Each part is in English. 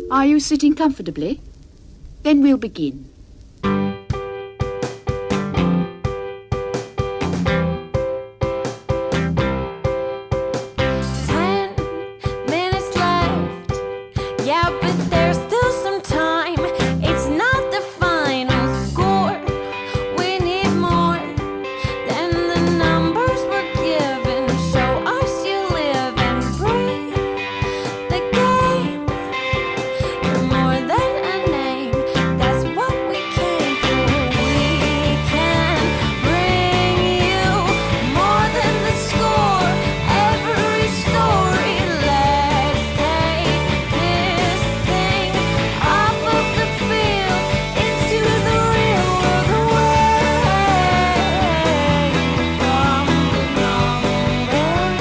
Are you sitting comfortably? Then we'll begin. 10 minutes left. Yeah, but there's still some time. It's not the final score. We need more than the numbers we're given. Show us you live and breathe the game. You're more than a name. That's what we came for. We can bring you more than the score. Every story. Let's take this thing off of the field into the real world away from the numbers.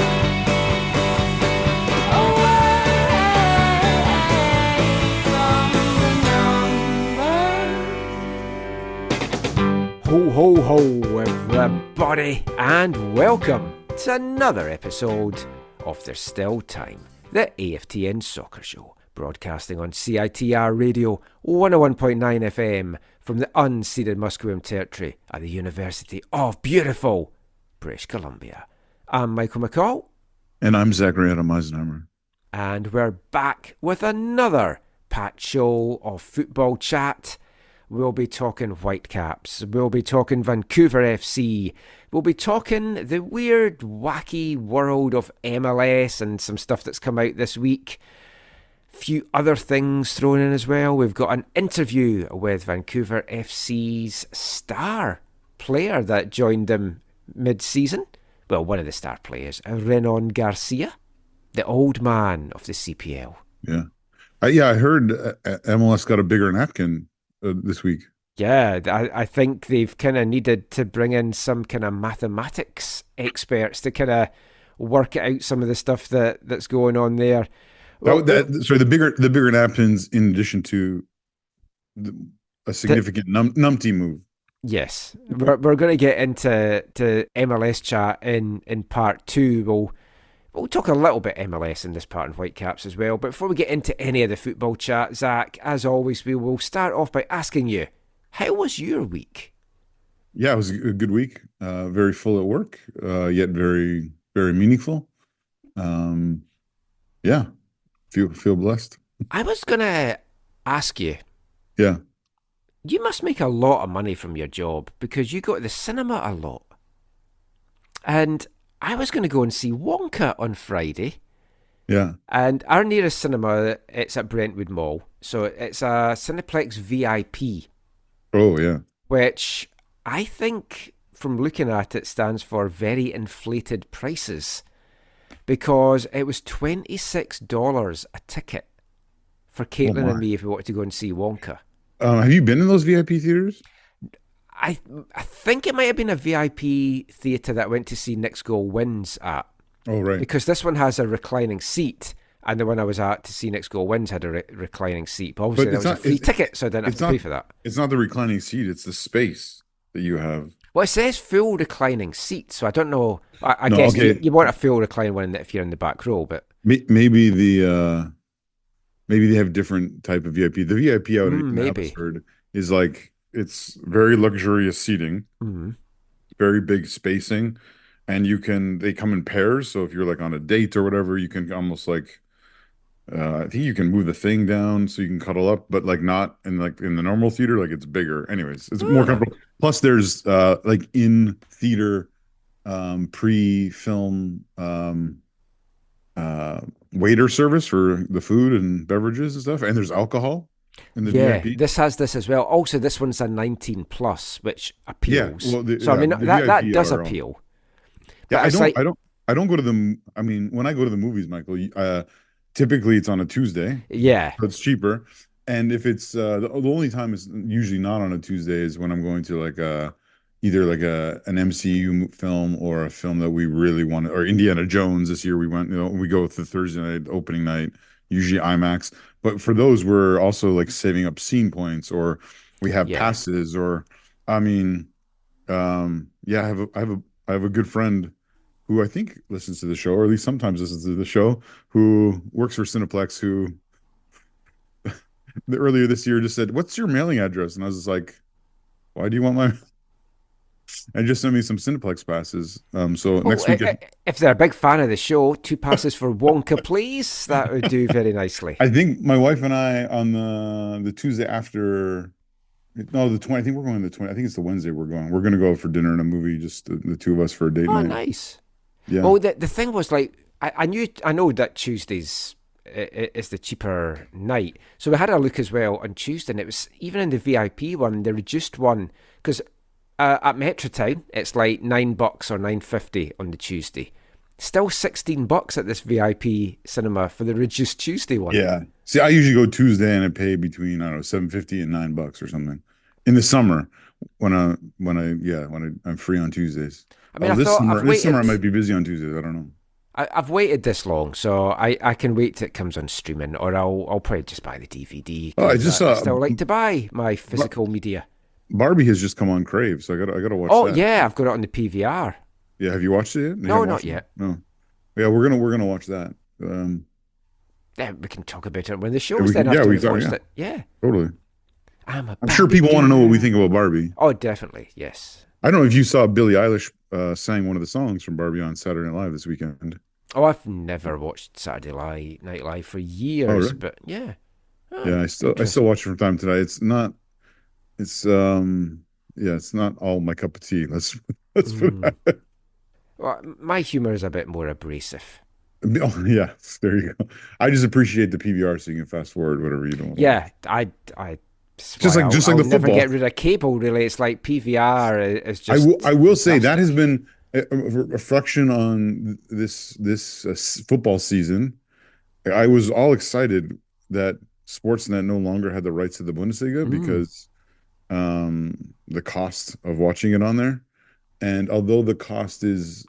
Ho, ho, ho, everybody, and welcome to another episode of There's Still Time, the AFTN Soccer Show, broadcasting on CITR Radio 101.9 FM from the unceded Musqueam territory at the University of beautiful British Columbia. I'm Michael McCall, And I'm Zachary Adam Eisenheimer. and we're back with another packed show of football chat. We'll be talking Whitecaps, we'll be talking Vancouver FC, we'll be talking the weird, wacky world of MLS and some stuff that's come out this week. Few other things thrown in as well. We've got an interview with Vancouver FC's star player that joined them mid-season. Well, one of the star players, Renan Garcia, the old man of the CPL. Yeah. I heard MLS got a bigger napkin this week. Yeah, I think they've kind of needed to bring in some kind of mathematics experts to kind of work out some of the stuff that's going on there. Well, Sorry, the bigger napkins in addition to a significant numpty move. yes, we're going to get into MLS chat in part two. We'll talk a little bit MLS in this part in Whitecaps as well. But before we get into any of the football chat, Zach, as always, we will start off by asking you, how was your week? Yeah, it was a good week. Very full at work, yet very, very meaningful. Yeah, feel blessed. I was going to ask you, Yeah. you must make a lot of money from your job because you go to the cinema a lot. And I was going to go and see Wonka on Friday. Yeah. And our nearest cinema, it's at Brentwood Mall. So it's a Cineplex VIP, Oh, yeah. which I think, from looking at it, stands for very inflated prices. Because it was $26 a ticket for Caitlin my. and me if we wanted to go and see Wonka. Have you been in those VIP theaters? I think it might have been a VIP theatre that I went to see Nick's Goal Wins at. Oh, right. Because this one has a reclining seat, and the one I was at to see Nick's Goal Wins had a reclining seat. But obviously, that was a free ticket, so I didn't have to pay for that. It's not the reclining seat. It's the space that you have. Well, it says full reclining seat, so I don't know. I No, guess okay. you want a full reclining one if you're in the back row, but Maybe maybe they have different type of VIP. The VIP out in maybe. Abbotsford is like, it's very luxurious seating, very big spacing, and they come in pairs. So if you're like on a date or whatever, you can almost like I think you can move the thing down so you can cuddle up, but like not in the normal theater, like it's bigger. Anyways, it's more comfortable. Plus there's like in theater pre-film waiter service for the food and beverages and stuff, and there's alcohol in the VIP. this has this as well. Also, this one's a 19 plus, which appeals. Yeah, well, so I mean the that VIP does are appeal. Yeah, But I don't go to the. I mean, when I go to the movies, Michael, typically it's on a Tuesday. Yeah, So it's cheaper. And if it's the only time it's usually not on a Tuesday is when I'm going to like either like an MCU film or a film that we really want, or Indiana Jones. This year we went, we go with the Thursday night opening night, usually IMAX. But for those, we're also like saving up scene points, or we have passes, or I mean, I have a good friend who I think listens to the show, or at least sometimes listens to the show, who works for Cineplex, who earlier this year just said, "What's your mailing address?" And I was just like, "Why do you want my?" And just sent me some Cineplex passes. So Well, next week, if they're a big fan of the show, 2 passes for Wonka, please. That would do very nicely. I think my wife and I on the Tuesday after. No, the 20. I think we're going the 20. I think it's the Wednesday we're going. We're going to go for dinner and a movie, just the two of us for a date Oh, night. nice. Yeah. Well, the thing was like I know that Tuesdays is the cheaper night, so we had a look as well on Tuesday, and it was even in the VIP one, the reduced one, because at Metrotown it's like $9 or $9.50 on the Tuesday. Still $16 at this VIP cinema for the reduced Tuesday one. Yeah. See, I usually go Tuesday and I pay between, I don't know, $7.50 and $9 or something in the summer when I'm free on Tuesdays. I mean, This summer I waited. might be busy on Tuesdays. I don't know. I've waited this long, so I can wait till it comes on streaming, or I'll probably just buy the DVD. Oh, I 'Cause just I saw still like to buy my physical media. Barbie has just come on Crave, so I gotta watch Oh that. yeah, I've got it on the PVR. Yeah, have you watched it yet? You No, haven't not watched it? yet. No. Yeah, we're gonna watch that. Yeah, we can talk about it when the Yeah, show's then after we've watched it. Yeah, totally. I'm I'm sure people want to know what we think about Barbie. Oh, definitely, yes. I don't know if you saw Billie Eilish sang one of the songs from Barbie on Saturday Night Live this weekend. Oh, I've never watched Saturday Night Live for years, really? but yeah. Oh, Yeah, I still interesting. watch it from time to time. It's yeah, it's not all my cup of tea. Let's put Mm. that. Well, my humor is a bit more abrasive. Oh, yeah, there you go. I just appreciate the PVR so you can fast forward whatever you don't want. Yeah, I. That's Just why like I'll the never football. get rid of cable. Really, it's like PVR is just. I will say that has fantastic. been a reflection on this football season. I was all excited that Sportsnet no longer had the rights to the Bundesliga Mm. because the cost of watching it on there. And although the cost is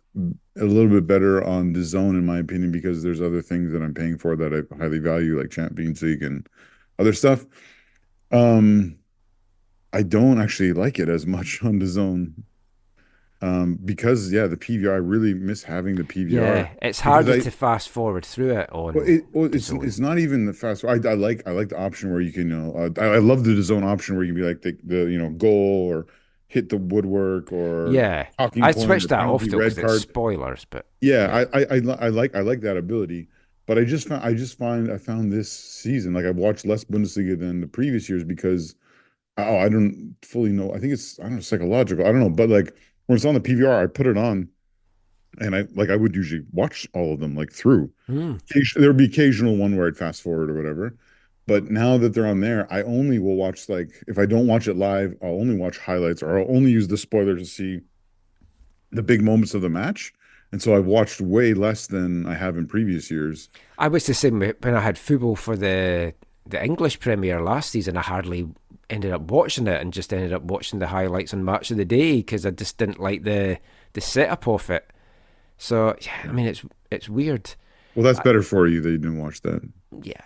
a little bit better on the zone, in my opinion, because there's other things that I'm paying for that I highly value, like Champions League and other stuff. Um, I don't actually like it as much on the zone. Because yeah, the PVR, I really miss having the PVR Yeah, it's because harder to fast forward through it on the zone. it's not even the fast. I like the option where you can, I love the zone option where you can be like the goal or hit the woodwork or Yeah, talking I point or switched that off penalty, though because red it's card. spoilers. But yeah, Yeah, I like that ability, but I found this season like I've watched less Bundesliga than the previous years because I don't fully know. I think it's I don't know psychological. I don't know, but like when it's on the PVR, I put it on and I would usually watch all of them like through. mm. There would be occasional one where I'd fast forward or whatever. But now that they're on there, I only will watch like if I don't watch it live, I'll only watch highlights or I'll only use the spoiler to see the big moments of the match. And so I've watched way less than I have in previous years. I was the same when I had football for the English Premier last season. I hardly ended up watching it and just ended up watching the highlights on Match of the Day because I just didn't like the setup of it. So yeah, I mean it's weird. Well, that's better for you that you didn't watch that. Yeah.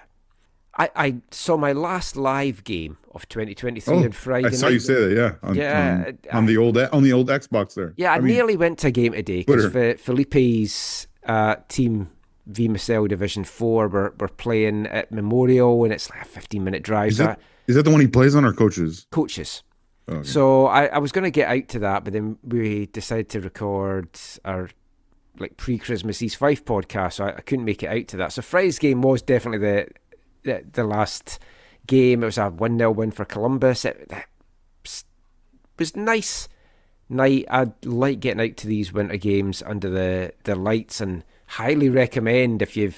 I saw my last live game of 2023 Oh, on Friday I night. saw you say that, yeah. Yeah, On the old Xbox there. Yeah, I mean, nearly went to a game today because Twitter. Felipe's team VMSL Division 4 were playing at Memorial, and it's like a 15-minute drive. Is that the one he plays on or coaches? Coaches. Oh, okay. So I was going to get out to that, but then we decided to record our like pre-Christmas East Fife podcast, so I couldn't make it out to that. So Friday's game was definitely the last game. It was a 1-0 win for Columbus. It was nice night. I like getting out to these winter games under the lights, and highly recommend if you're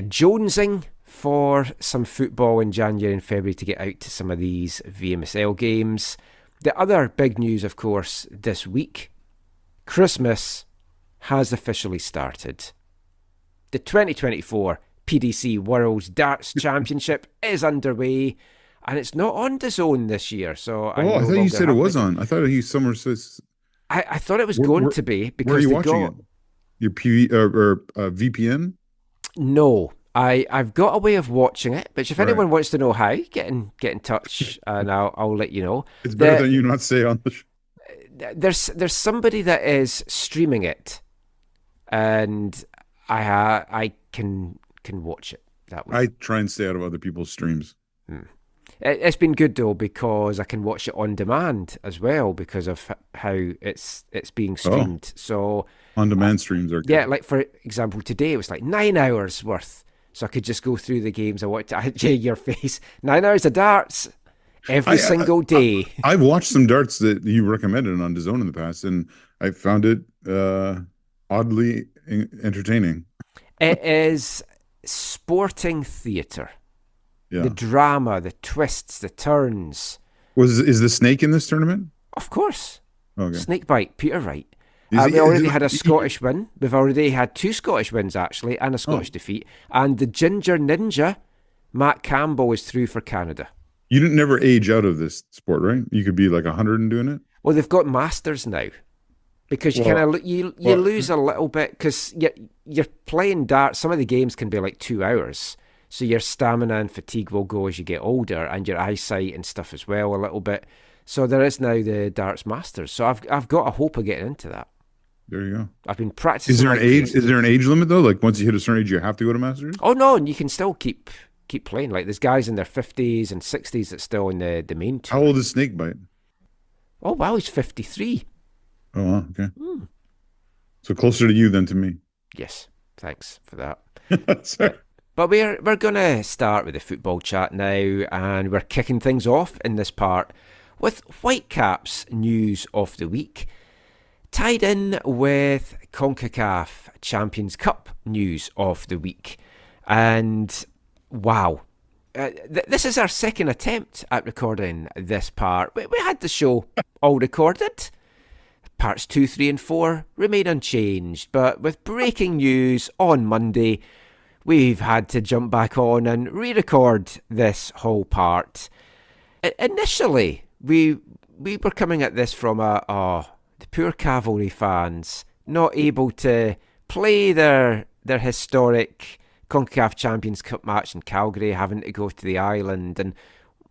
jonesing for some football in January and February to get out to some of these VMSL games. The other big news, of course, this week, Christmas has officially started. The 2024 PDC World's Darts Championship is underway, and it's not on DAZN this year. So I thought you said it was on. I thought he somewhere says. I thought it was Where- going where- to be Where are because you they watching got it? Your PV or VPN? no. I've got a way of watching it, but if Right. anyone wants to know how, get in touch, and I'll let you know. It's better than you not say on the show. There's somebody that is streaming it, and I can watch it that way. I try and stay out of other people's streams. It's been good though because I can watch it on demand as well because of how it's being streamed. So On-demand streams are good. yeah, like for example, today it was like 9 hours worth, so I could just go through the games I wanted to. Jay, your face, 9 hours of darts every single day. I've watched some darts that you recommended on DAZN in the past, and I found it oddly entertaining. It is sporting theatre. Yeah. The drama, the twists, the turns. Is the snake in this tournament? Of course. Okay. Snakebite, Peter Wright. Is We already it- had a Scottish win. We've already had 2 Scottish wins, actually, and a Scottish defeat. And the Ginger Ninja, Matt Campbell, is through for Canada. You didn't never age out of this sport, right? You could be like 100 and doing it. Well, they've got masters now. Because you Well, kind of you lose a little bit because you're playing darts. Some of the games can be like 2 hours. So your stamina and fatigue will go as you get older, and your eyesight and stuff as well a little bit. So there is now the Darts Masters. So I've got a hope of getting into that. There you go. I've been practicing. Is there an like age? crazy. Is there an age limit though? Like once you hit a certain age, you have to go to Masters. Oh no, and you can still keep playing. Like there's guys in their 50s and 60s that's still in the main How tour. old is Snakebite? Oh wow, he's 53. Oh, wow, okay. So closer to you than to me. Yes, thanks for that. Sorry. But we're going to start with the football chat now, and we're kicking things off in this part with Whitecaps news of the week, tied in with CONCACAF Champions Cup news of the week. And wow, this is our second attempt at recording this part. We had the show all recorded. Parts 2, 3 and 4 remain unchanged, but with breaking news on Monday, we've had to jump back on and re-record this whole part. Initially, we were coming at this from the poor Cavalry fans not able to play their historic CONCACAF Champions Cup match in Calgary, having to go to the island and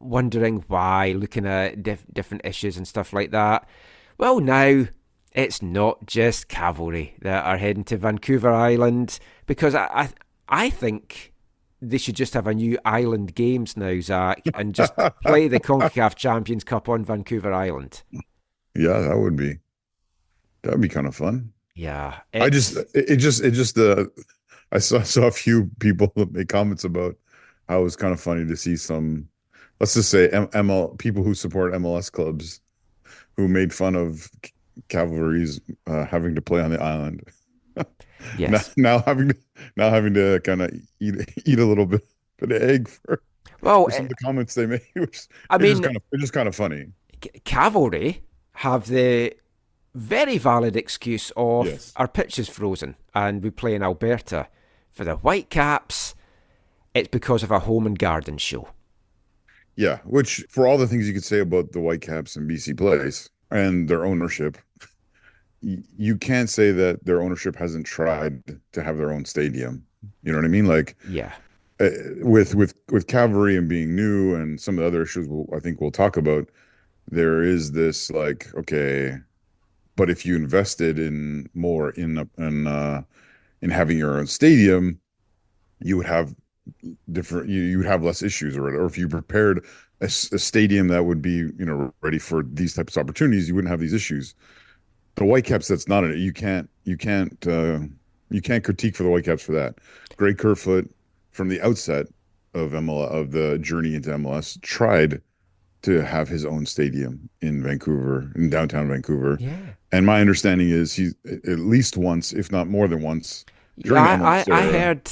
wondering why, looking at different issues and stuff like that. Well, now it's not just Cavalry that are heading to Vancouver Island, because I think they should just have a new island games now, Zach, and just play the CONCACAF Champions Cup on Vancouver Island. Yeah, that'd be kind of fun. Yeah, I saw a few people that make comments about how it was kind of funny to see some, let's just say people who support MLS clubs who made fun of Cavalry's having to play on the island. yes. Now having to kind of eat a little bit of egg for some of the comments they made. Which it's just kind of funny. Cavalry have the very valid excuse of Yes. our pitch is frozen and we play in Alberta. For the Whitecaps, it's because of a home and garden show. Yeah, which for all the things you could say about the Whitecaps and BC Place and their ownership, you can't say that their ownership hasn't tried to have their own stadium. You know what I mean? Like, Yeah. with Cavalry and being new and some of the other issues I think we'll talk about, there is this like, okay, but if you invested in more in having your own stadium, you would have you would have less issues, or if you prepared a stadium that would be ready for these types of opportunities, you wouldn't have these issues. The Whitecaps, that's not it. You can't critique for the Whitecaps for that. Greg Kerfoot, from the outset of the journey into MLS, tried to have his own stadium in Vancouver, in downtown Vancouver. Yeah. And my understanding is he's at least once, if not more than once, during I MLS era. heard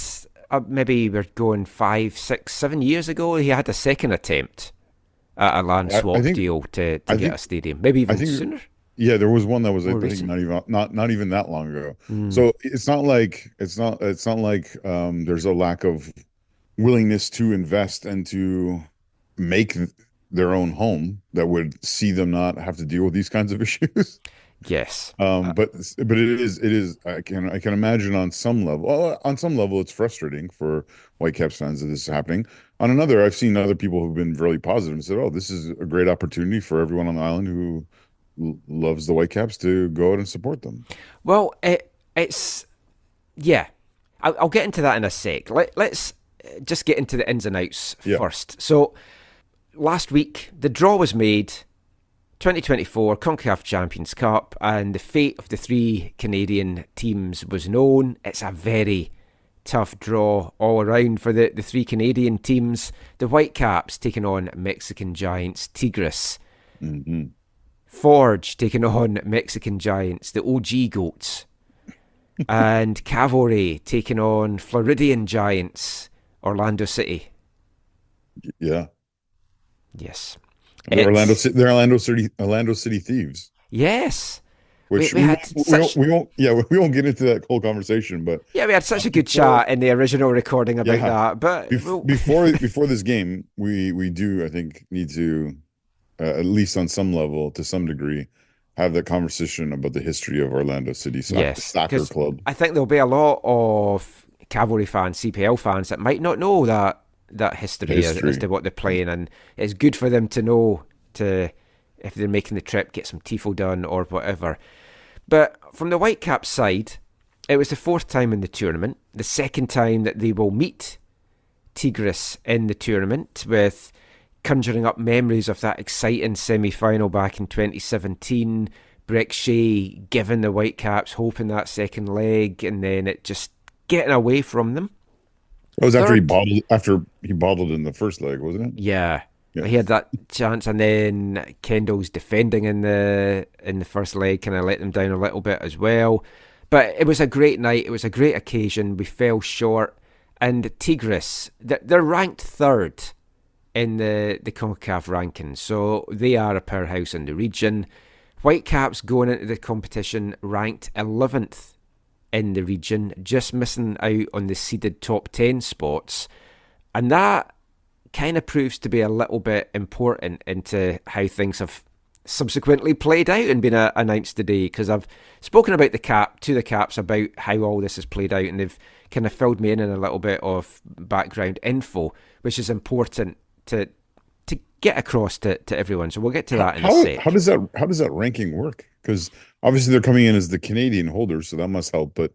maybe we're going 5, 6, 7 years ago, he had a second attempt at a land swap deal to get a stadium. Maybe even sooner. Yeah, there was one that was, I More think, recent. not even that long ago. So it's not like there's a lack of willingness to invest and to make their own home that would see them not have to deal with these kinds of issues. Yes. But it is I can imagine on some level it's frustrating for Whitecaps fans that this is happening. On another, I've seen other people who've been really positive and said, "Oh, this is a great opportunity for everyone on the island who loves the Whitecaps to go out and support them." Well, it's yeah. I'll get into that in a sec. Let's just get into the ins and outs Yeah. first. So last week, the draw was made, 2024 CONCACAF Champions Cup, and the fate of the 3 Canadian teams was known. It's a very tough draw all around for the 3 Canadian teams. The Whitecaps taking on Mexican giants Tigres. Mm-hmm. Forge taking on Mexican giants, the OG Goats. And Cavalry taking on Floridian giants, Orlando City. Yeah. Yes. They're Orlando City Thieves. Yes. Which we we won't get into that whole conversation, but we had such a good chat in the original recording about that. But before this game, we do, I think, need to at least on some level, to some degree, have that conversation about the history of Orlando City Soccer Club. I think there'll be a lot of Cavalry fans, CPL fans, that might not know that history. As to what they're playing, and it's good for them to know, to if they're making the trip, get some tifo done or whatever. But from the Whitecaps side, it was the 4th time in the tournament, the 2nd time that they will meet Tigres in the tournament, with conjuring up memories of that exciting semi-final back in 2017. Breck Shea giving the Whitecaps hope in that second leg, and then it just getting away from them. It was after he bottled in the first leg, wasn't it? Yeah. Yes. He had that chance, and then Kendall's defending in the first leg kind of let them down a little bit as well. But it was a great night. It was a great occasion. We fell short, and Tigres, they're ranked 3rd in the CONCACAF rankings, so they are a powerhouse in the region. Whitecaps going into the competition ranked 11th in the region, just missing out on the seeded top 10 spots, and that kind of proves to be a little bit important into how things have subsequently played out and been announced today, because I've spoken about the Caps about how all this has played out, and they've kind of filled me in a little bit of background info, which is important to get across to everyone. So we'll get to that in a sec. How does that ranking work? Because obviously they're coming in as the Canadian holders, so that must help. But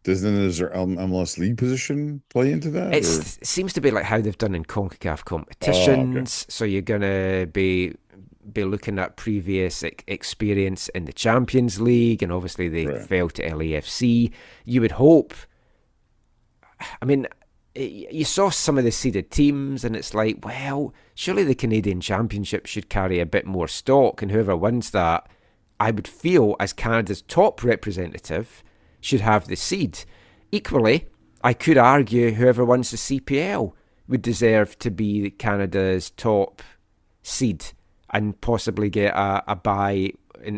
does their MLS league position play into that? It seems to be like how they've done in CONCACAF competitions. So you're gonna be looking at previous experience in the Champions League, and obviously they fell to LAFC. You would hope. I mean, you saw some of the seeded teams, and it's like, well, surely the Canadian Championship should carry a bit more stock, and whoever wins that, I would feel, as Canada's top representative, should have the seed. Equally, I could argue whoever wins the CPL would deserve to be Canada's top seed and possibly get a bye,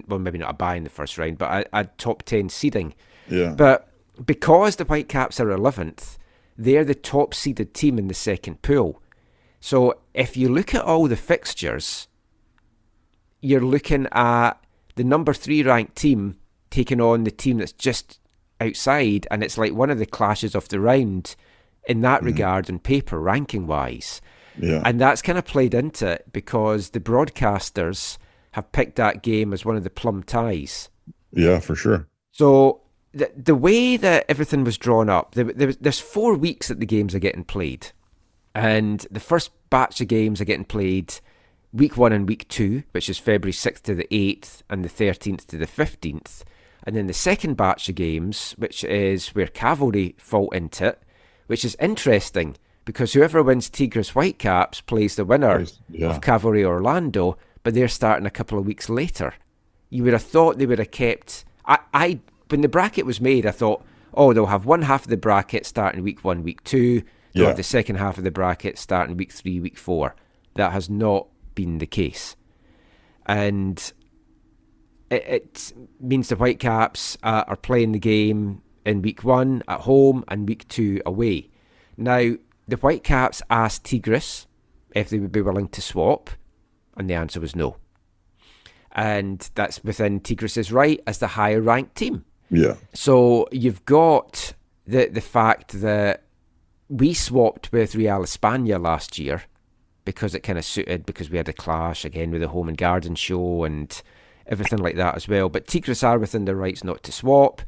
well, maybe not a bye in the first round, but a top 10 seeding. Yeah. But because the Whitecaps are 11th, they're the top seeded team in the second pool. So if you look at all the fixtures, you're looking at the number 3 ranked team taking on the team that's just outside, and it's like one of the clashes of the round in that regard on paper, ranking wise. Yeah. And that's kind of played into it because the broadcasters have picked that game as one of the plum ties. Yeah, for sure. So the way that everything was drawn up, there's 4 weeks that the games are getting played. And the first batch of games are getting played week 1 and week 2, which is February 6th to the 8th and the 13th to the 15th. And then the second batch of games, which is where Cavalry fall into it, which is interesting because whoever wins Tigres Whitecaps plays the winner of Cavalry Orlando, but they're starting a couple of weeks later. You would have thought they would have kept... When the bracket was made, I thought, they'll have one half of the bracket starting week 1, week 2. They'll have the second half of the bracket starting week 3, week 4. That has not been the case. And it means the Whitecaps are playing the game in week 1 at home and week 2 away. Now, the Whitecaps asked Tigres if they would be willing to swap, and the answer was no. And that's within Tigres' right as the higher ranked team. Yeah. So you've got the fact that we swapped with Real España last year because it kind of suited, because we had a clash again with the Home and Garden show and everything like that as well. But Tigres are within their rights not to swap.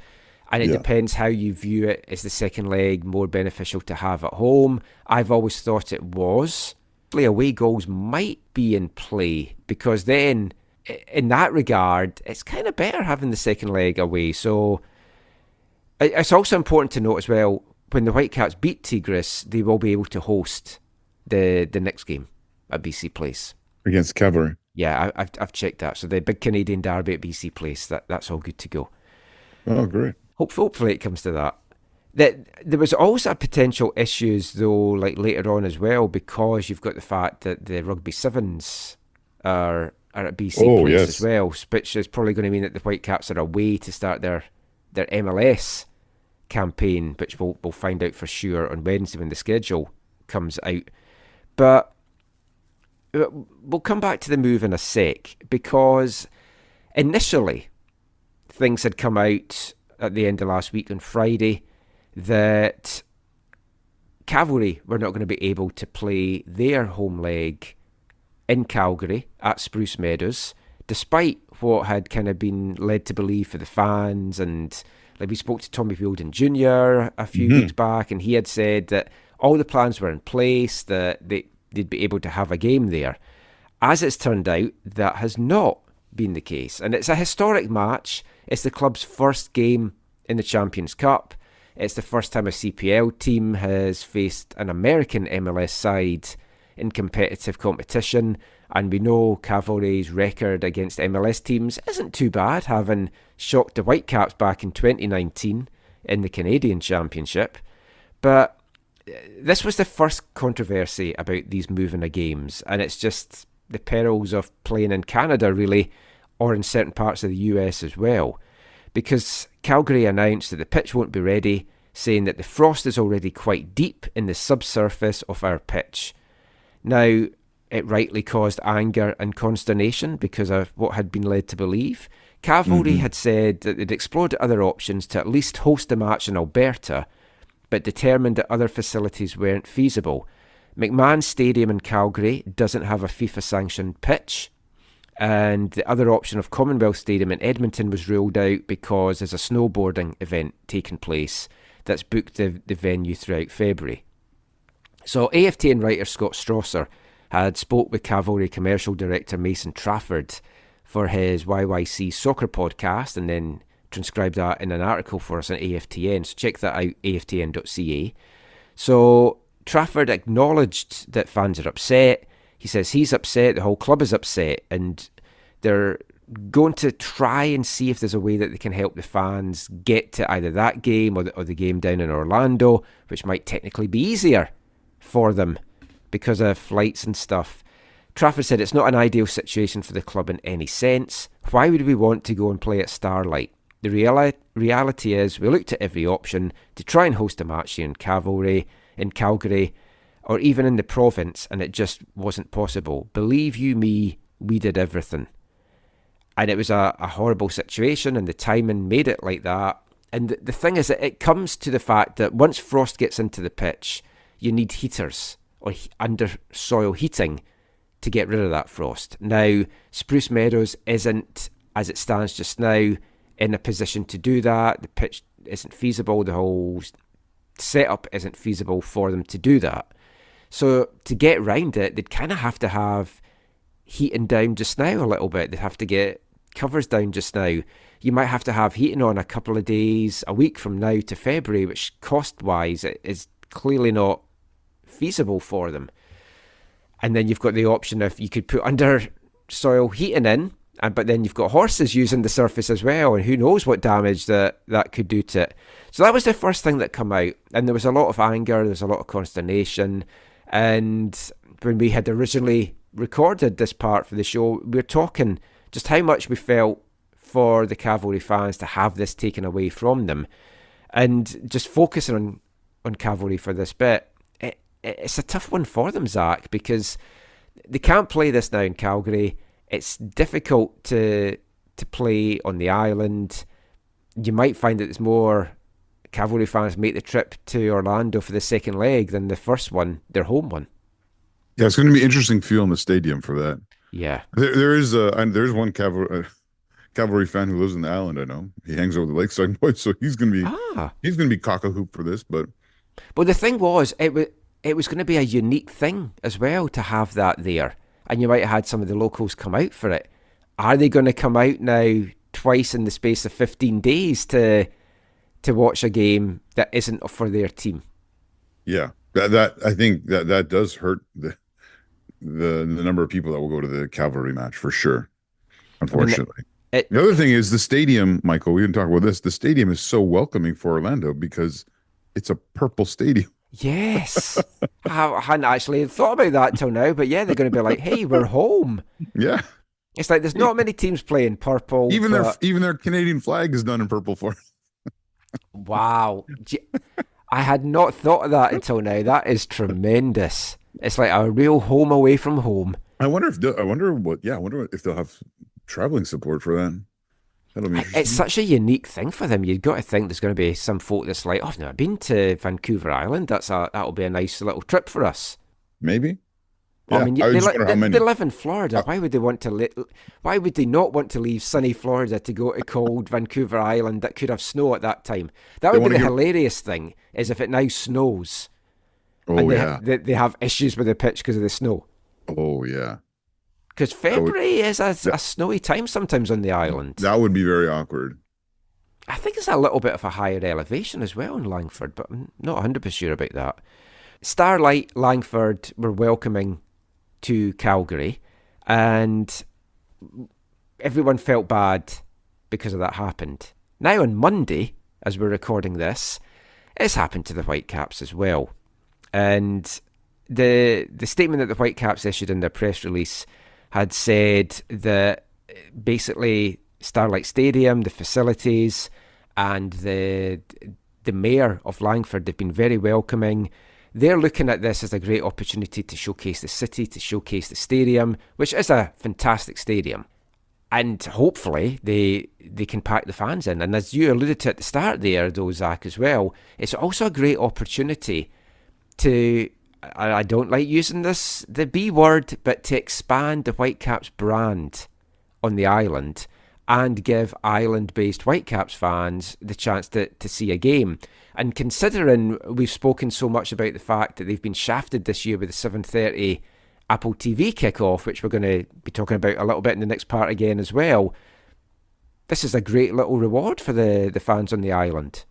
And it depends how you view it. Is the second leg more beneficial to have at home? I've always thought it was. Away goals might be in play, because then, in that regard, it's kind of better having the second leg away. So it's also important to note as well, when the Whitecaps beat Tigres, they will be able to host the next game at BC Place. Against Cavalry. Yeah, I've checked that. So the big Canadian derby at BC Place, that's all good to go. Oh, great. Hopefully it comes to that. There was also potential issues, though, like later on as well, because you've got the fact that the Rugby Sevens are at BC Place as well, which is probably going to mean that the Whitecaps are away to start their MLS campaign, which we'll find out for sure on Wednesday when the schedule comes out. But we'll come back to the move in a sec, because initially things had come out at the end of last week on Friday that Cavalry were not going to be able to play their home leg in Calgary at Spruce Meadows, despite what had kind of been led to believe for the fans. And like, we spoke to Tommy Fielden Jr. a few weeks back, and he had said that all the plans were in place, that they'd be able to have a game there. As it's turned out, that has not been the case. And it's a historic match. It's the club's first game in the Champions Cup. It's the first time a CPL team has faced an American MLS side in competitive competition. And we know Cavalry's record against MLS teams isn't too bad, having shocked the Whitecaps back in 2019 in the Canadian Championship. But this was the first controversy about these moving of games, and it's just the perils of playing in Canada, really, or in certain parts of the US as well. Because Calgary announced that the pitch won't be ready, saying that the frost is already quite deep in the subsurface of our pitch. Now, it rightly caused anger and consternation because of what had been led to believe. Cavalry had said that they'd explored other options to at least host a match in Alberta, but determined that other facilities weren't feasible. McMahon Stadium in Calgary doesn't have a FIFA-sanctioned pitch, and the other option of Commonwealth Stadium in Edmonton was ruled out because there's a snowboarding event taking place that's booked the venue throughout February. So AFTN writer Scott Strasser had spoke with Cavalry commercial director Mason Trafford for his YYC soccer podcast, and then transcribed that in an article for us on AFTN. So check that out, aftn.ca. So Trafford acknowledged that fans are upset. He says he's upset, the whole club is upset, and they're going to try and see if there's a way that they can help the fans get to either that game or the game down in Orlando, which might technically be easier for them because of flights and stuff. Trafford said it's not an ideal situation for the club in any sense. Why would we want to go and play at Starlight? The reality is we looked at every option to try and host a match here in Calgary, or even in the province, and it just wasn't possible. Believe you me, we did everything. And it was a horrible situation, and the timing made it like that. And the thing is that it comes to the fact that once frost gets into the pitch, you need heaters or under soil heating to get rid of that frost. Now, Spruce Meadows isn't, as it stands just now, in a position to do that. The pitch isn't feasible. The whole setup isn't feasible for them to do that. So to get around it, they'd kind of have to have heating down just now a little bit. They'd have to get covers down just now. You might have to have heating on a couple of days, a week from now to February, which cost-wise is clearly not feasible for them. And then you've got the option of you could put under soil heating in, but then you've got horses using the surface as well, and who knows what damage that could do to it. So that was the first thing that came out, and there was a lot of anger, there was a lot of consternation. And when we had originally recorded this part for the show, we were talking just how much we felt for the Cavalry fans to have this taken away from them. And just focusing on Cavalry for this bit, it's a tough one for them, Zach, because they can't play this now in Calgary. It's difficult to play on the island. You might find that there's more Cavalry fans make the trip to Orlando for the second leg than the first one, their home one. Yeah, it's going to be interesting feel in the stadium for that. Yeah, there's one Cavalry Cavalry fan who lives in the island. I know he hangs out with the Lakeside boys, so he's gonna be cock a hoop for this. But the thing was, it was going to be a unique thing as well to have that there, and you might have had some of the locals come out for it. Are they going to come out now twice in the space of 15 days to watch a game that isn't for their team? yeah, that I think that does hurt the number of people that will go to the Cavalry match for sure. Unfortunately, the other thing is the stadium, Michael. We didn't talk about this. The stadium is so welcoming for Orlando because it's a purple stadium. Yes. I hadn't actually thought about that till now, but yeah, they're going to be like, hey, we're home. Yeah. It's like there's not many teams playing purple. Even their Canadian flag is done in purple for. Wow. I had not thought of that until now. That is tremendous. It's like a real home away from home. I wonder if they'll have traveling support for that. That'll be interesting. It's such a unique thing for them. You've got to think there's going to be some folk that's like, oh, I've never been to Vancouver Island. That'll be a nice little trip for us. Maybe. Yeah, I mean, they live in Florida. Oh. Why would they why would they not want to leave sunny Florida to go to cold Vancouver Island that could have snow at that time? That would be the hilarious thing, is if it now snows. Oh, and they have issues with the pitch because of the snow. Oh, yeah. Because February is a snowy time sometimes on the island. That would be very awkward. I think it's a little bit of a higher elevation as well in Langford, but I'm not 100% sure about that. Starlight Langford were welcoming to Calgary, and everyone felt bad because of that happened. Now on Monday, as we're recording this, it's happened to the Whitecaps as well. And the statement that the Whitecaps issued in their press release had said that basically Starlight Stadium, the facilities, and the mayor of Langford have been very welcoming. They're looking at this as a great opportunity to showcase the city, to showcase the stadium, which is a fantastic stadium. And hopefully they can pack the fans in. And as you alluded to at the start there, though, Zach, as well, it's also a great opportunity to, I don't like using this, the B word, but to expand the Whitecaps brand on the island and give island-based Whitecaps fans the chance to see a game. And considering we've spoken so much about the fact that they've been shafted this year with the 7:30 Apple TV kickoff, which we're going to be talking about a little bit in the next part again as well, this is a great little reward for the fans on the island.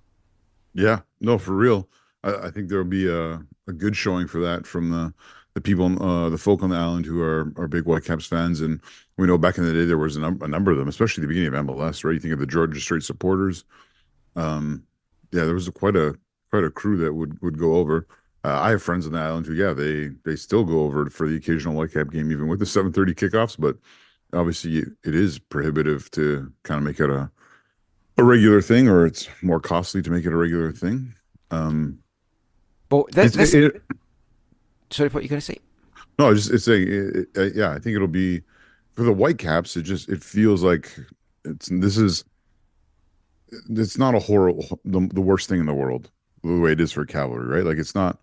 Yeah, no, for real. I think there'll be a good showing for that from the people, the folk on the island who are big Whitecaps fans. And we know back in the day there was a number of them, especially at the beginning of MLS, right? You think of the Georgia Strait supporters. Yeah, there was quite a crew that would go over. I have friends on the island who, they still go over for the occasional Whitecap game, even with the 7:30 kickoffs. But obviously, it is prohibitive to kind of make it a regular thing, or it's more costly to make it a regular thing. But sorry, what are you going to say? No, it's saying, I think it'll be for the Whitecaps. It feels like it's not a horrible, the worst thing in the world the way it is for Cavalry, right? Like it's not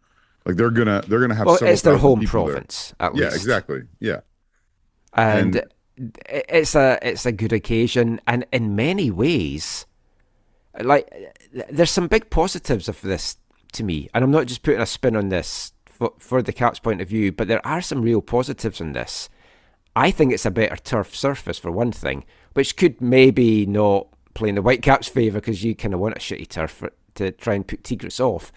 like they're gonna have. Well, it's their home province, at least. Yeah, exactly. Yeah, and it's a good occasion, and in many ways, like there's some big positives of this to me, and I'm not just putting a spin on this for the Caps' point of view, but there are some real positives in this. I think it's a better turf surface for one thing, which could maybe not play in the Whitecaps' favour because you kind of want a shitty turf to try and put Tigres off.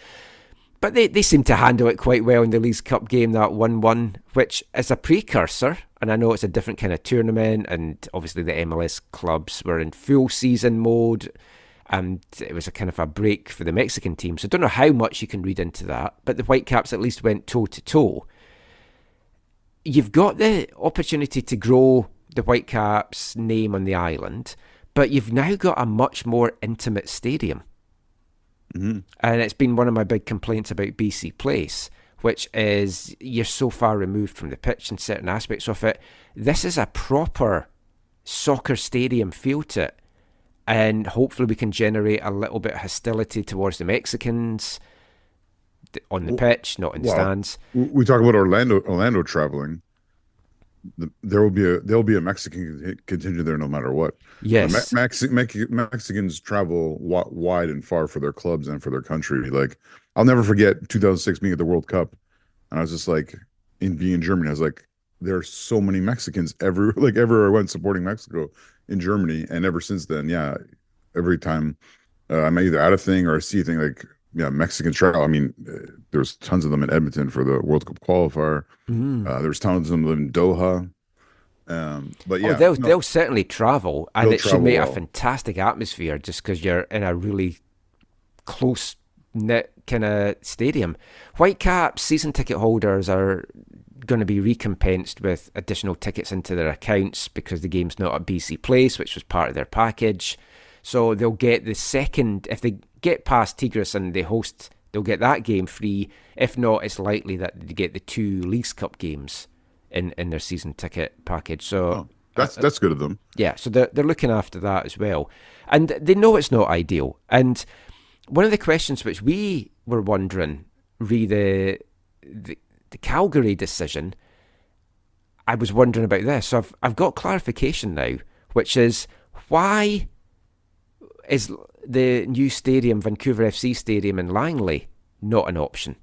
But they seem to handle it quite well in the Leagues Cup game, that 1-1, which is a precursor, and I know it's a different kind of tournament, and obviously the MLS clubs were in full season mode, and it was a kind of a break for the Mexican team. So I don't know how much you can read into that, but the Whitecaps at least went toe-to-toe. You've got the opportunity to grow the Whitecaps' name on the island, but you've now got a much more intimate stadium. Mm-hmm. And it's been one of my big complaints about BC Place, which is you're so far removed from the pitch in certain aspects of it. This is a proper soccer stadium feel to it. And hopefully we can generate a little bit of hostility towards the Mexicans on the pitch, not in the stands. We talk about Orlando traveling. there'll be a Mexican contingent there no matter what. Yes. Mexicans travel wide and far for their clubs and for their country. Like, I'll never forget 2006 being at the World Cup, and I was just like, in being in Germany, I was like, there are so many Mexicans everywhere I went supporting Mexico in Germany, and ever since then, yeah, every time I'm either at a thing or I see a thing like, yeah, Mexican travel. I mean, there's tons of them in Edmonton for the World Cup qualifier. There's tons of them in Doha. But yeah, they'll certainly travel, and They'll it should make a travel. fantastic atmosphere just because you're in a really close knit kind of stadium. Whitecaps season ticket holders are going to be recompensed with additional tickets into their accounts because the game's not at BC Place, which was part of their package. So they'll get the second, if they get past Tigres and they host, they'll get that game free. If not, it's likely that they get the 2 Leagues Cup games in their season ticket package. So that's good of them. yeah, so they're looking after that as well. And they know it's not ideal. And one of the questions which we were wondering, the Calgary decision, I was wondering about this. So I've got clarification now, which is, why is the new stadium, Vancouver FC Stadium in Langley, not an option?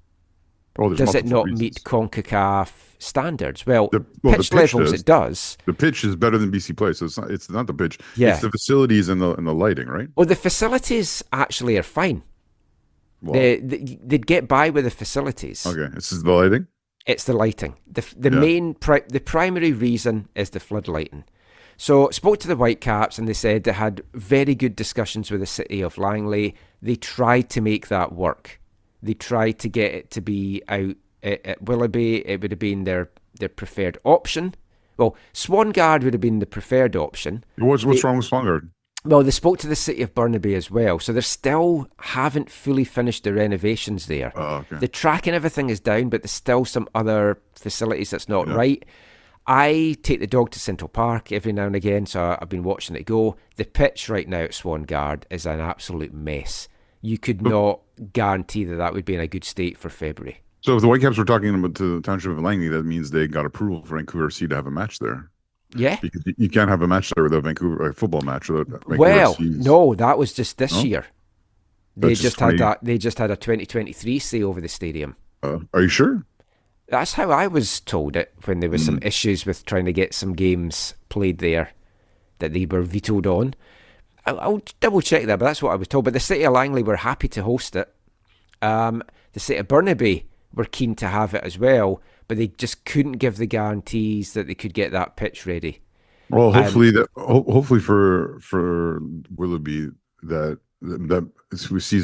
Oh, there's Does it multiple not reasons. meet CONCACAF standards? Well, The pitch pitch levels does. it does. The pitch is better than BC Place. So it's not the pitch. Yeah. It's the facilities and the lighting, right? Well, the facilities actually are fine. Well, They'd get by with the facilities. okay. This is the lighting. It's the lighting. The Yeah. the primary reason is the floodlighting. So spoke to the Whitecaps and they said they had very good discussions with the city of Langley. They tried to make that work. They tried to get it to be out at Willoughby. It would have been their preferred option. Well, Swangard would have been the preferred option. What's wrong with Swangard? Well, they spoke to the city of Burnaby as well, so they still haven't fully finished the renovations there. Oh, okay. The track and everything is down, but there's still some other facilities that's not Yeah. right. I take the dog to Central Park every now and again, so I've been watching it go. The pitch right now at Swangard is an absolute mess. You could not guarantee that would be in a good state for February. So if the Whitecaps were talking about to the township of Langley, that means they got approval for Vancouver FC to have a match there. Yeah. Because you can't have a match there without a football match without Vancouver Well, FC's. no, that was just this No? year. They That's just just had 20 that. They just had a 2023 say over the stadium. Are you sure? That's how I was told it when there was some issues with trying to get some games played there that they were vetoed on. I'll double check that, but that's what I was told. But the city of Langley were happy to host it. The city of Burnaby were keen to have it as well, but they just couldn't give the guarantees that they could get that pitch ready. Well, hopefully hopefully for Willoughby that we see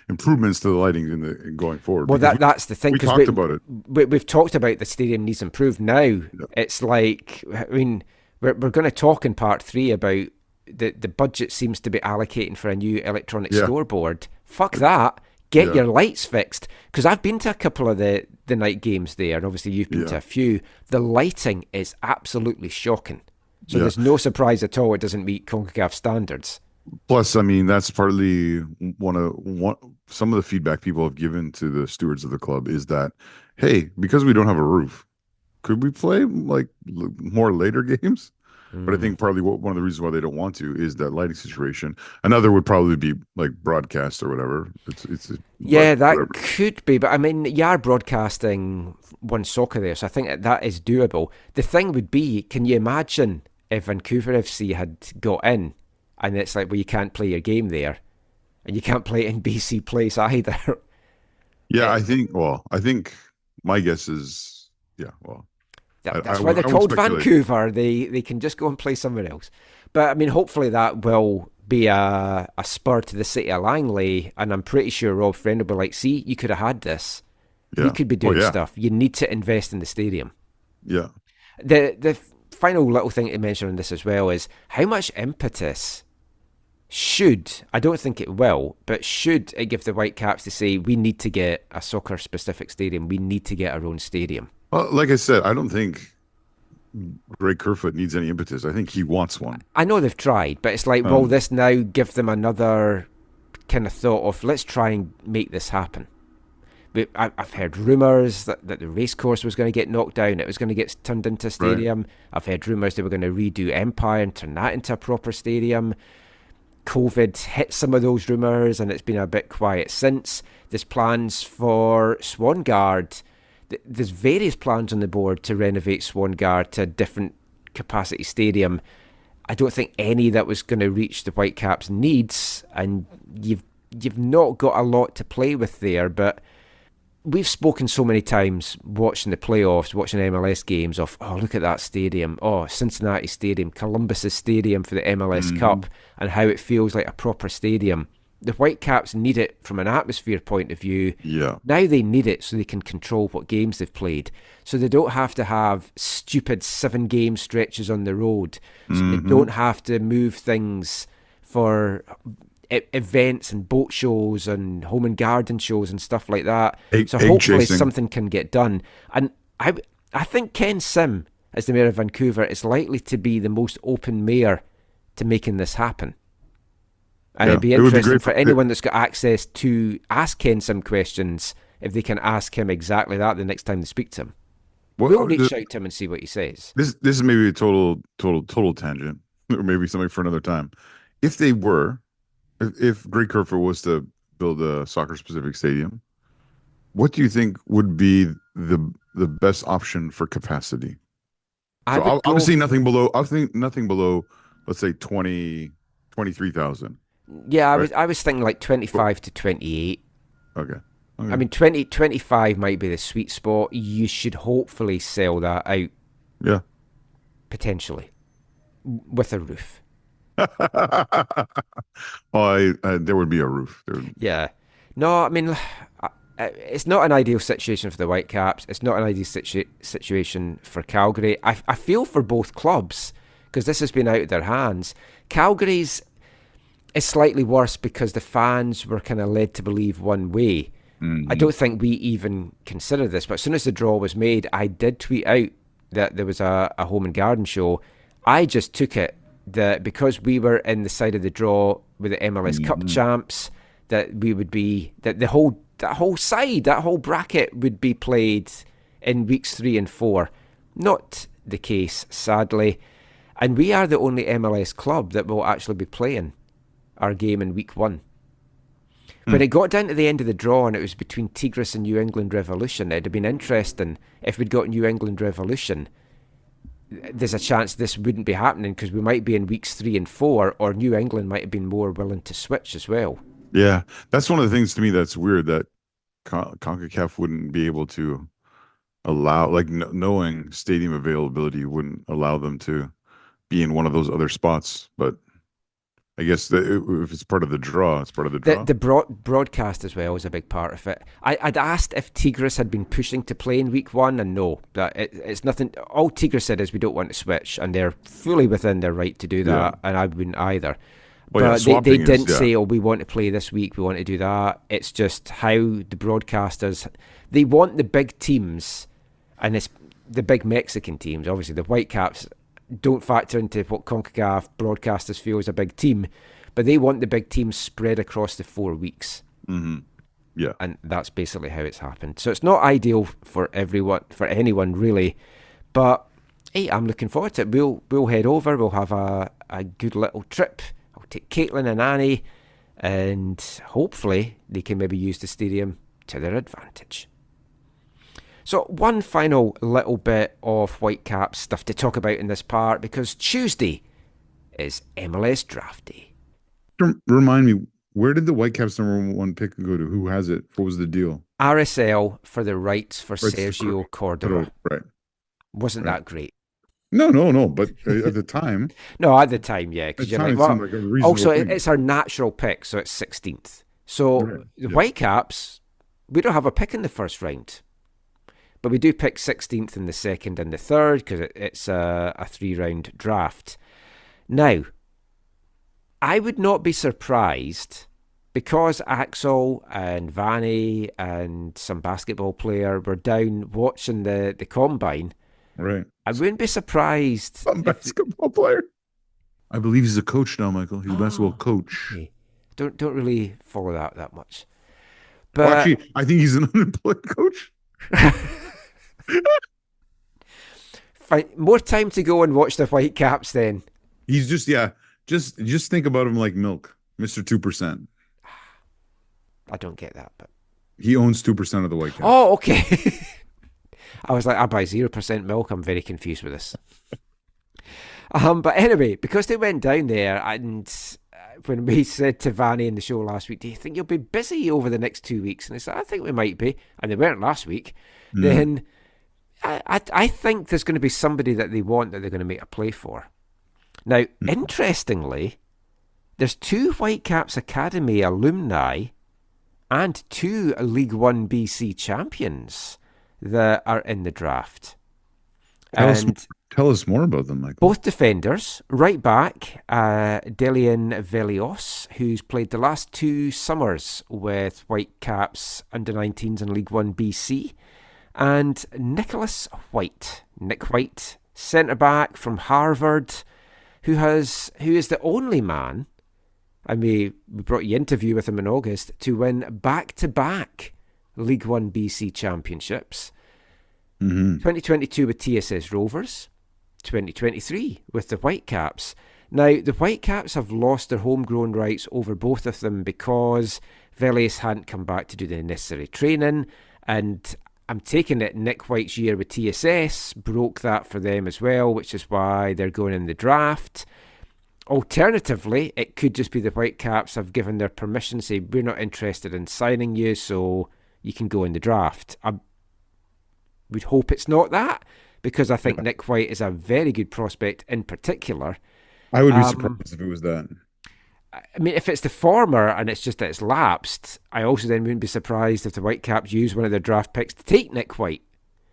improvements to the lighting in going forward. Well, Because that's the thing. we 'cause talked about it. We've talked about the stadium needs improved. Now it's like, I mean, we're going to talk in part 3 about the budget seems to be allocating for a new electronic Yeah. scoreboard. Fuck that. Get Yeah. your lights fixed. Because I've been to a couple of the night games there, and obviously you've been Yeah. to a few. The lighting is absolutely shocking. So Yeah. there's no surprise at all it doesn't meet CONCACAF standards. Plus, I mean, that's partly some of the feedback people have given to the stewards of the club is that, hey, because we don't have a roof, could we play like more later games? But I think partly one of the reasons why they don't want to is that lighting situation. Another would probably be like broadcast or whatever. Yeah, that whatever. could be. But I mean, you are broadcasting One Soccer there, so I think that is doable. The thing would be, can you imagine if Vancouver FC had got in and it's like, well, you can't play your game there and you can't play it in BC Place either. Yeah, I think my guess is, yeah, well, That's I why they're won't called speculate. Vancouver. They can just go and play somewhere else. But I mean, hopefully that will be a spur to the city of Langley, and I'm pretty sure Rob Friend will be like, see, you could have had this. Yeah. You could be doing yeah. stuff. You need to invest in the stadium. Yeah. The final little thing to mention on this as well is how much impetus should, I don't think it will, but should it give the Whitecaps to say, we need to get a soccer-specific stadium, we need to get our own stadium? Well, like I said, I don't think Greg Kerfoot needs any impetus. I think he wants one. I know they've tried, but it's like, will this now give them another kind of thought of, let's try and make this happen? I've heard rumours that the racecourse was going to get knocked down. It was going to get turned into a stadium. Right. I've heard rumours they were going to redo Empire and turn that into a proper stadium. COVID hit some of those rumours, and it's been a bit quiet since. There's plans for Swangard. There's various plans on the board to renovate Swangard to a different capacity stadium. I don't think any that was going to reach the Whitecaps' needs, and you've not got a lot to play with there. But we've spoken so many times watching the playoffs, watching MLS games of, oh, look at that stadium. Oh, Cincinnati Stadium, Columbus's stadium for the MLS Cup, and how it feels like a proper stadium. The Whitecaps need it from an atmosphere point of view. Yeah. Now they need it so they can control what games they've played. So they don't have to have stupid 7-game stretches on the road. So they don't have to move things for events and boat shows and home and garden shows and stuff like that. So hopefully something can get done. And I think Ken Sim, as the mayor of Vancouver, is likely to be the most open mayor to making this happen. And it'd be interesting for anyone that's got access to ask Ken some questions, if they can ask him exactly that the next time they speak to him. We'll reach out to him and see what he says. This is maybe a total tangent, or maybe something for another time. If Greg Kerfoot was to build a soccer-specific stadium, what do you think would be the best option for capacity? So obviously nothing below. I think nothing below, let's say 23,000. Yeah, I was thinking like 25 to 28. Okay. I mean, 25 might be the sweet spot. You should hopefully sell that out. Yeah. Potentially. With a roof. There would be a roof. Yeah. No, I mean, it's not an ideal situation for the Whitecaps. It's not an ideal situation for Calgary. I feel for both clubs, because this has been out of their hands. Calgary's is slightly worse because the fans were kind of led to believe one way. I don't think we even considered this, but as soon as the draw was made, I did tweet out that there was a home and garden show. I just took it that because we were in the side of the draw with the MLS Cup champs, that we would be, that that whole bracket would be played in weeks 3 and 4. Not the case, sadly. And we are the only MLS club that will actually be playing our game in week 1. When it got down to the end of the draw and it was between Tigres and New England Revolution, it'd have been interesting if we'd got New England Revolution. There's a chance this wouldn't be happening because we might be in weeks 3 and 4, or New England might have been more willing to switch as well. Yeah, that's one of the things to me that's weird, that CONCACAF wouldn't be able to allow, like, knowing stadium availability wouldn't allow them to be in one of those other spots. But I guess if it's part of the draw, it's part of the draw. The broadcast as well is a big part of it. I'd asked if Tigres had been pushing to play in week 1, and no, that it's nothing. All Tigres said is we don't want to switch, and they're fully within their right to do that, and I wouldn't either. Well, but they didn't say, oh, we want to play this week, we want to do that. It's just how the broadcasters, they want the big teams, and it's the big Mexican teams. Obviously, the Whitecaps don't factor into what CONCACAF broadcasters feel is a big team, but they want the big teams spread across the 4 weeks. Yeah. And that's basically how it's happened. So it's not ideal for anyone really, but hey, I'm looking forward to it. We'll head over, we'll have a good little trip. I'll take Caitlin and Annie, and hopefully they can maybe use the stadium to their advantage. So one final little bit of Whitecaps stuff to talk about in this part, because Tuesday is MLS Draft Day. Remind me, where did the Whitecaps #1 pick go to? Who has it? What was the deal? RSL for the rights for Sergio Cordova. Right. Wasn't that great? No. But at the time. No, at the time, yeah. Because you're like, well, like a also, thing. It's our natural pick, so it's 16th. So the Whitecaps, we don't have a pick in the first round. But we do pick 16th in the second and the third, because it's a 3-round draft. Now, I would not be surprised, because Axel and Vanny and some basketball player were down watching the combine. Right. I wouldn't be surprised. Some basketball player. I believe he's a coach now, Michael. He's a basketball coach. Okay. Don't really follow that much. But actually, I think he's an unemployed coach. More time to go and watch the Whitecaps then. He's just think about him like milk, Mr. 2%. I don't get that, but he owns 2% of the Whitecaps. Oh, okay. I was like, I buy 0% milk. I'm very confused with this. But anyway, because they went down there, and when we said to Vanny in the show last week, do you think you'll be busy over the next 2 weeks? And they said, I think we might be. And they weren't last week. Then I think there's going to be somebody that they want that they're going to make a play for. Now, interestingly, there's 2 Whitecaps Academy alumni and 2 League One BC champions that are in the draft. Tell us more about them, Michael. Both defenders, right back, Delian Velios, who's played the last 2 summers with Whitecaps Under-19s in League One BC, and Nicholas White. Nick White, centre-back from Harvard, who is the only man, and we brought you an interview with him in August, to win back-to-back League One BC championships. 2022 with TSS Rovers, 2023 with the Whitecaps. Now, the Whitecaps have lost their homegrown rights over both of them because Velios hadn't come back to do the necessary training, and I'm taking it Nick White's year with TSS broke that for them as well, which is why they're going in the draft. Alternatively, it could just be the Whitecaps have given their permission, say, we're not interested in signing you, so you can go in the draft. I would hope it's not that, because I think Nick White is a very good prospect in particular. I would be surprised if it was that. I mean, if it's the former and it's just that it's lapsed, I also then wouldn't be surprised if the Whitecaps use one of their draft picks to take Nick White.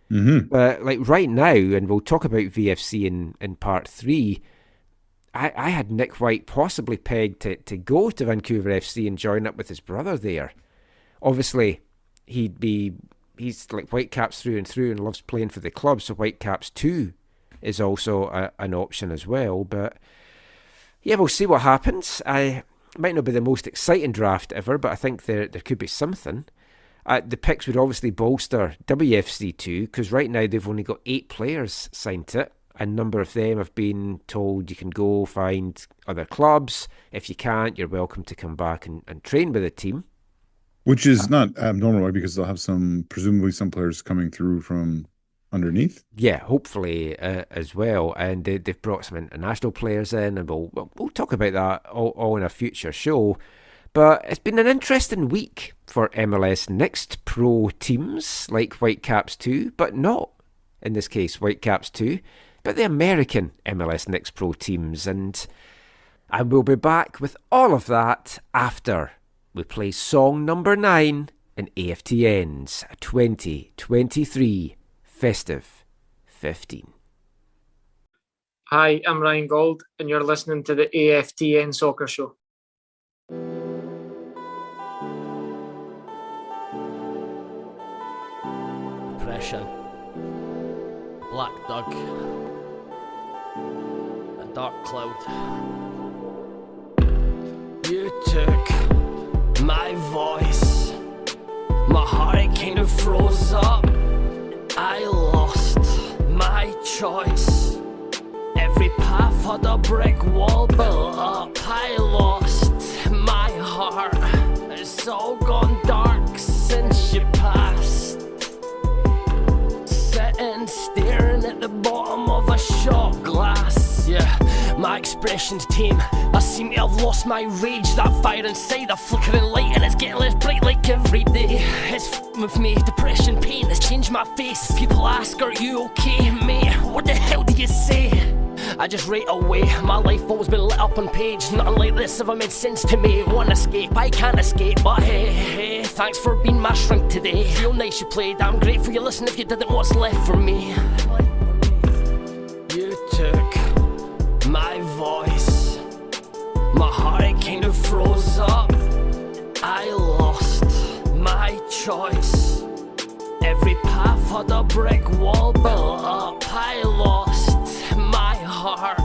But like right now, and we'll talk about VFC in part 3, I had Nick White possibly pegged to go to Vancouver FC and join up with his brother there. Obviously, he's like Whitecaps through and through and loves playing for the club, so Whitecaps 2 is also an option as well. But yeah, we'll see what happens. It might not be the most exciting draft ever, but I think there could be something. The picks would obviously bolster WFC 2, because right now they've only got 8 players signed to it. A number of them have been told you can go find other clubs. If you can't, you're welcome to come back and train with the team. Which is not abnormal, right? Because they'll have presumably some players coming through from underneath. Yeah, hopefully as well. And they've brought some international players in, and we'll talk about that all in a future show. But it's been an interesting week for MLS Next Pro teams like Whitecaps 2, but not, in this case, Whitecaps 2, but the American MLS Next Pro teams. And we'll be back with all of that after we play song number 9 in AFTN's 2023 Festive 15. Hi, I'm Ryan Gold, and you're listening to the AFTN Soccer Show. Depression, black dog, a dark cloud. You took my voice, my heart kind of froze up. I lost my choice. Every path had a brick wall built up. I lost my heart. It's all gone dark since you passed. Sitting staring at the bottom of a shot glass. Yeah, my expressions tame. I seem to have lost my rage. That fire inside, a flickering light, and it's getting less bright like every day. It's with me, depression, pain has changed my face. People ask, are you okay, mate? What the hell do you say? I just write away. My life always been lit up on page. Nothing like this ever made sense to me. One escape, I can't escape. But hey, thanks for being my shrink today. Real nice you played. I'm grateful you listened. If you didn't, what's left for me? You took my voice. My heart kind of froze up. I lost my choice. Every path had a brick wall built up. I lost my heart.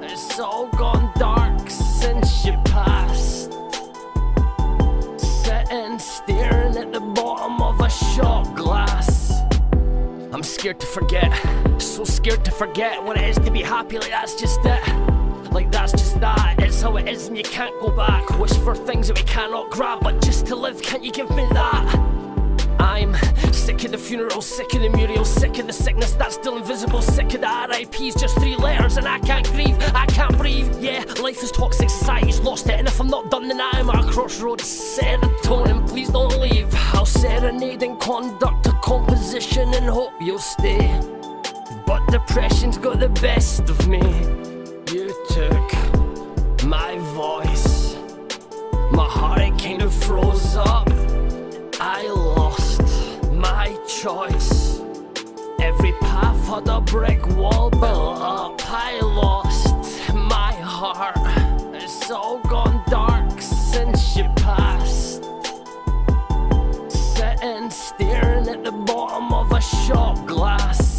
It's all gone dark since you passed. Sitting staring at the get so scared to forget what it is to be happy. Like that's just it. Like that's just that. It's how it is and you can't go back. Wish for things that we cannot grab, but just to live, can't you give me that? I'm sick of the funerals, sick of the muriels, sick of the sickness that's still invisible, sick of the RIPs, just 3 letters and I can't grieve, I can't breathe. Yeah, life is toxic, society's lost it, and if I'm not done then I'm at a crossroads. Serotonin, please don't leave. I'll serenade and conduct a composition and hope you'll stay. But depression's got the best of me. You took my voice, my heart it kind of froze up. I lost my choice. Every path had a brick wall built up. I lost my heart. It's all gone dark since you passed. Sitting staring at the bottom of a shot glass.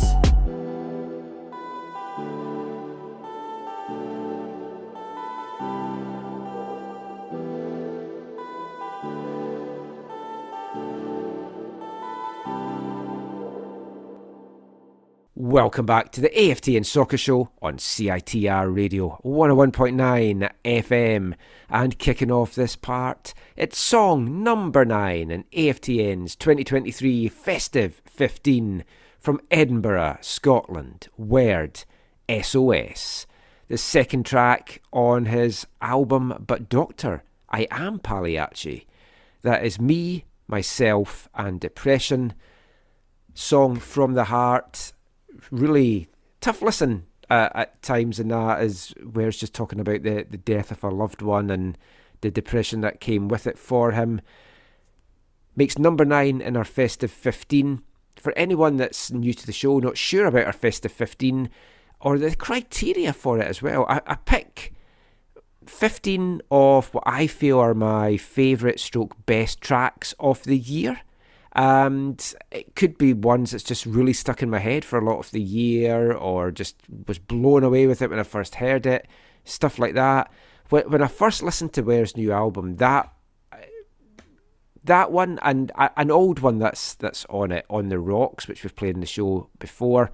Welcome back to the AFTN Soccer Show on CITR Radio 101.9 FM. And kicking off this part, it's song number 9 in AFTN's 2023 Festive 15 from Edinburgh, Scotland, Word, SOS. The second track on his album But Doctor, I Am Pagliacci. That is Me, Myself and Depression. Song from the heart. Really tough listen at times, and that is where it's just talking about the death of a loved one and the depression that came with it for him. Makes number 9 in our Festive 15. For anyone that's new to the show, not sure about our Festive 15 or the criteria for it as well, I pick 15 of what I feel are my favourite stroke best tracks of the year. And it could be ones that's just really stuck in my head for a lot of the year, or just was blown away with it when I first heard it, stuff like that. When I first listened to Ware's new album, that one and an old one that's on it, On the Rocks, which we've played in the show before,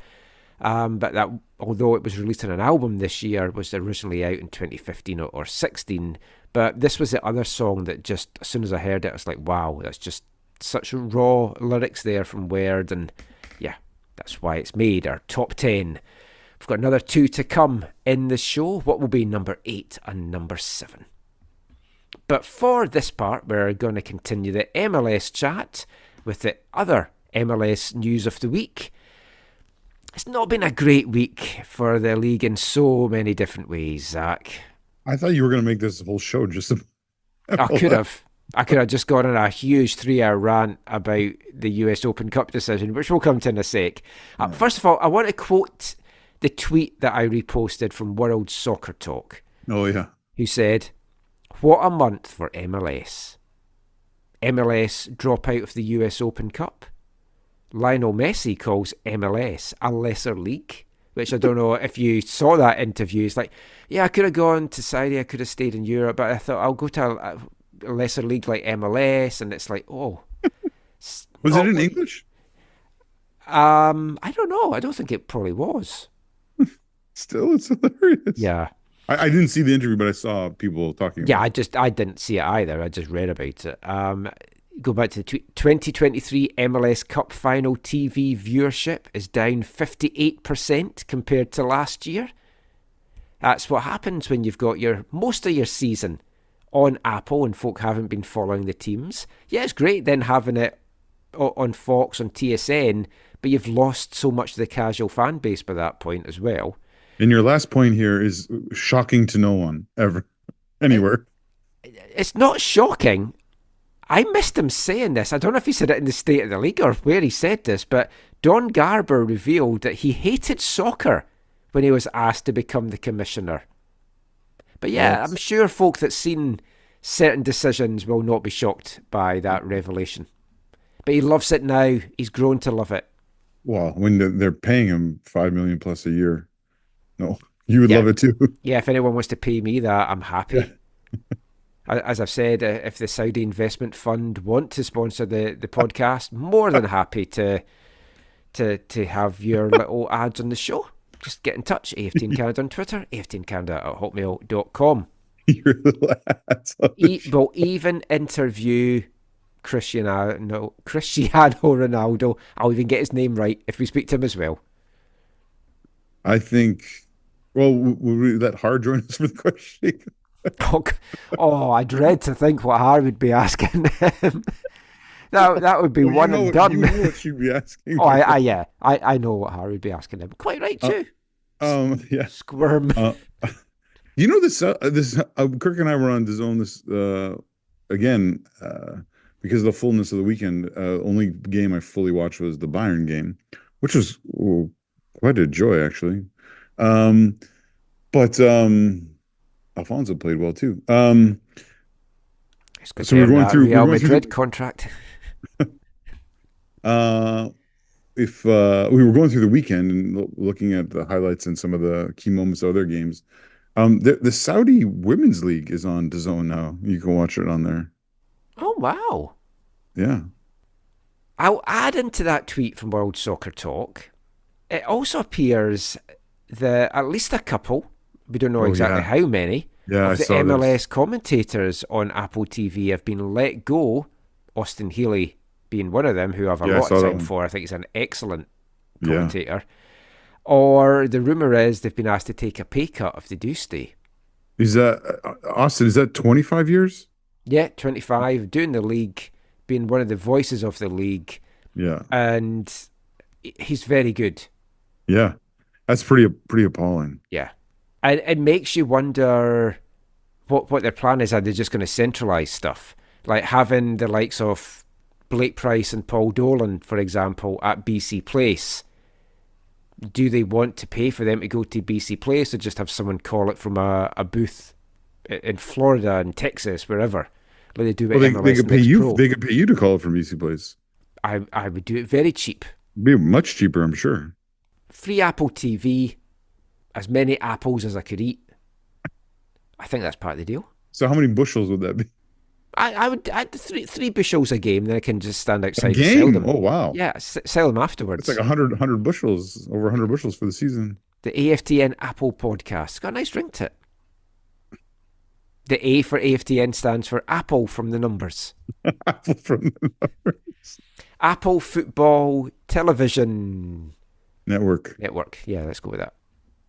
but that, although it was released on an album this year, was originally out in 2015 or 16. But this was the other song that just, as soon as I heard it, I was like, wow, that's just such raw lyrics there from Word, and yeah, that's why it's made our top 10. We've got another 2 to come in the show. What will be number 8 and number 7? But for this part, we're going to continue the MLS chat with the other MLS news of the week. It's not been a great week for the league in so many different ways, Zach. I thought you were going to make this whole show just I could have just gone on a huge 3-hour rant about the US Open Cup decision, which we'll come to in a sec. First of all, I want to quote the tweet that I reposted from World Soccer Talk. Oh, yeah. Who said, "What a month for MLS. MLS drop out of the US Open Cup. Lionel Messi calls MLS a lesser league," which I don't know if you saw that interview. It's like, yeah, I could have gone to Saudi, I could have stayed in Europe, but I thought I'll go to a lesser league like MLS, and it's like, oh. Was it in English? I don't know. I don't think it probably was. Still, it's hilarious. Yeah. I didn't see the interview, but I saw people talking about it. I didn't see it either. I just read about it. Go back to the 2023 MLS Cup Final TV viewership is down 58% compared to last year. That's what happens when you've got most of your season on Apple and folk haven't been following the teams. Yeah, it's great then having it on Fox, on TSN, but you've lost so much of the casual fan base by that point as well. And your last point here is shocking to no one, ever, anywhere. It's not shocking. I missed him saying this. I don't know if he said it in the State of the League or where he said this, but Don Garber revealed that he hated soccer when he was asked to become the commissioner. But yeah, yes. I'm sure folk that's seen certain decisions will not be shocked by that revelation. But he loves it now. He's grown to love it. Well, when they're paying him $5 million plus a year, no, you would love it too. Yeah, if anyone wants to pay me that, I'm happy. Yeah. As I've said, if the Saudi Investment Fund want to sponsor the podcast, more than happy to to have your little ads on the show, just get in touch. AFTN Canada on Twitter, aftncanada@hotmail.com. Your little ads on the show. We'll even interview Cristiano Ronaldo. I'll even get his name right if we speak to him as well. I think. Well, will that hard join us for the question? I dread to think what Har would be asking him. That would be one and done. You know what she'd be asking. I know what Har would be asking him. Quite right too. Yeah. Squirm. You know this. Kirk and I were on DAZN this again because of the fullness of the weekend. Only game I fully watched was the Bayern game, which was quite a joy actually. But Alfonso played well too. So we're going through Real Madrid contract. If we were going through the weekend and looking at the highlights and some of the key moments of other games, the Saudi Women's League is on DAZN now. You can watch it on there. Oh wow! Yeah, I'll add into that tweet from World Soccer Talk. It also appears that at least a couple, we don't know exactly how many, of the MLS commentators on Apple TV have been let go. Austin Healy being one of them, who I've a lot of time for. I think he's an excellent commentator. Or the rumour is they've been asked to take a pay cut if they do stay. Is that Austin? Is that 25 years? Yeah, 25. Doing the league, being one of the voices of the league. Yeah, and he's very good. Yeah, that's pretty appalling. Yeah, and it makes you wonder what their plan is. Are they just going to centralise stuff, like having the likes of Blake Price and Paul Dolan, for example, at BC Place? Do they want to pay for them to go to BC Place, or just have someone call it from a booth in Florida and Texas, wherever? Like they do with MLS they could pay you. Pro. They could pay you to call it from BC Place. I would do it very cheap. It'd be much cheaper, I'm sure. Free Apple TV, as many apples as I could eat. I think that's part of the deal. So how many bushels would that be? I would add three bushels a game, then I can just stand outside and sell them. Oh, wow. Yeah, sell them afterwards. It's like 100 bushels, over 100 bushels for the season. The AFTN Apple podcast. Got a nice ring to it. The A for AFTN stands for Apple from the numbers. Apple from the numbers. Apple Football Television Network. Yeah, let's go with that.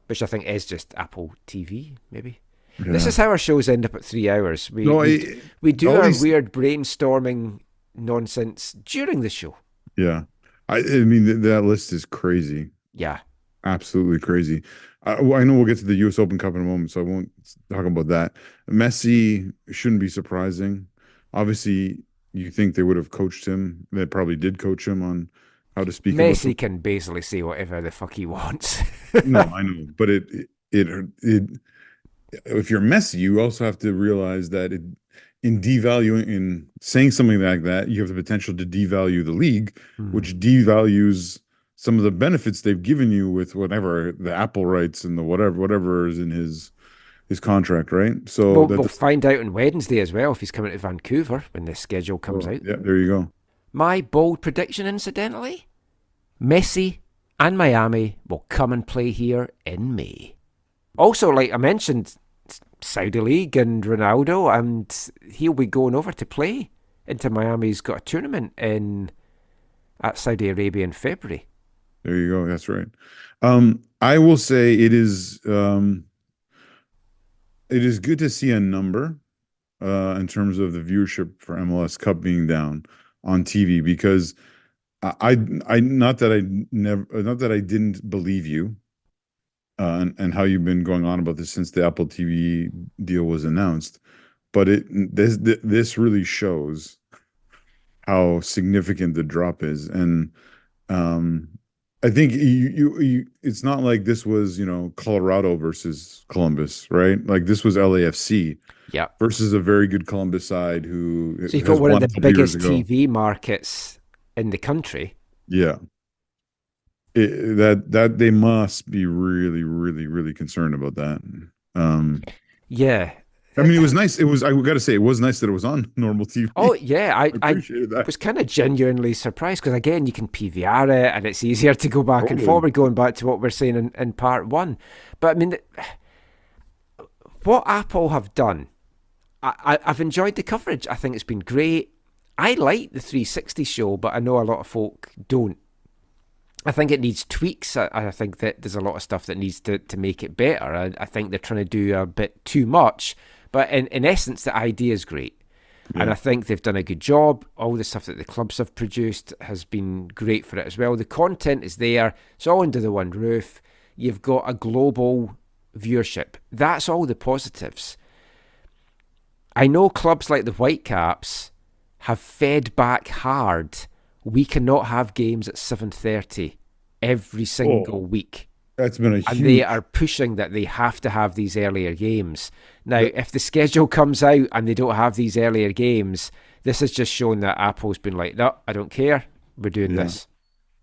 Which I think is just Apple TV, maybe. Yeah. This is how our shows end up at 3 hours. We do our weird brainstorming nonsense during the show. Yeah. I mean, that list is crazy. Yeah. Absolutely crazy. I know we'll get to the U.S. Open Cup in a moment, so I won't talk about that. Messi shouldn't be surprising. Obviously, you think they would have coached him. They probably did coach him on how to speak. Messi can basically say whatever the fuck he wants. No, I know. But it if you're Messi, you also have to realize that in saying something like that, you have the potential to devalue the league, which devalues some of the benefits they've given you with whatever the Apple rights and the whatever is in his contract, right? So we'll find out on Wednesday as well if he's coming to Vancouver when the schedule comes out. Yeah, there you go. My bold prediction, incidentally, Messi and Miami will come and play here in May. Also, like I mentioned, Saudi League and Ronaldo, and he'll be going over to play into Miami. He's got a tournament at Saudi Arabia in February. There you go. That's right. I will say it is good to see a number in terms of the viewership for MLS Cup being down on TV, because I not that I didn't believe you and how you've been going on about this since the Apple TV deal was announced, but this really shows how significant the drop is. And I think you it's not like this was, Colorado versus Columbus, right? Like this was LAFC versus a very good Columbus side who so you've got one of the biggest TV markets in the country. Yeah. That they must be really, really, really concerned about that. Yeah. I mean, it was nice. It was, I got to say, it was nice that it was on normal TV. Oh yeah, I appreciated that. was kind of genuinely surprised because again, you can PVR it and it's easier to go back and forward, going back to what we're saying in part one. But I mean, what Apple have done, I've enjoyed the coverage. I think it's been great. I like the 360 show, but I know a lot of folk don't. I think it needs tweaks. I think that there's a lot of stuff that needs to make it better. I think they're trying to do a bit too much. But in essence, the idea is great. Yeah. And I think they've done a good job. All the stuff that the clubs have produced has been great for it as well. The content is there. It's all under the one roof. You've got a global viewership. That's all the positives. I know clubs like the Whitecaps have fed back hard. We cannot have games at 7:30 every single week. That's been a huge... And they are pushing that they have to have these earlier games. Now, if the schedule comes out and they don't have these earlier games, this has just shown that Apple's been like, no, I don't care. We're doing this.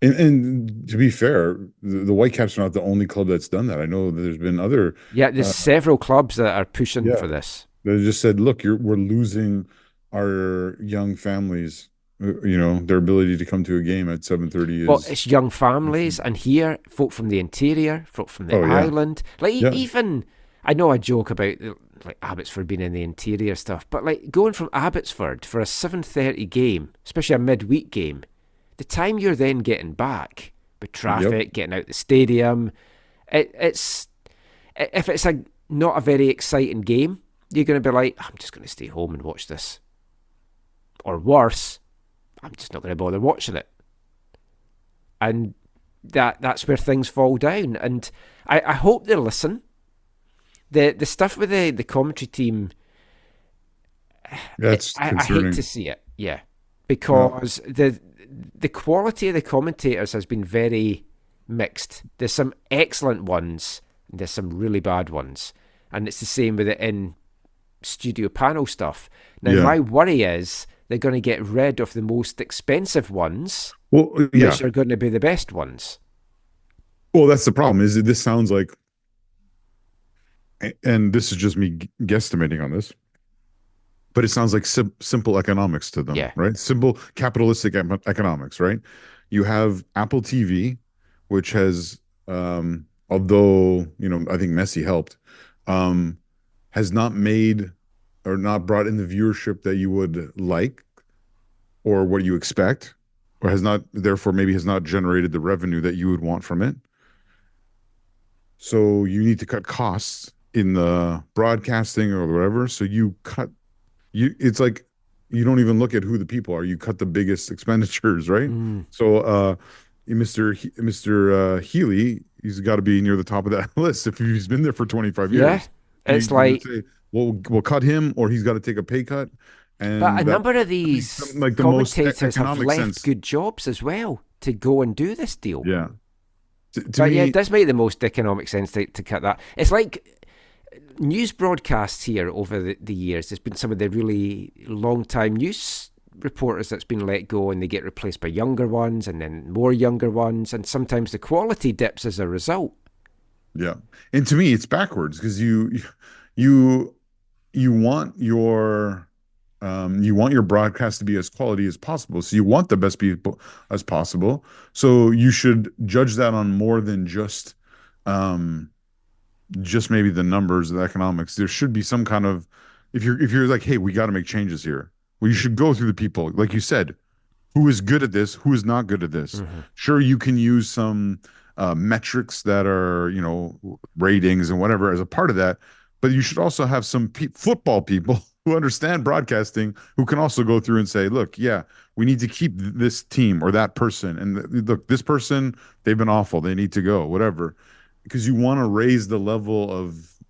And to be fair, the Whitecaps are not the only club that's done that. I know that there's been other... Yeah, there's several clubs that are pushing for this. They just said, look, we're losing our young families... their ability to come to a game at 7:30 is... Well, it's young families, and here, folk from the interior, folk from the island. Like, even... I know I joke about, like, Abbotsford being in the interior stuff, but, like, going from Abbotsford for a 7:30 game, especially a midweek game, the time you're then getting back, with traffic, getting out the stadium, it's... If it's not a very exciting game, you're going to be like, I'm just going to stay home and watch this. Or worse... I'm just not going to bother watching it. And that's where things fall down. And I hope they listen. The stuff with the commentary team, that's concerning. I hate to see it, because the quality of the commentators has been very mixed. There's some excellent ones, and there's some really bad ones. And it's the same with the in-studio panel stuff. Now, my worry is... they're going to get rid of the most expensive ones, which are going to be the best ones. Well, that's the problem. Is that this sounds like, and this is just me guesstimating on this, but it sounds like simple economics to them, right? Simple capitalistic economics, right? You have Apple TV, which has, although I think Messi helped, has not made or not brought in the viewership that you would like or what you expect, or has not generated the revenue that you would want from it. So you need to cut costs in the broadcasting or whatever. So it's like you don't even look at who the people are. You cut the biggest expenditures, right? So Mr. Healy, he's got to be near the top of that list if he's been there for 25 years. Yeah, it's like... We'll cut him, or he's got to take a pay cut. But a number of these commentators have left good jobs as well to go and do this deal. Yeah. It does make the most economic sense to cut that. It's like news broadcasts here over the years. There's been some of the really long-time news reporters that's been let go, and they get replaced by younger ones, and then more younger ones, and sometimes the quality dips as a result. Yeah. And to me, it's backwards, because you want your broadcast to be as quality as possible. So you want the best people as possible. So you should judge that on more than just maybe the numbers, the economics. There should be some kind of, if you're like, hey, we got to make changes here. Well, you should go through the people, like you said, who is good at this, who is not good at this. Mm-hmm. Sure, you can use some metrics that are, ratings and whatever as a part of that. But you should also have some football people who understand broadcasting, who can also go through and say, look, we need to keep this team or that person. And look, this person, they've been awful. They need to go, whatever. Because you want to raise the level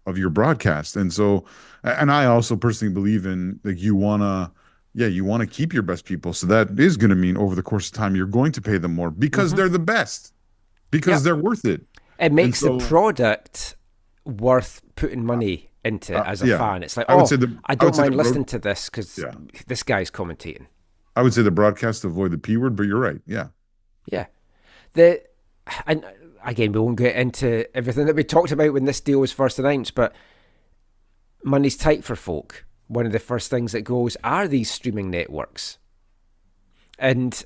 of your broadcast. And so, and I also personally believe in, like, you want to keep your best people. So that is going to mean over the course of time, you're going to pay them more because they're the best, because they're worth it. It makes the product worth putting money into as a fan. It's like, I don't mind listening to this because this guy's commentating. I would say the broadcast, avoid the P word, but you're right. Yeah. And again, we won't get into everything that we talked about when this deal was first announced, but money's tight for folk, one of the first things that goes are these streaming networks. And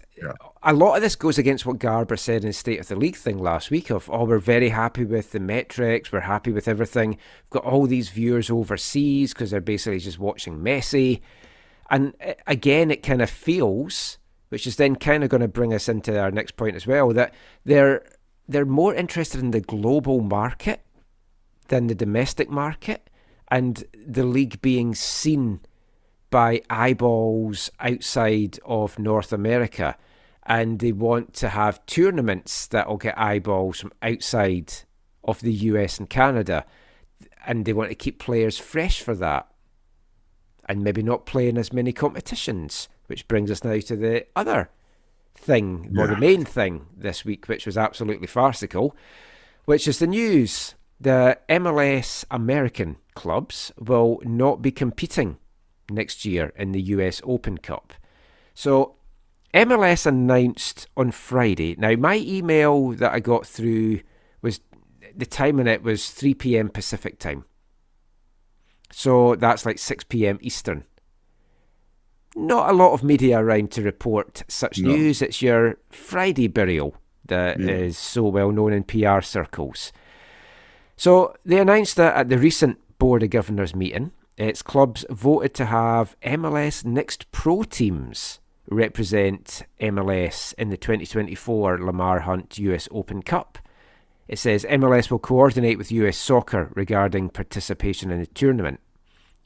a lot of this goes against what Garber said in the State of the League thing last week of, we're very happy with the metrics, we're happy with everything. We've got all these viewers overseas because they're basically just watching Messi. And again, it kind of feels, which is then kind of going to bring us into our next point as well, that they're more interested in the global market than the domestic market, and the league being seen by eyeballs outside of North America, and they want to have tournaments that will get eyeballs from outside of the US and Canada, and they want to keep players fresh for that, and maybe not playing as many competitions, which brings us now to the other thing, or the main thing this week, which was absolutely farcical, which is the news. The MLS American clubs will not be competing next year in the US Open Cup. So MLS announced on Friday. Now, my email that I got through was, the time on it was 3 p.m. Pacific time. So that's like 6 p.m. Eastern. Not a lot of media around to report such news. It's your Friday burial that is so well known in PR circles. So they announced that at the recent Board of Governors meeting, its clubs voted to have MLS Next Pro teams represent MLS in the 2024 Lamar Hunt US Open Cup. It says MLS will coordinate with US Soccer regarding participation in the tournament.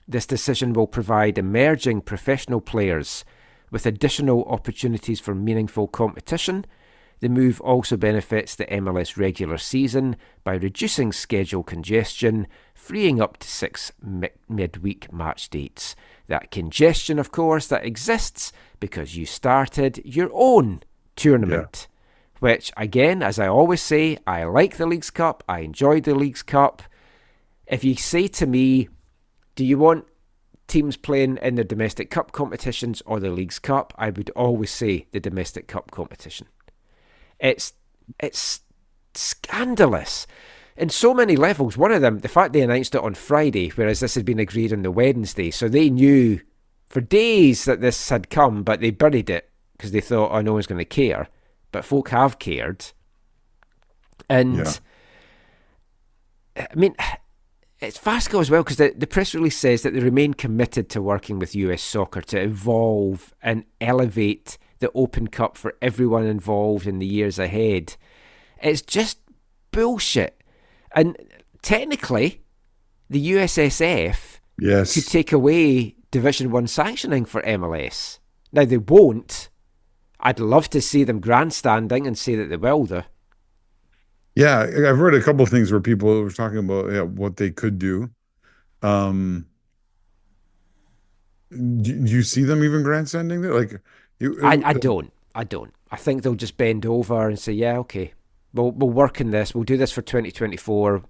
This decision will provide emerging professional players with additional opportunities for meaningful competition. The move also benefits the MLS regular season by reducing schedule congestion, freeing up to 6 midweek match dates. That congestion, of course, that exists because you started your own tournament, which, again, as I always say, I like the Leagues Cup. I enjoyed the Leagues Cup. If you say to me, do you want teams playing in the domestic cup competitions or the Leagues Cup, I would always say the domestic cup competition. It's scandalous in so many levels. One of them, the fact they announced it on Friday, whereas this had been agreed on the Wednesday. So they knew for days that this had come, but they buried it because they thought, no one's going to care. But folk have cared. And, I mean, it's farcical as well because the press release says that they remain committed to working with US Soccer to evolve and elevate the Open Cup for everyone involved in the years ahead. It's just bullshit. And technically, the USSF could take away Division 1 sanctioning for MLS. Now, they won't. I'd love to see them grandstanding and say that they will, though. Yeah, I've read a couple of things where people were talking about what they could do. Do you see them even grandstanding there? Like, I don't. I think they'll just bend over and say, yeah, okay, we'll work on this. We'll do this for 2024.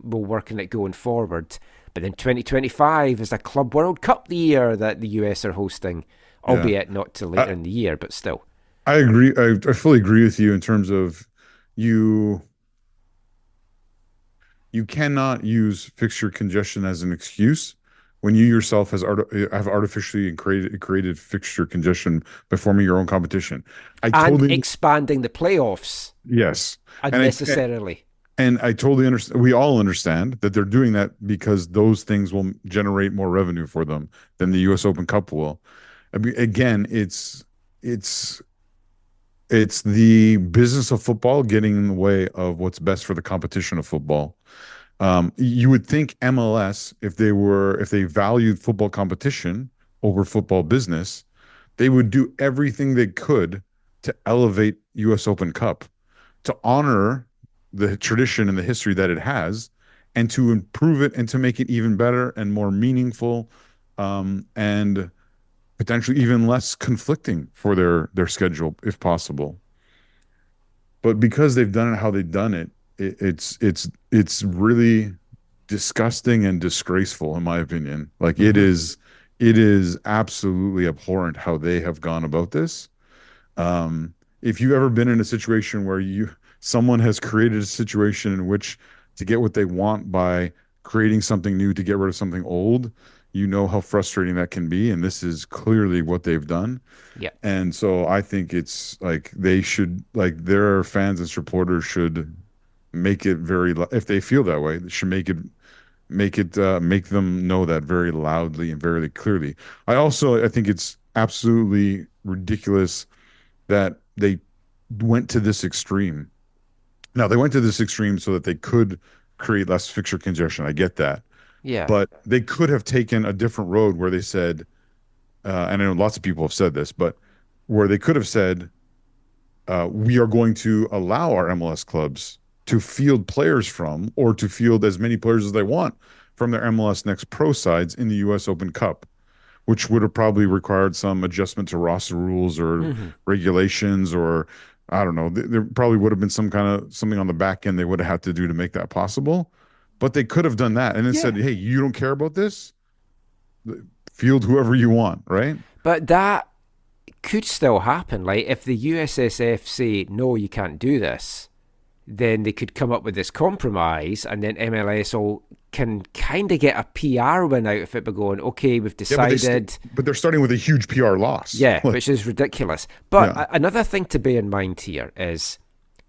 We'll work on it going forward. But then 2025 is a Club World Cup the year that the US are hosting, albeit not till later in the year, but still. I agree. I fully agree with you in terms of you cannot use fixture congestion as an excuse when you yourself have artificially created fixture congestion by forming your own competition. And expanding the playoffs. Yes. Unnecessarily. And I totally understand. We all understand that they're doing that because those things will generate more revenue for them than the US Open Cup will. I mean, again, it's the business of football getting in the way of what's best for the competition of football. You would think MLS, if they valued football competition over football business, they would do everything they could to elevate US Open Cup, to honor the tradition and the history that it has, and to improve it and to make it even better and more meaningful, and potentially even less conflicting for their schedule if possible. But because they've done it how they've done it, it's really disgusting and disgraceful in my opinion. Like it is absolutely abhorrent how they have gone about this. If you've ever been in a situation where someone has created a situation in which to get what they want by creating something new to get rid of something old, you know how frustrating that can be. And this is clearly what they've done. Yeah. And so I think it's like they should, like their fans and supporters should make it very, if they feel that way, they should make them know that very loudly and very clearly. I think it's absolutely ridiculous that they went to this extreme. Now, they went to this extreme so that they could create less fixture congestion. I get that. Yeah. But they could have taken a different road where they said, and I know lots of people have said this, but where they could have said, we are going to allow our MLS clubs to field players from, or to field as many players as they want from their MLS Next Pro sides in the U.S. Open Cup, which would have probably required some adjustment to roster rules or regulations, or I don't know. There probably would have been something on the back end they would have had to do to make that possible. But they could have done that and then said, hey, you don't care about this? Field whoever you want, right? But that could still happen. Like, if the USSF say, no, you can't do this, then they could come up with this compromise, and then MLS can kind of get a PR win out of it by going, okay, we've decided. But they're starting with a huge PR loss. Yeah, which is ridiculous. But another thing to bear in mind here is,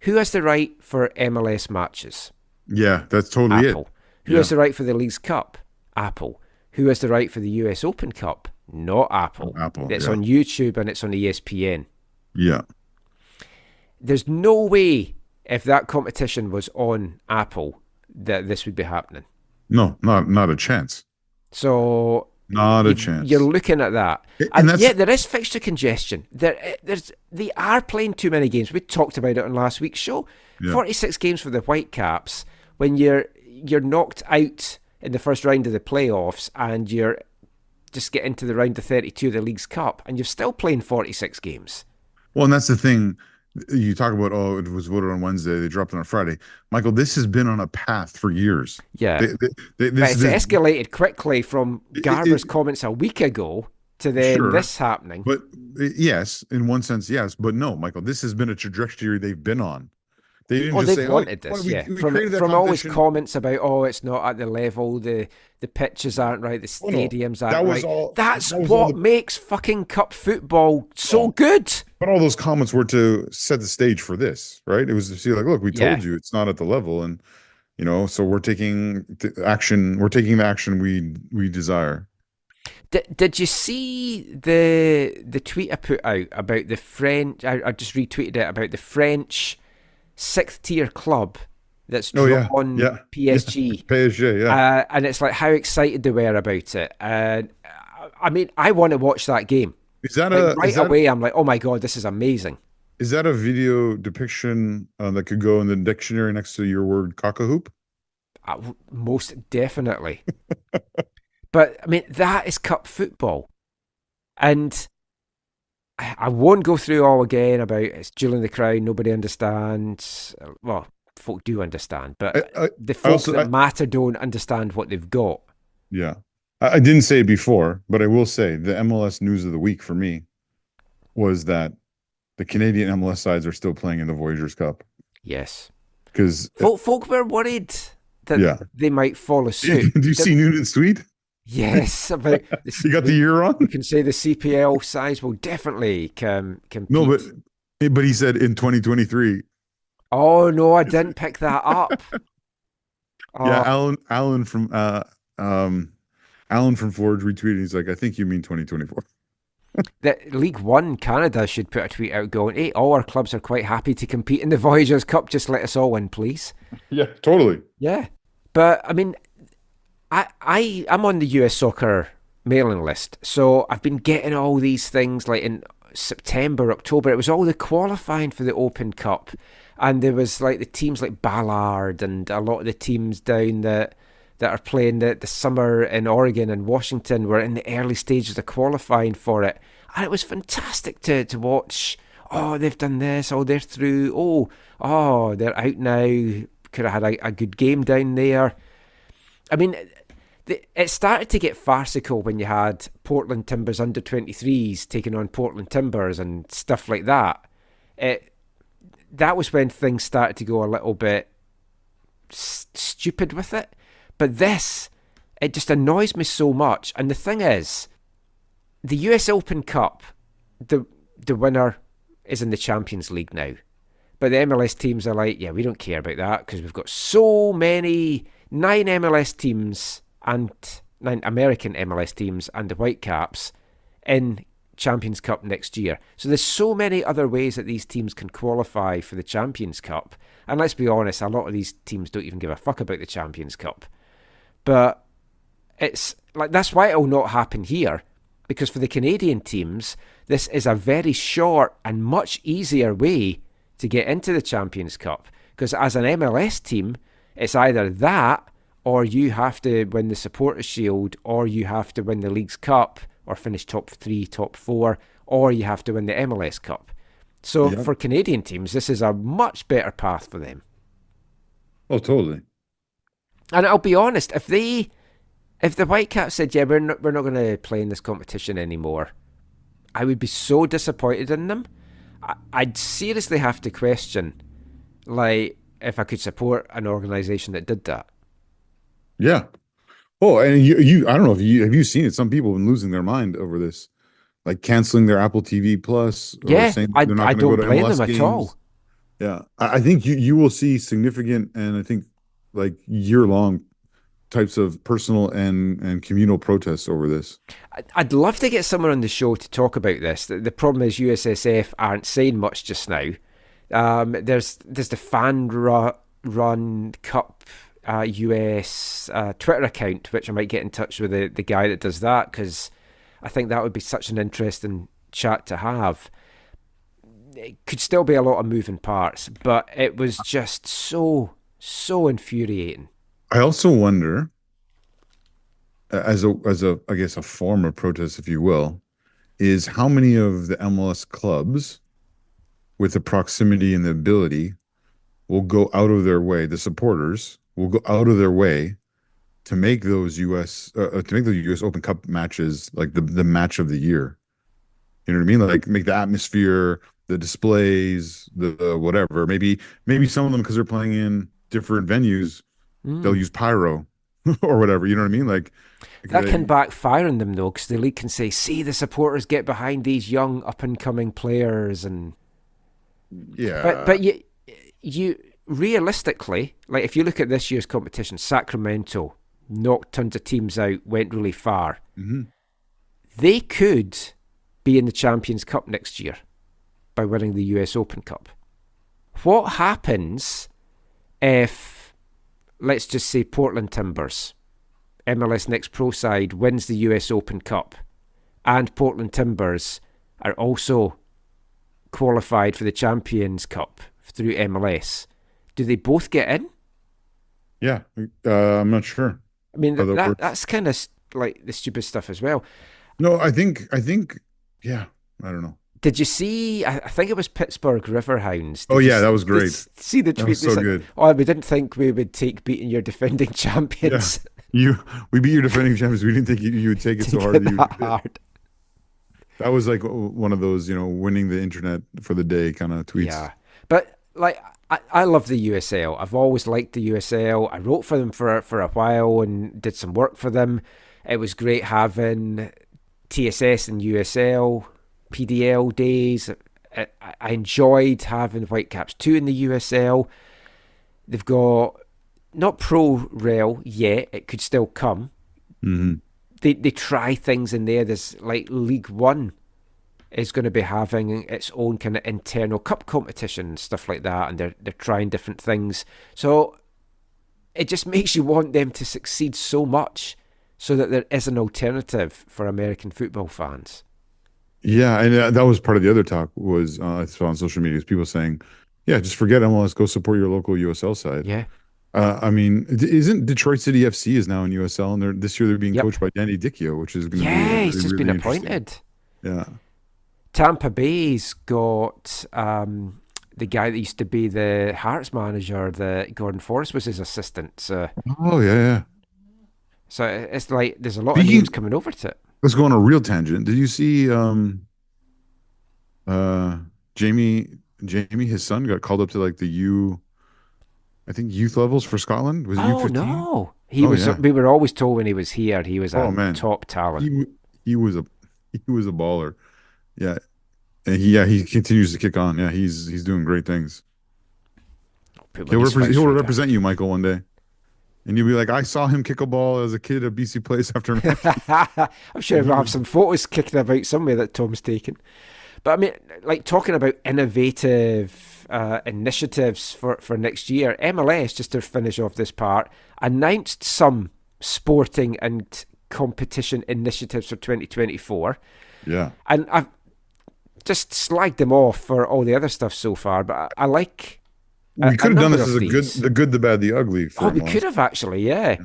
who has the right for MLS matches? Yeah, that's totally Apple. it. Who has the right for the League's Cup? Apple. Who has the right for the US Open Cup? Not Apple. It's on YouTube and it's on ESPN. Yeah. There's no way, if that competition was on Apple, that this would be happening. No, not a chance. So not a chance. You're looking at that, and there is fixture congestion. They are playing too many games. We talked about it on last week's show. 46 games for the Whitecaps. When you're knocked out in the first round of the playoffs, and you're just getting to the round of 32 of the League's Cup, and you're still playing 46 games. Well, and that's the thing. You talk about, it was voted on Wednesday, they dropped it on Friday. Michael, this has been on a path for years. Yeah. It's escalated quickly from Garber's comments a week ago to then this happening. But yes, in one sense, yes. But no, Michael, this has been a trajectory they've been on. They didn't just say, wanted this, from always comments about, it's not at the level, the pitches aren't right, the stadiums aren't right. That's what makes fucking cup football so good. But all those comments were to set the stage for this, right? It was to see, like, look, we told you it's not at the level, and so we're taking the action. We're taking the action we desire. Did you see the tweet I put out about the French? I just retweeted it about the French 6th tier club that's drawn PSG. PSG, and it's like how excited they were about it. And I mean, I want to watch that game. Is that away? I'm like, oh my god, this is amazing. Is that a video depiction that could go in the dictionary next to your word cock-a-hoop? Most definitely. But I mean, that is cup football, and I won't go through all again about it's Jewel in the Crown. Nobody understands. Well, folk do understand, but the folks that matter don't understand what they've got. Yeah. I didn't say it before, but I will say the MLS news of the week for me was that the Canadian MLS sides are still playing in the Voyageurs Cup. Yes. Because folk were worried that they might follow suit. Do you see Noonan's tweet? Yes. About you got the year on? You can say the CPL sides will definitely compete. No, but he said in 2023. Oh, no, I didn't pick that up. Yeah, Alan from Forge retweeted. He's like, I think you mean 2024. That League One Canada should put a tweet out going, hey, all our clubs are quite happy to compete in the Voyageurs Cup. Just let us all in, please. Yeah, totally. Yeah. But, I mean, I'm on the US Soccer mailing list. So I've been getting all these things like in September, October. It was all the qualifying for the Open Cup. And there was like the teams like Ballard and a lot of the teams down that are playing the summer in Oregon and Washington were in the early stages of qualifying for it. And it was fantastic to watch. Oh, they've done this. Oh, they're through. Oh, they're out now. Could have had a good game down there. I mean, it started to get farcical when you had Portland Timbers under-23s taking on Portland Timbers and stuff like that. That was when things started to go a little bit stupid with it. But this, it just annoys me so much. And the thing is, the US Open Cup, the winner is in the Champions League now. But the MLS teams are like, yeah, we don't care about that because we've got so many, 9 MLS teams and 9 American MLS teams and the Whitecaps in Champions Cup next year. So there's so many other ways that these teams can qualify for the Champions Cup. And let's be honest, a lot of these teams don't even give a fuck about the Champions Cup. But it's like, that's why it will not happen here. Because for the Canadian teams, this is a very short and much easier way to get into the Champions Cup. Because as an MLS team, it's either that or you have to win the Supporters' Shield, or you have to win the League's Cup or finish top 3, top 4, or you have to win the MLS Cup. So for Canadian teams, this is a much better path for them. Oh, totally. And I'll be honest, if the Whitecaps said, yeah, we're not going to play in this competition anymore, I would be so disappointed in them. I'd seriously have to question, like, if I could support an organisation that did that. Yeah. Oh, and you I don't know if have you seen it? Some people have been losing their mind over this, like canceling their Apple TV Plus. Or Yeah, saying I they're not don't go to blame MLS them games. at all. Yeah, I think you will see significant, and I think like year-long types of personal and communal protests over this. I'd love to get someone on the show to talk about this. The problem is USSF aren't saying much just now. There's the fan run Cup US Twitter account, which I might get in touch with the guy that does that, because I think that would be such an interesting chat to have. It could still be a lot of moving parts, but it was just so infuriating. I also wonder, as a I guess a form of protest, if you will, is how many of the MLS clubs with the proximity and the ability will go out of their way, the supporters will go out of their way to make those US Open Cup matches like the match of the year. You know what I mean? Like make the atmosphere, the displays, the whatever. Maybe some of them, because they're playing in different venues, they'll use pyro or whatever. You know what I mean? Like that can backfire on them though, because the league can say, "See, the supporters get behind these young up and coming players," and yeah. But you realistically, like if you look at this year's competition, Sacramento knocked tons of teams out, went really far. Mm-hmm. They could be in the Champions Cup next year by winning the US Open Cup. What happens if, let's just say, Portland Timbers, MLS Next Pro side, wins the US Open Cup, and Portland Timbers are also qualified for the Champions Cup through MLS? Do they both get in? Yeah, I'm not sure. I mean, that's kind of like the stupid stuff as well. No, I think, yeah, I don't know. Did you see? I think it was Pittsburgh Riverhounds. That was great. See the tweet? That was so good. Oh, we didn't think we would take beating your defending champions. Yeah. We beat your defending champions. We didn't think you would take it so hard. That was like one of those, winning the internet for the day kind of tweets. Yeah, but like I love the USL. I've always liked the USL. I wrote for them for a while and did some work for them. It was great having TSS and USL, PDL days. I enjoyed having Whitecaps 2 in the USL. They've got not Pro Rel yet. It could still come. Mm-hmm. They try things in there. There's like League One is going to be having its own kind of internal cup competition and stuff like that, and they're trying different things. So it just makes you want them to succeed so much, so that there is an alternative for American football fans. Yeah, and that was part of the other talk was I saw on social media, people saying, yeah, just forget MLS, go support your local USL side. Yeah. I mean, isn't Detroit City FC is now in USL, and this year they're being coached by Danny Dicchio, which is going to be he's just really been appointed. Yeah. Tampa Bay's got the guy that used to be the Hearts manager, the Gordon Forrest was his assistant. So, yeah. So it's like there's a lot of names coming over to it. Let's go on a real tangent. Did you see Jamie, his son, got called up to like the I think youth levels for Scotland. Was it Oh U15? no, Oh yeah. We were always told when he was here, he was Oh a man, top talent. he was a baller. Yeah, and he continues to kick on. Yeah, he's doing great things. Put one of these fights He'll right there. represent you, Michael, one day, and you'll be like, I saw him kick a ball as a kid at BC Place after. I'm sure we'll have some photos kicking about somewhere that Tom's taken. But I mean, like talking about innovative initiatives for next year, MLS, just to finish off this part, announced some sporting and competition initiatives for 2024. Yeah, And I've just slagged them off for all the other stuff so far, but I like. we could have done this as these. the good, the bad, the ugly. Oh, we could have actually, yeah.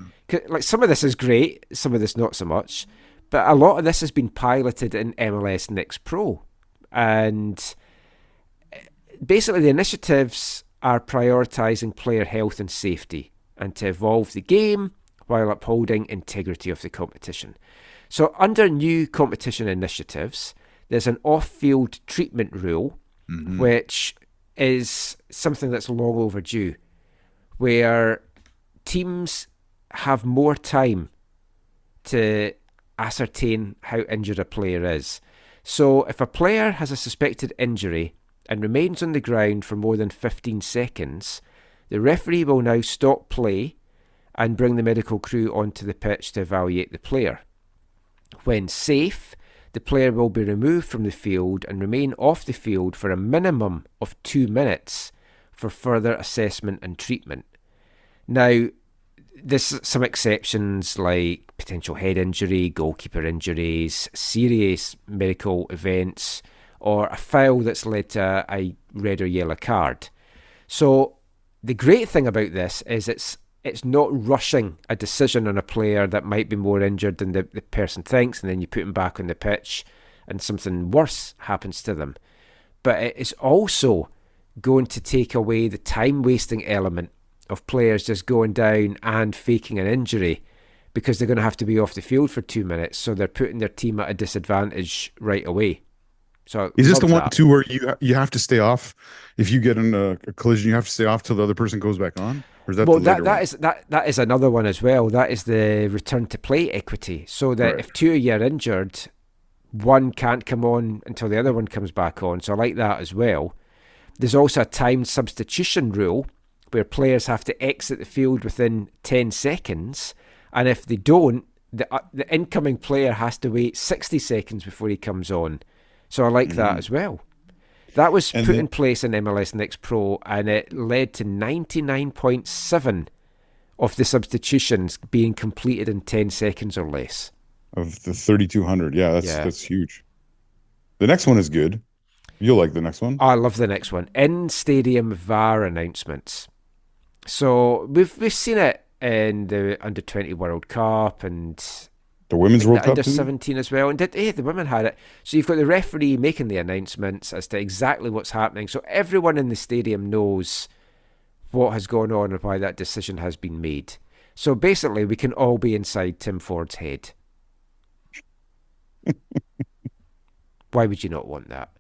Like some of this is great, some of this not so much, but a lot of this has been piloted in MLS Next Pro, and basically the initiatives are prioritising player health and safety, and to evolve the game while upholding integrity of the competition. So under new competition initiatives, there's an off-field treatment rule, which is something that's long overdue, where teams have more time to ascertain how injured a player is. So if a player has a suspected injury and remains on the ground for more than 15 seconds, the referee will now stop play and bring the medical crew onto the pitch to evaluate the player. When safe, the player will be removed from the field and remain off the field for a minimum of 2 minutes for further assessment and treatment. Now, there's some exceptions like potential head injury, goalkeeper injuries, serious medical events, or a foul that's led to a red or yellow card. So the great thing about this is it's not rushing a decision on a player that might be more injured than the person thinks, and then you put him back on the pitch and something worse happens to them. But it is also going to take away the time-wasting element of players just going down and faking an injury, because they're going to have to be off the field for 2 minutes, so they're putting their team at a disadvantage right away. So is this the one that. too where you have to stay off if you get in a collision? You have to stay off till the other person goes back on, or is that Well, the later one? that is another one as well. That is the return to play equity. So that Right. if two of you are injured, one can't come on until the other one comes back on. So I like that as well. There's also a timed substitution rule where players have to exit the field within 10 seconds, and if they don't, the incoming player has to wait 60 seconds before he comes on. So I like that as well. That was put in place in MLS Next Pro, and it led to 99.7 of the substitutions being completed in 10 seconds or less. Of the 3,200. Yeah, that's huge. The next one is good. You'll like the next one. I love the next one. In-stadium VAR announcements. So we've seen it in the Under-20 World Cup and The Women's World the Cup. Under-17 as well. And the women had it. So you've got the referee making the announcements as to exactly what's happening. So everyone in the stadium knows what has gone on and why that decision has been made. So basically, we can all be inside Tim Ford's head. Why would you not want that?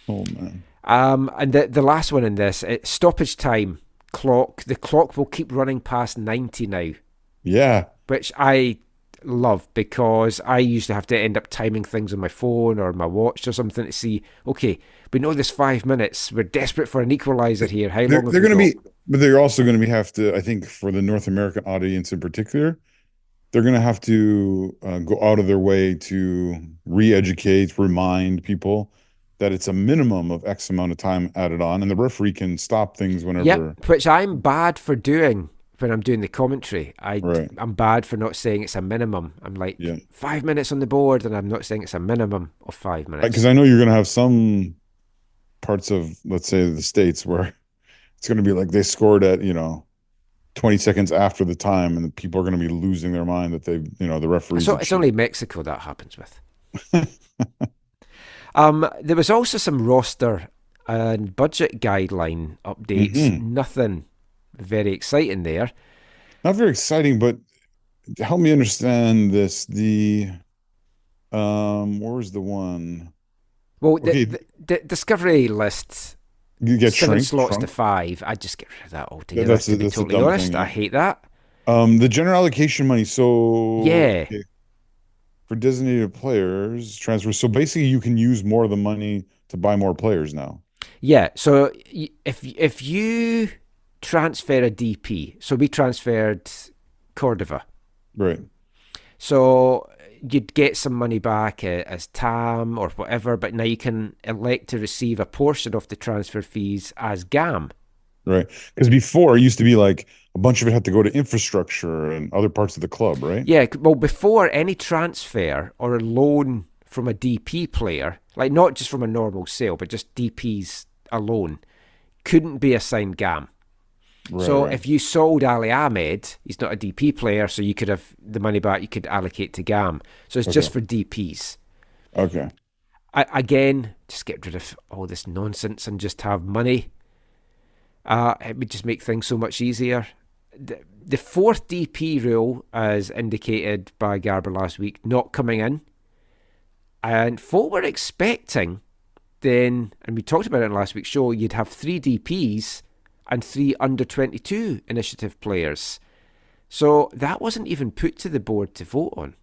Oh man. And the last one in this, stoppage time clock. The clock will keep running past 90 now. Yeah. Which I love, because I used to have to end up timing things on my phone or my watch or something to see, okay, we know there's 5 minutes. We're desperate for an equalizer here. How long have They're we going to got? be, but they're also going to have to, I think, for the North American audience in particular, they're going to have to go out of their way to re-educate, remind people that it's a minimum of X amount of time added on, and the referee can stop things whenever. Yep, which I'm bad for doing when I'm doing the commentary. Right. I'm bad for not saying it's a minimum. I'm like, Yeah. 5 minutes on the board, and I'm not saying it's a minimum of 5 minutes. Because I know you're going to have some parts of, let's say, the States where it's going to be like they scored at, 20 seconds after the time, and the people are going to be losing their mind that they, the referees. So it's only Mexico that happens with. There was also some roster and budget guideline updates. Mm-hmm. Nothing very exciting there. Not very exciting, but help me understand this. Where's the one? Well, Okay. the Discovery list You get 7 shrunk, slots to shrunk. 5. I'd just get rid of that altogether. That's To be a totally dumb honest, thing, I yeah. hate that. The general allocation money. So Yeah. okay, for designated players transfer. So basically, you can use more of the money to buy more players now. Yeah, so if you transfer a DP, so we transferred Cordova, Right. so you'd get some money back as TAM or whatever, but now you can elect to receive a portion of the transfer fees as GAM. Right. Because before it used to be like a bunch of it had to go to infrastructure and other parts of the club, right? Yeah, well, before any transfer or a loan from a DP player, like not just from a normal sale, but just DPs alone, couldn't be assigned GAM. Right, So right. if you sold Ali Ahmed, he's not a DP player, so you could have the money back, you could allocate to GAM. So it's just for DPs. Okay. Again, just get rid of all this nonsense and just have money. It would just make things so much easier. The fourth DP rule, as indicated by Garber last week, not coming in. And folk were expecting then, and we talked about it in last week's show, you'd have 3 DPs and 3 under-22 initiative players. So that wasn't even put to the board to vote on.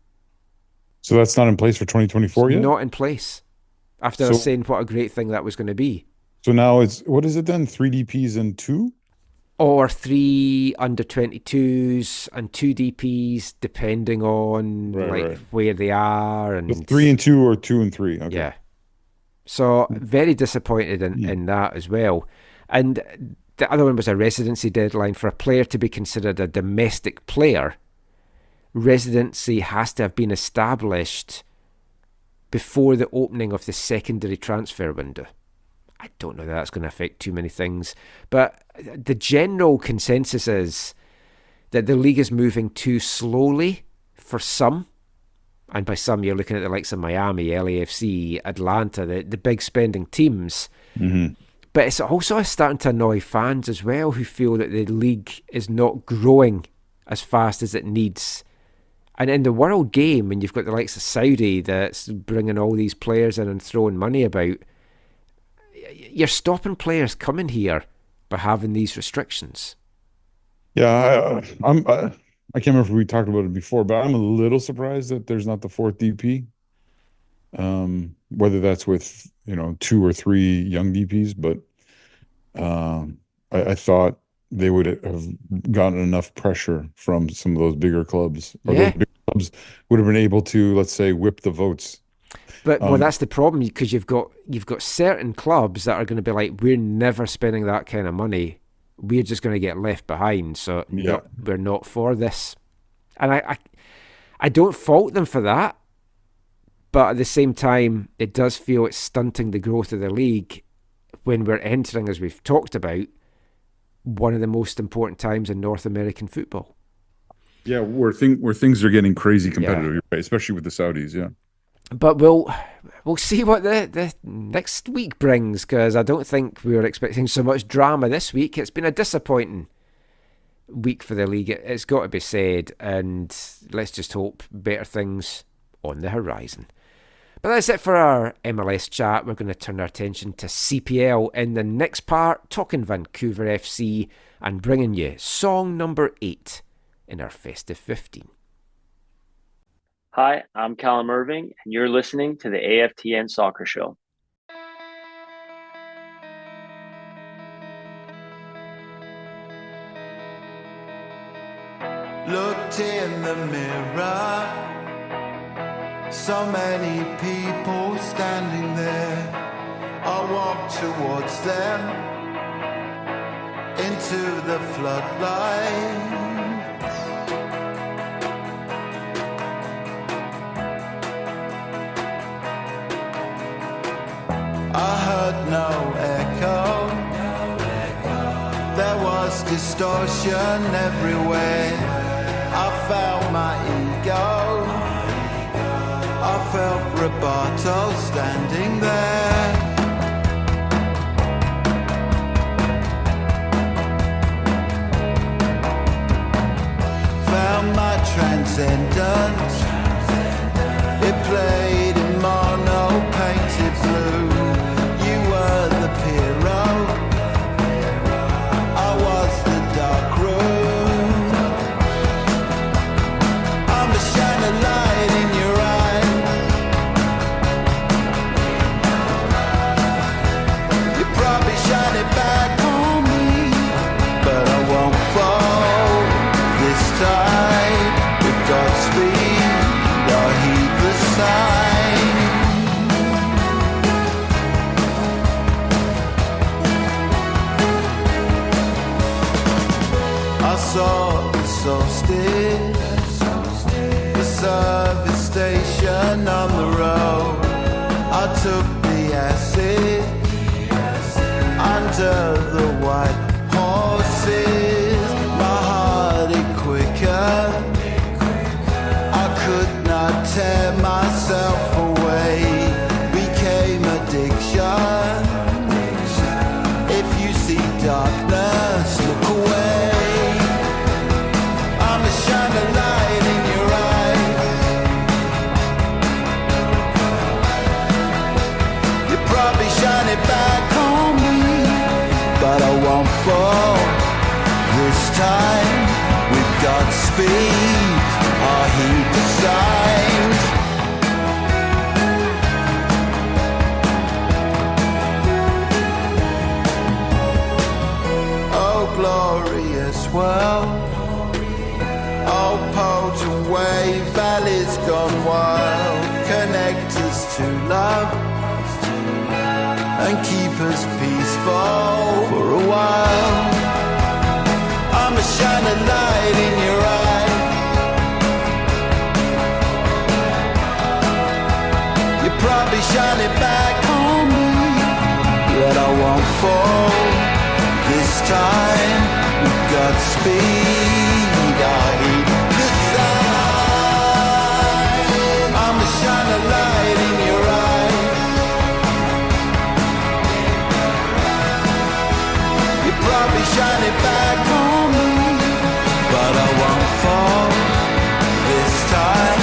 So that's not in place for 2024 It's yet? not in place. After So- saying what a great thing that was going to be. So now it's, what is it then? 3 DPs and 2? Or 3 under-22s and 2 DPs, depending on Right. where they are. And So 3 and 2 or 2 and 3. Okay. Yeah. So very disappointed in that as well. And the other one was a residency deadline. For a player to be considered a domestic player, residency has to have been established before the opening of the secondary transfer window. I don't know that that's going to affect too many things, but the general consensus is that the league is moving too slowly for some. And by some, you're looking at the likes of Miami, LAFC, Atlanta, the big spending teams. Mm-hmm. But it's also starting to annoy fans as well, who feel that the league is not growing as fast as it needs. And in the world game, when you've got the likes of Saudi that's bringing all these players in and throwing money about, you're stopping players coming here by having these restrictions. Yeah, I can't remember if we talked about it before, but I'm a little surprised that there's not the 4th DP. Whether that's with 2 or 3 young DPs, but I thought they would have gotten enough pressure from some of those bigger clubs, or Yeah. those big clubs would have been able to, let's say, whip the votes. But well, that's the problem, because you've got certain clubs that are going to be like, we're never spending that kind of money. We're just going to get left behind. So Yeah. no, we're not for this. And I don't fault them for that. But at the same time, it does feel it's stunting the growth of the league when we're entering, as we've talked about, one of the most important times in North American football. Yeah, where things are getting crazy competitive, right? Especially with the Saudis. Yeah. But we'll see what the next week brings, because I don't think we were expecting so much drama this week. It's been a disappointing week for the league. It's got to be said, and let's just hope better things on the horizon. But that's it for our MLS chat. We're going to turn our attention to CPL in the next part, talking Vancouver FC and bringing you song number 8 in our festive 15. Hi, I'm Callum Irving, and you're listening to the AFTN Soccer Show. Looked in the mirror, so many people standing there. I walked towards them into the floodlight. I heard no echo. There was distortion everywhere. I felt my ego. I felt Roberto standing there. Found my transcendence. It played in mono painted blue. You were the hero. the service station on the road. I took the acid under the white horses. My heart it quicker. I could not tear myself away. Became addiction. If you see darkness, look away. I'm a shining light in your eyes. You probably shine it back on me, but I won't fall. This time we've got speed. I heed the signs. Oh, glorious world. Oh, potent wave, valleys gone wild. Connect us to love and keep us peaceful for a while. I'm a shining light in your eye. You probably shine it back on me, but I won't fall. This time we've got speed. I heed the sign. I'm a shining light in your eye. You probably shine it back on me, but I won't fall. This time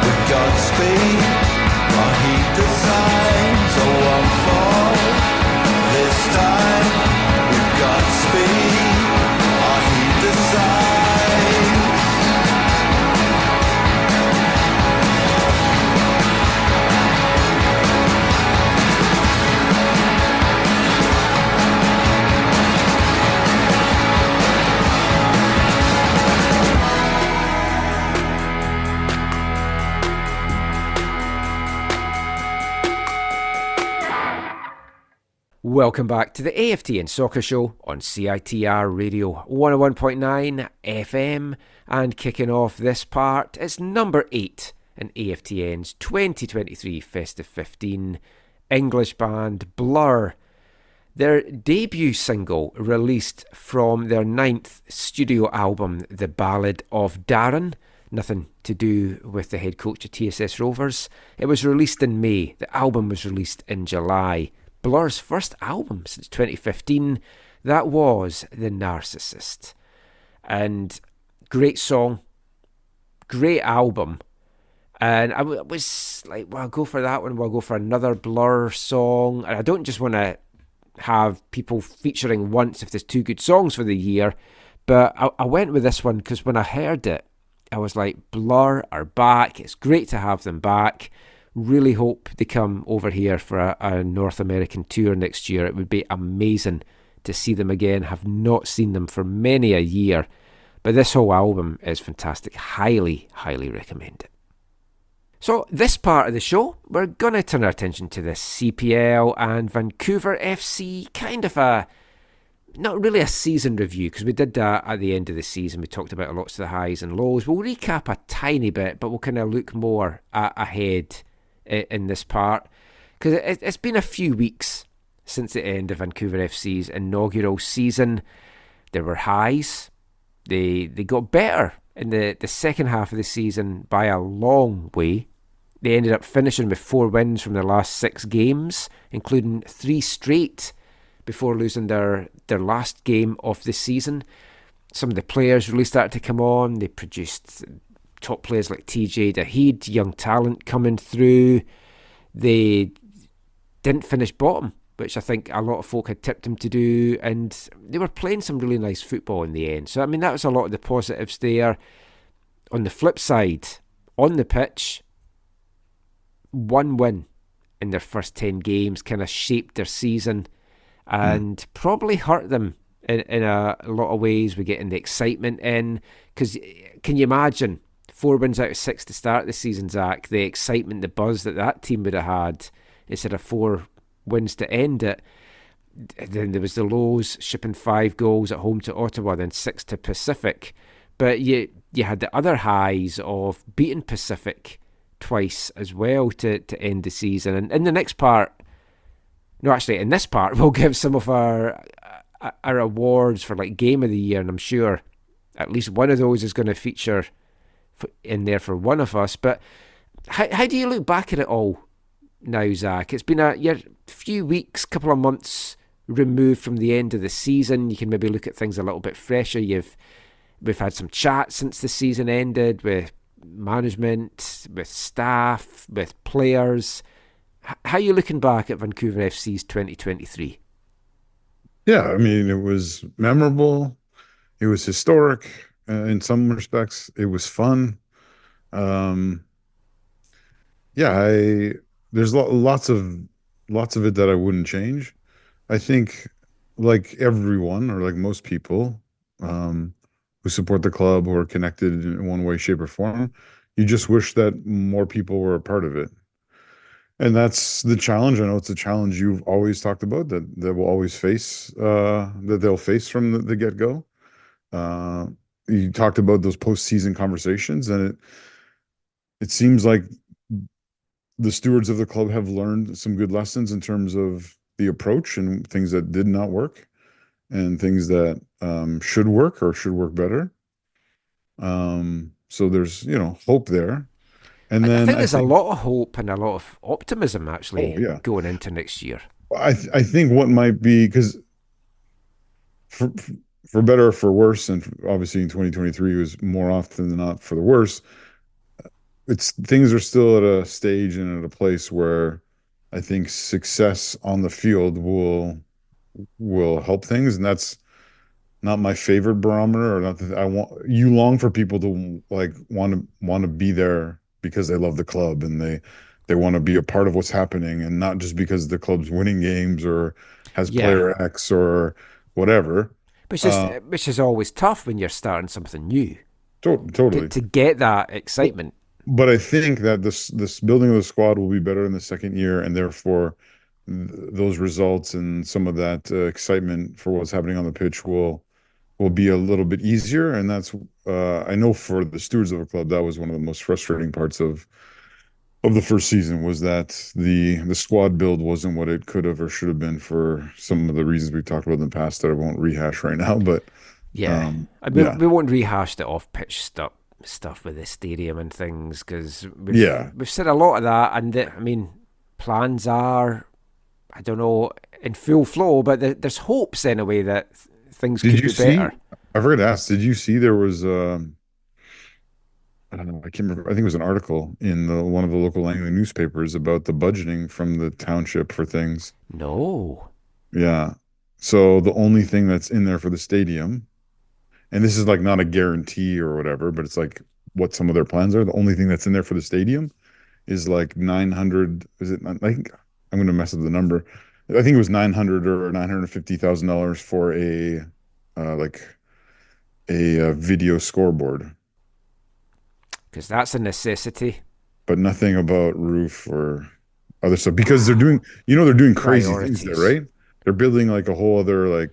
we've got speed. I heed the signs. I won't fall. This time we've got speed. I heed the signs. Welcome back to the AFTN Soccer Show on CITR Radio 101.9 FM, and kicking off this part, it's number 8 in AFTN's 2023 Festive 15, English band Blur. Their debut single, released from their 9th studio album, The Ballad of Darren, nothing to do with the head coach of TSS Rovers. It was released in May. The album was released in July. Blur's first album since 2015, that was The Narcissist. And great song, great album. And I was like, well, I'll go for that one, we'll go for another Blur song. And I don't just want to have people featuring once if there's 2 good songs for the year, but I went with this one because when I heard it, I was like, Blur are back, it's great to have them back. Really hope they come over here for a North American tour next year. It would be amazing to see them again. Have not seen them for many a year. But this whole album is fantastic. Highly, highly recommend it. So this part of the show, we're going to turn our attention to the CPL and Vancouver FC. Kind of a, not really a season review, because we did that at the end of the season. We talked about lots of the highs and lows. We'll recap a tiny bit, but we'll kind of look more ahead in this part, because it's been a few weeks since the end of Vancouver FC's inaugural season. There were highs. They got better in the second half of the season by a long way. They ended up finishing with 4 wins from their last 6 games, including 3 straight before losing their last game of the season. Some of the players really started to come on. They produced top players like TJ Daheed, young talent coming through. They didn't finish bottom, which I think a lot of folk had tipped them to do, and they were playing some really nice football in the end. So, I mean, that was a lot of the positives there. On the flip side, on the pitch, 1 win in their first 10 games kind of shaped their season and probably hurt them in a lot of ways with getting the excitement in. Because can you imagine 4 wins out of 6 to start the season, Zach? The excitement, the buzz that team would have had instead of 4 wins to end it. Then there was the lows, shipping 5 goals at home to Ottawa, then 6 to Pacific. But you had the other highs of beating Pacific twice as well to end the season. And in the next part, no, actually, in this part, we'll give some of our awards for like Game of the Year, and I'm sure at least one of those is going to feature in there for one of us. But how do you look back at it all now, Zach? It's been a few weeks, couple of months removed from the end of the season. You can maybe look at things a little bit fresher. We've had some chats since the season ended with management, with staff, with players. How are you looking back at Vancouver FC's 2023? Yeah, I mean, it was memorable. It was historic in some respects. It was fun. There's lots of it that I wouldn't change. I think, like everyone or like most people who support the club or are connected in one way, shape, or form, you just wish that more people were a part of it. And that's the challenge. I know it's a challenge you've always talked about that will always face, that they'll face from the get-go. You talked about those postseason conversations, and it seems like the stewards of the club have learned some good lessons in terms of the approach and things that did not work and things that should work or should work better. So there's, hope there. And then I think there's a lot of hope and a lot of optimism actually going into next year. I think what might be, because for better or for worse, and obviously in 2023 was more often than not for the worse, things are still at a stage and at a place where I think success on the field will help things, and that's not my favorite barometer, or not that you long for people to like want to be there because they love the club and they want to be a part of what's happening, and not just because the club's winning games or has player X or whatever. Which is always tough when you're starting something new. Totally. To get that excitement. But I think that this building of the squad will be better in the second year, and therefore those results and some of that excitement for what's happening on the pitch will be a little bit easier. And that's I know for the stewards of a club, that was one of the most frustrating parts of the first season, was that the squad build wasn't what it could have or should have been for some of the reasons we've talked about in the past that I won't rehash right now. But we won't rehash the off-pitch stuff with the stadium and things, because we've said a lot of that, and plans are, I don't know, in full flow, but there's hopes anyway that things could be better. I forgot to ask, did you see there was I don't know, I can't remember, I think it was an article in one of the local Langley newspapers about the budgeting from the township for things? No. Yeah. So the only thing that's in there for the stadium, and this is like not a guarantee or whatever, but it's like what some of their plans are. The only thing that's in there for the stadium is like 900. Is it? I think I'm going to mess up the number. I think it was $900,000 or $950,000 for a video scoreboard. Because that's a necessity. But nothing about roof or other stuff, because they're doing crazy things there, right? They're building like a whole other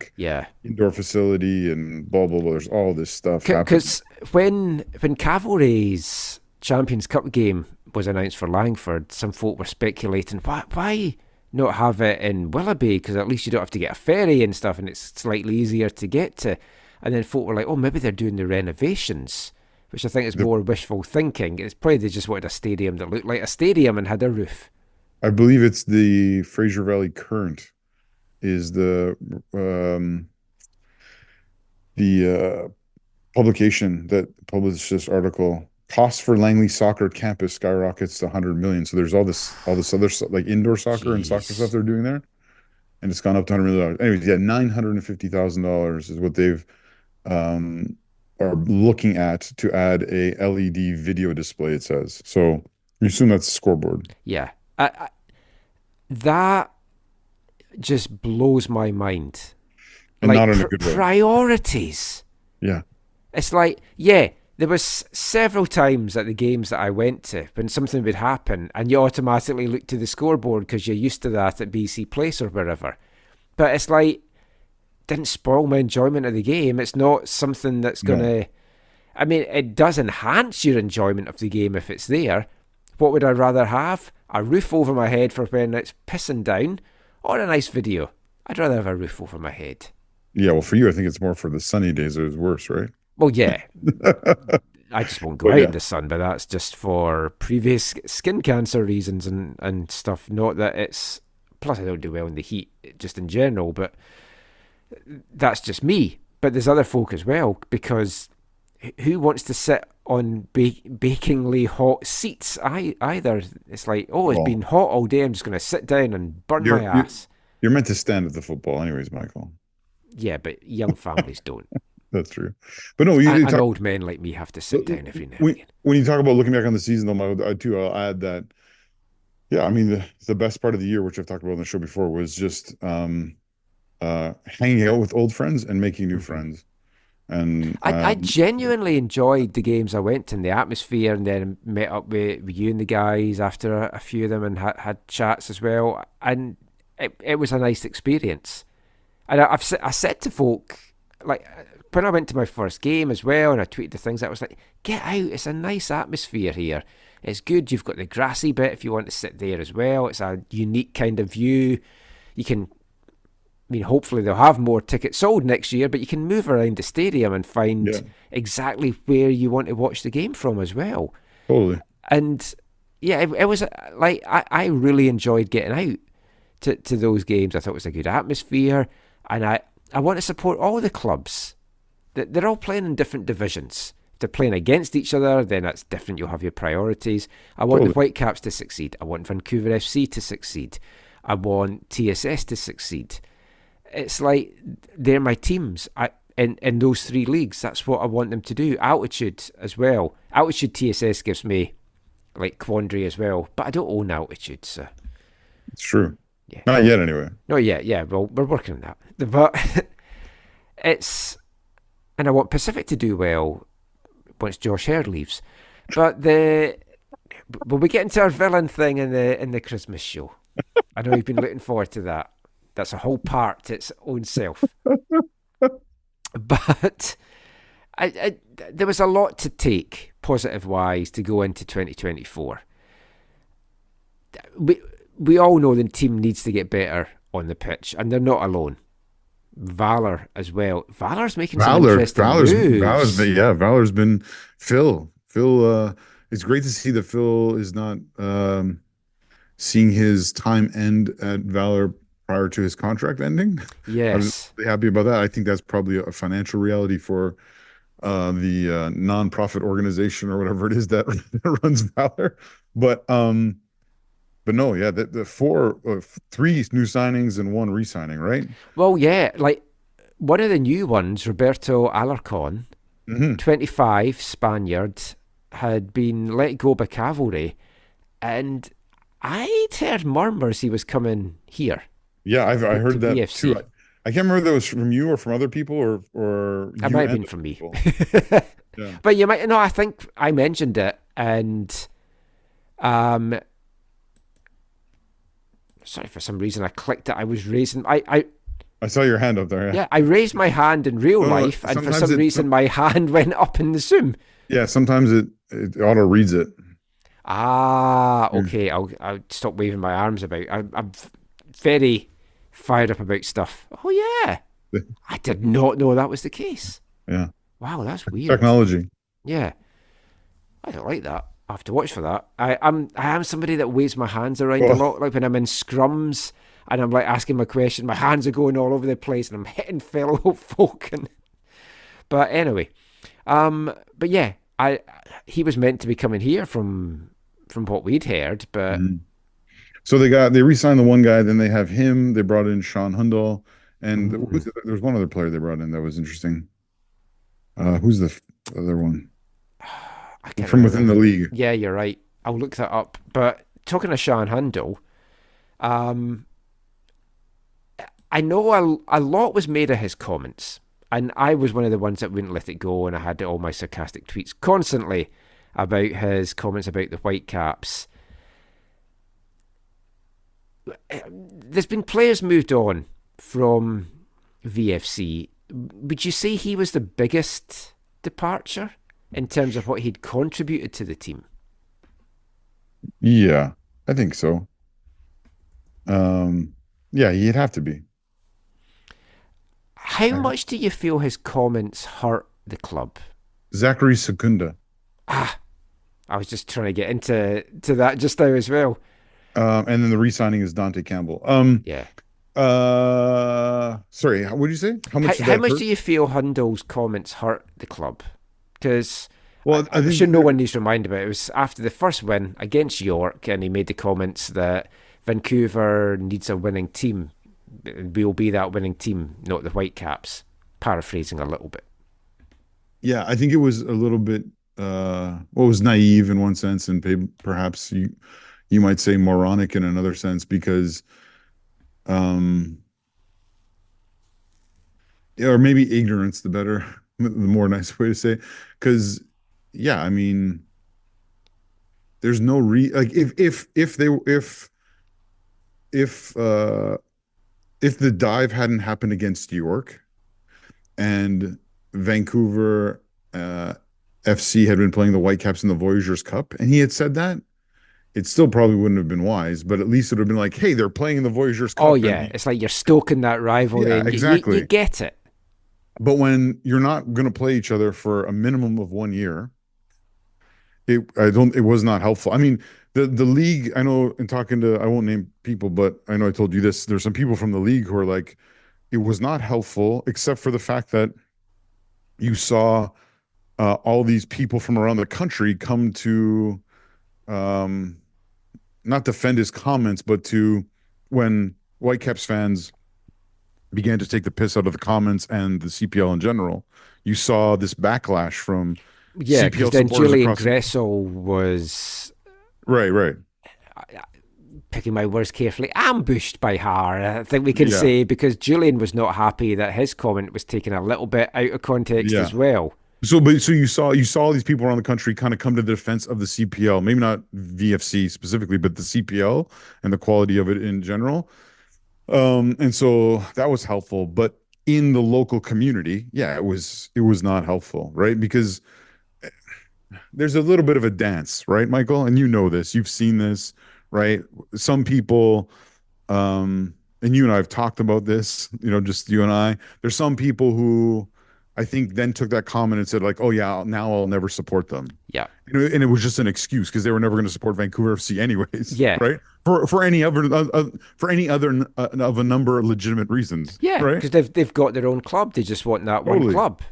indoor facility and blah, blah, blah. There's all this stuff happening. Because when Cavalry's Champions Cup game was announced for Langford, some folk were speculating, why not have it in Willoughby? Because at least you don't have to get a ferry and stuff, and it's slightly easier to get to. And then folk were like, maybe they're doing the renovations, which I think is more wishful thinking. It's probably they just wanted a stadium that looked like a stadium and had a roof. I believe it's the Fraser Valley Current is the publication that published this article. Cost for Langley Soccer Campus skyrockets to $100 million. So there's all this other like indoor soccer and soccer stuff they're doing there, and it's gone up to $100 million. Anyways, $950,000 is what they've are looking at to add a LED video display. It says so. You assume that's a scoreboard. Yeah, that just blows my mind. And like, not in a good way. Priorities. Yeah. It's like, there was several times at the games that I went to when something would happen and you automatically look to the scoreboard because you're used to that at BC Place or wherever. But it's like, didn't spoil my enjoyment of the game. It's not something that's going to... I mean, it does enhance your enjoyment of the game if it's there. What would I rather have? A roof over my head for when it's pissing down, or a nice video? I'd rather have a roof over my head. Yeah, well, for you, I think it's more for the sunny days. It was worse, right? Well, yeah. I just won't go out in the sun, but that's just for previous skin cancer reasons and stuff. Not that it's... Plus, I don't do well in the heat, just in general, but that's just me. But there's other folk as well, because who wants to sit on bakingly hot seats either? It's like, it's been hot all day, I'm just going to sit down and burn my ass. You're meant to stand at the football anyways, Michael. Yeah, but young families don't. That's true. But no, and old men like me have to sit down every now and again. When you talk about looking back on the season, though, I'll add that, yeah, I mean, the best part of the year, which I've talked about on the show before, was just hanging out with old friends and making new friends. And I genuinely enjoyed the games I went to, and the atmosphere, and then met up with you and the guys after a few of them and had chats as well. And it was a nice experience. And I said to folk, like, when I went to my first game as well, and I tweeted the things, I was like, get out, it's a nice atmosphere here. It's good, you've got the grassy bit if you want to sit there as well. It's a unique kind of view. You can, I mean, hopefully they'll have more tickets sold next year, but you can move around the stadium and find exactly where you want to watch the game from as well. Totally. And yeah, it was like, I really enjoyed getting out to those games. I thought it was a good atmosphere, and I want to support all the clubs. They're all playing in different divisions. If they're playing against each other, then that's different. You'll have your priorities. I want the Whitecaps to succeed. I want Vancouver FC to succeed. I want TSS to succeed. It's like they're my teams in those three leagues. That's what I want them to do. Altitude as well. Altitude TSS gives me like quandary as well, but I don't own Altitude, so it's true. Yeah. Not yet, anyway. Not yet. Yeah, well, we're working on that. But and I want Pacific to do well once Josh Hare leaves. But we'll be getting to our villain thing in the Christmas show. I know you've been looking forward to that. That's a whole part to its own self. But there was a lot to take, positive-wise, to go into 2024. We all know the team needs to get better on the pitch, and they're not alone. Valor as well. Valor's making some interesting moves. Valor's been Phil. It's great to see that Phil is not seeing his time end at Valor prior to his contract ending. Yes. I'm happy about that. I think that's probably a financial reality for the non-profit organization or whatever it is that runs Valor. But no, yeah, the three new signings and one re-signing, right? Well, yeah, like one of the new ones, Roberto Alarcon, 25, Spaniard, had been let go by Cavalry, and I'd heard murmurs he was coming here. Yeah, I heard that VFC. too. I can't remember if that was from you or from other people or it might have been from me. Yeah. But you might know. I think I mentioned it, and sorry, for some reason I clicked it. I was raising. I saw your hand up there. Yeah, I raised my hand in real life, and for some reason my hand went up in the Zoom. Yeah, sometimes it auto reads it. Okay. I'll stop waving my arms about. I'm very fired up about stuff. Oh yeah, I did not know that was the case. Yeah. Wow, that's weird. Technology. Yeah, I don't like that. I have to watch for that. I am somebody that waves my hands around a lot. Like when I'm in scrums and I'm like asking my question, my hands are going all over the place and I'm hitting fellow folk. But anyway, but yeah, he was meant to be coming here from what we'd heard, but. So they re-signed the one guy, then they have him. They brought in Sean Hundal, and there was one other player they brought in that was interesting. Who's the other one? From within the league. Yeah, you're right. I'll look that up. But talking to Sean Handel, I know a lot was made of his comments, and I was one of the ones that wouldn't let it go, and I had all my sarcastic tweets constantly about his comments about the Whitecaps. There's been players moved on from VFC. Would you say he was the biggest departure? in terms of what he'd contributed to the team. Yeah, I think so. Yeah, he'd have to be. How much do you feel his comments hurt the club? Zachary Secunda. I was just trying to get into that just now as well. And then the re-signing is Dante Campbell. Yeah. Sorry, what did you say? How much? How much do you feel Hundle's comments hurt the club? Because well, I'm sure no one needs to remind about it. It was after the first win against York, and he made the comments that Vancouver needs a winning team. We'll be that winning team, not the Whitecaps. Paraphrasing a little bit. Yeah, I think it was a little bit. It was naive in one sense, and perhaps you might say moronic in another sense, because, or maybe ignorance, the more nice way to say it. Because, yeah, I mean, there's no like if the dive hadn't happened against York and Vancouver FC had been playing the Whitecaps in the Voyageurs Cup, and he had said that, it still probably wouldn't have been wise, but at least it would have been like, hey, they're playing in the Voyageurs Cup. Oh, yeah. It's like you're stoking that rivalry. Yeah, exactly. You get it. But when you're not going to play each other for a minimum of 1 year, it was not helpful. I mean, the league, I know, in talking to, I won't name people, but I know I told you this, there's some people from the league who are like, it was not helpful, except for the fact that you saw all these people from around the country come to not defend his comments, but to, when Whitecaps fans began to take the piss out of the comments and the CPL in general, you saw this backlash from because then Julian Gressel was right. Picking my words carefully, ambushed by Har, I think we can say, because Julian was not happy that his comment was taken a little bit out of context as well. So you saw these people around the country kind of come to the defense of the CPL, maybe not VFC specifically, but the CPL and the quality of it in general. And so that was helpful, but in the local community, it was not helpful, right? Because there's a little bit of a dance, right, Michael? And you know this, you've seen this, right? Some people, and you and I have talked about this, just you and I, there's some people who I think then took that comment and said like, oh yeah, now I'll never support them. Yeah. And it was just an excuse because they were never going to support Vancouver FC anyways. Yeah. Right. For any other of a number of legitimate reasons. Yeah. Right. Because they've got their own club. They just want that one club.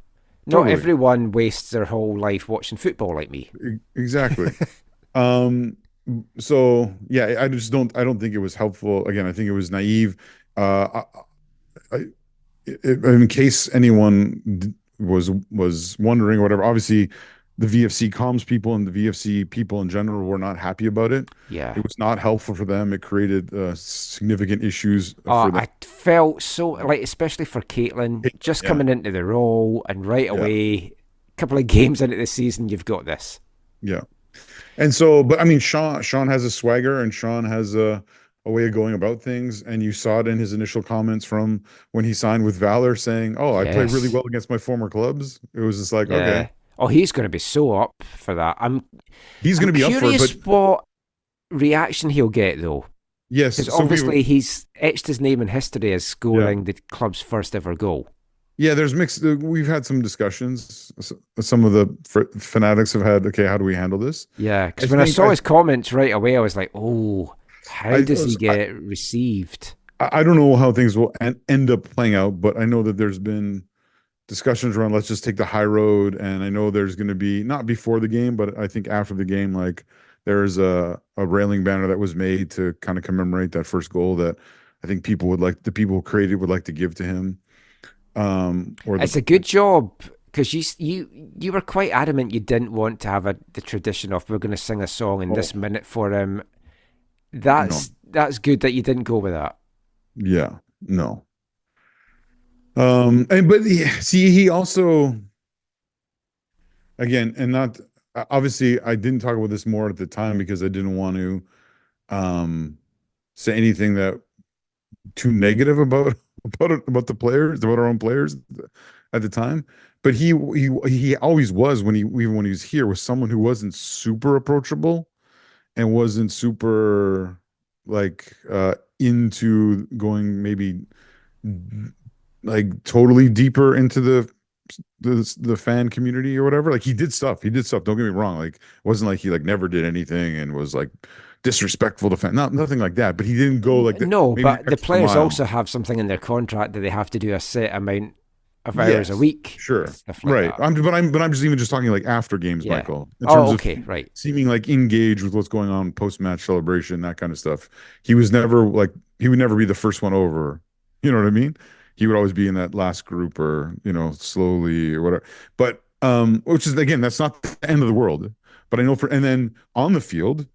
Not everyone wastes their whole life watching football like me. Exactly. So yeah, I don't think it was helpful. Again, I think it was naive. In case anyone was wondering or whatever, obviously the VFC comms people and the VFC people in general were not happy about it. Yeah. It was not helpful for them. It created significant issues. For them. I felt so, like, especially for Caitlin, just coming into the role and right away, a couple of games into the season, you've got this. Yeah. And so, but I mean, Sean has a swagger and Sean has a way of going about things. And you saw it in his initial comments from when he signed with Valor saying, oh, I play really well against my former clubs. It was just like, okay. Oh, he's going to be so up for that. He's going to be up for it. Curious what reaction he'll get, though. Yes. Because obviously he's etched his name in history as scoring the club's first ever goal. Yeah, there's mixed. We've had some discussions. Some of the fanatics have had, okay, how do we handle this? Yeah, because when I saw his comments right away, I was like, oh, how does he get received? I don't know how things will end up playing out, but I know that there's been discussions around let's just take the high road. And I know there's going to be, not before the game, but I think after the game, like there's a railing banner that was made to kind of commemorate that first goal that I think the people who created would like to give to him. It's a good job because you were quite adamant you didn't want to have the tradition of we're going to sing a song in this minute for him. That's good that you didn't go with that. Yeah, no. He also, again, and not obviously I didn't talk about this more at the time because I didn't want to say anything that too negative about the players, about our own players. at the time. But he always was even when he was here, was someone who wasn't super approachable and wasn't super like into going maybe like totally deeper into the fan community or whatever. Like he did stuff. Don't get me wrong. Like it wasn't like he like never did anything and was like disrespectful to fans. Nothing like that. But he didn't go like that. No, maybe but an the extra players mile. also have something in their contract that they have to do a set amount of hours a week. Sure. Stuff like Right. that. I'm just talking like after games, Yeah. Michael. In Oh, terms okay, of right. seeming like engaged with what's going on post-match celebration, that kind of stuff. He was never like he would never be the first one over. You know what I mean? He would always be in that last group or, slowly or whatever. But which is again, that's not the end of the world. But I know and then on the field,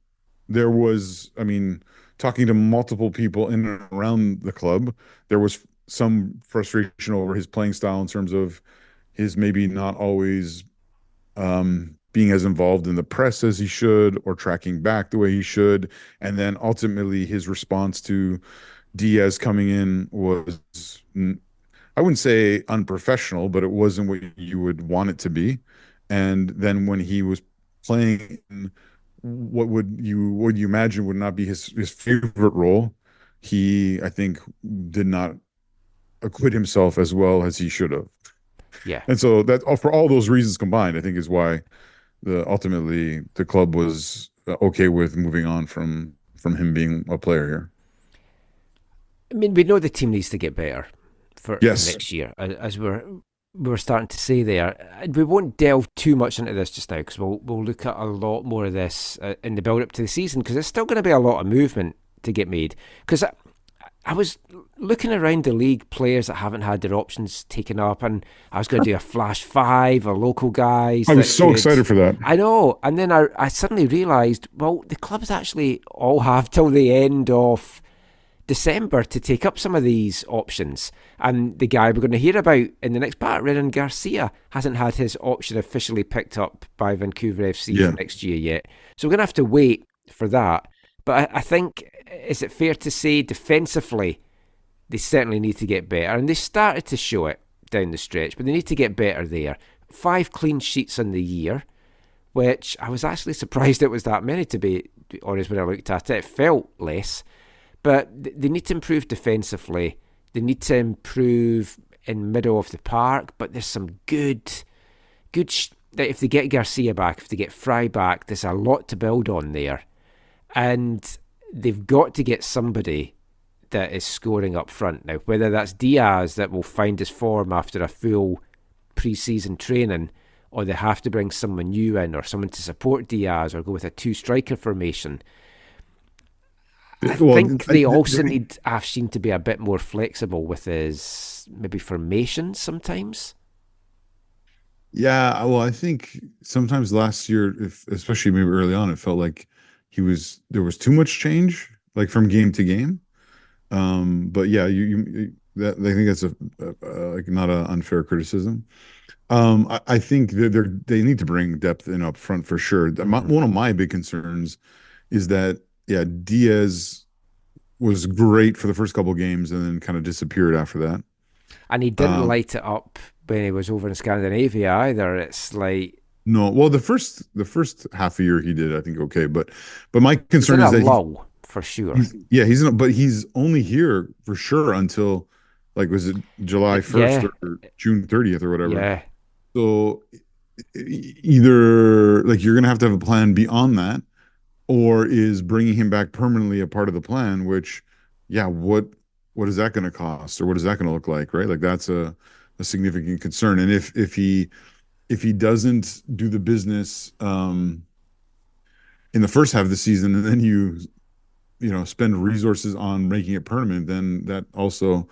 there was, I mean, talking to multiple people in and around the club, there was some frustration over his playing style in terms of his maybe not always being as involved in the press as he should or tracking back the way he should. And then ultimately his response to Diaz coming in was, I wouldn't say unprofessional, but it wasn't what you would want it to be. And then when he was playing what would you imagine would not be his favorite role, he, I think, did not acquit himself as well as he should have. Yeah. And so that for all those reasons combined, I think is why ultimately the club was okay with moving on from him being a player here. I mean, we know the team needs to get better for Yes. next year, as we're starting to say there. We won't delve too much into this just now because we'll look at a lot more of this in the build up to the season because there's still going to be a lot of movement to get made. Because I was looking around the league, players that haven't had their options taken up, and I was going to do a flash five of local guys. I was so excited for that. I know, and then I suddenly realised, well, the clubs actually all have till the end of December to take up some of these options. And the guy we're going to hear about in the next part, Renan Garcia, hasn't had his option officially picked up by Vancouver FC for next year yet. So we're going to have to wait for that. But I think, is it fair to say defensively, they certainly need to get better. And they started to show it down the stretch, but they need to get better there. 5 clean sheets in the year, which I was actually surprised it was that many, to be honest, when I looked at it. It felt less. But they need to improve defensively. They need to improve in middle of the park. But there's some good. If they get Garcia back, if they get Fry back, there's a lot to build on there. And they've got to get somebody that is scoring up front now. Whether that's Diaz that will find his form after a full pre-season training, or they have to bring someone new in, or someone to support Diaz, or go with a 2-striker formation. I think they also need AFTN to be a bit more flexible with his maybe formations sometimes. Yeah, well, I think sometimes last year, especially maybe early on, it felt like there was too much change, like from game to game. But yeah, I think that's like not an unfair criticism. I think they need to bring depth in up front for sure. One of my big concerns is that Diaz was great for the first couple of games and then kind of disappeared after that. And he didn't light it up when he was over in Scandinavia either. It's like no, well, the first half of the year he did, I think, okay, but my concern is that lull for sure. He's only here for sure until like was it July 1st or June 30th or whatever. Yeah. So either like you're gonna have to have a plan beyond that, or is bringing him back permanently a part of the plan, which, what is that going to cost, or what is that going to look like, right? Like that's a significant concern. And if he doesn't do the business in the first half of the season, and then you spend resources on making it permanent, then that also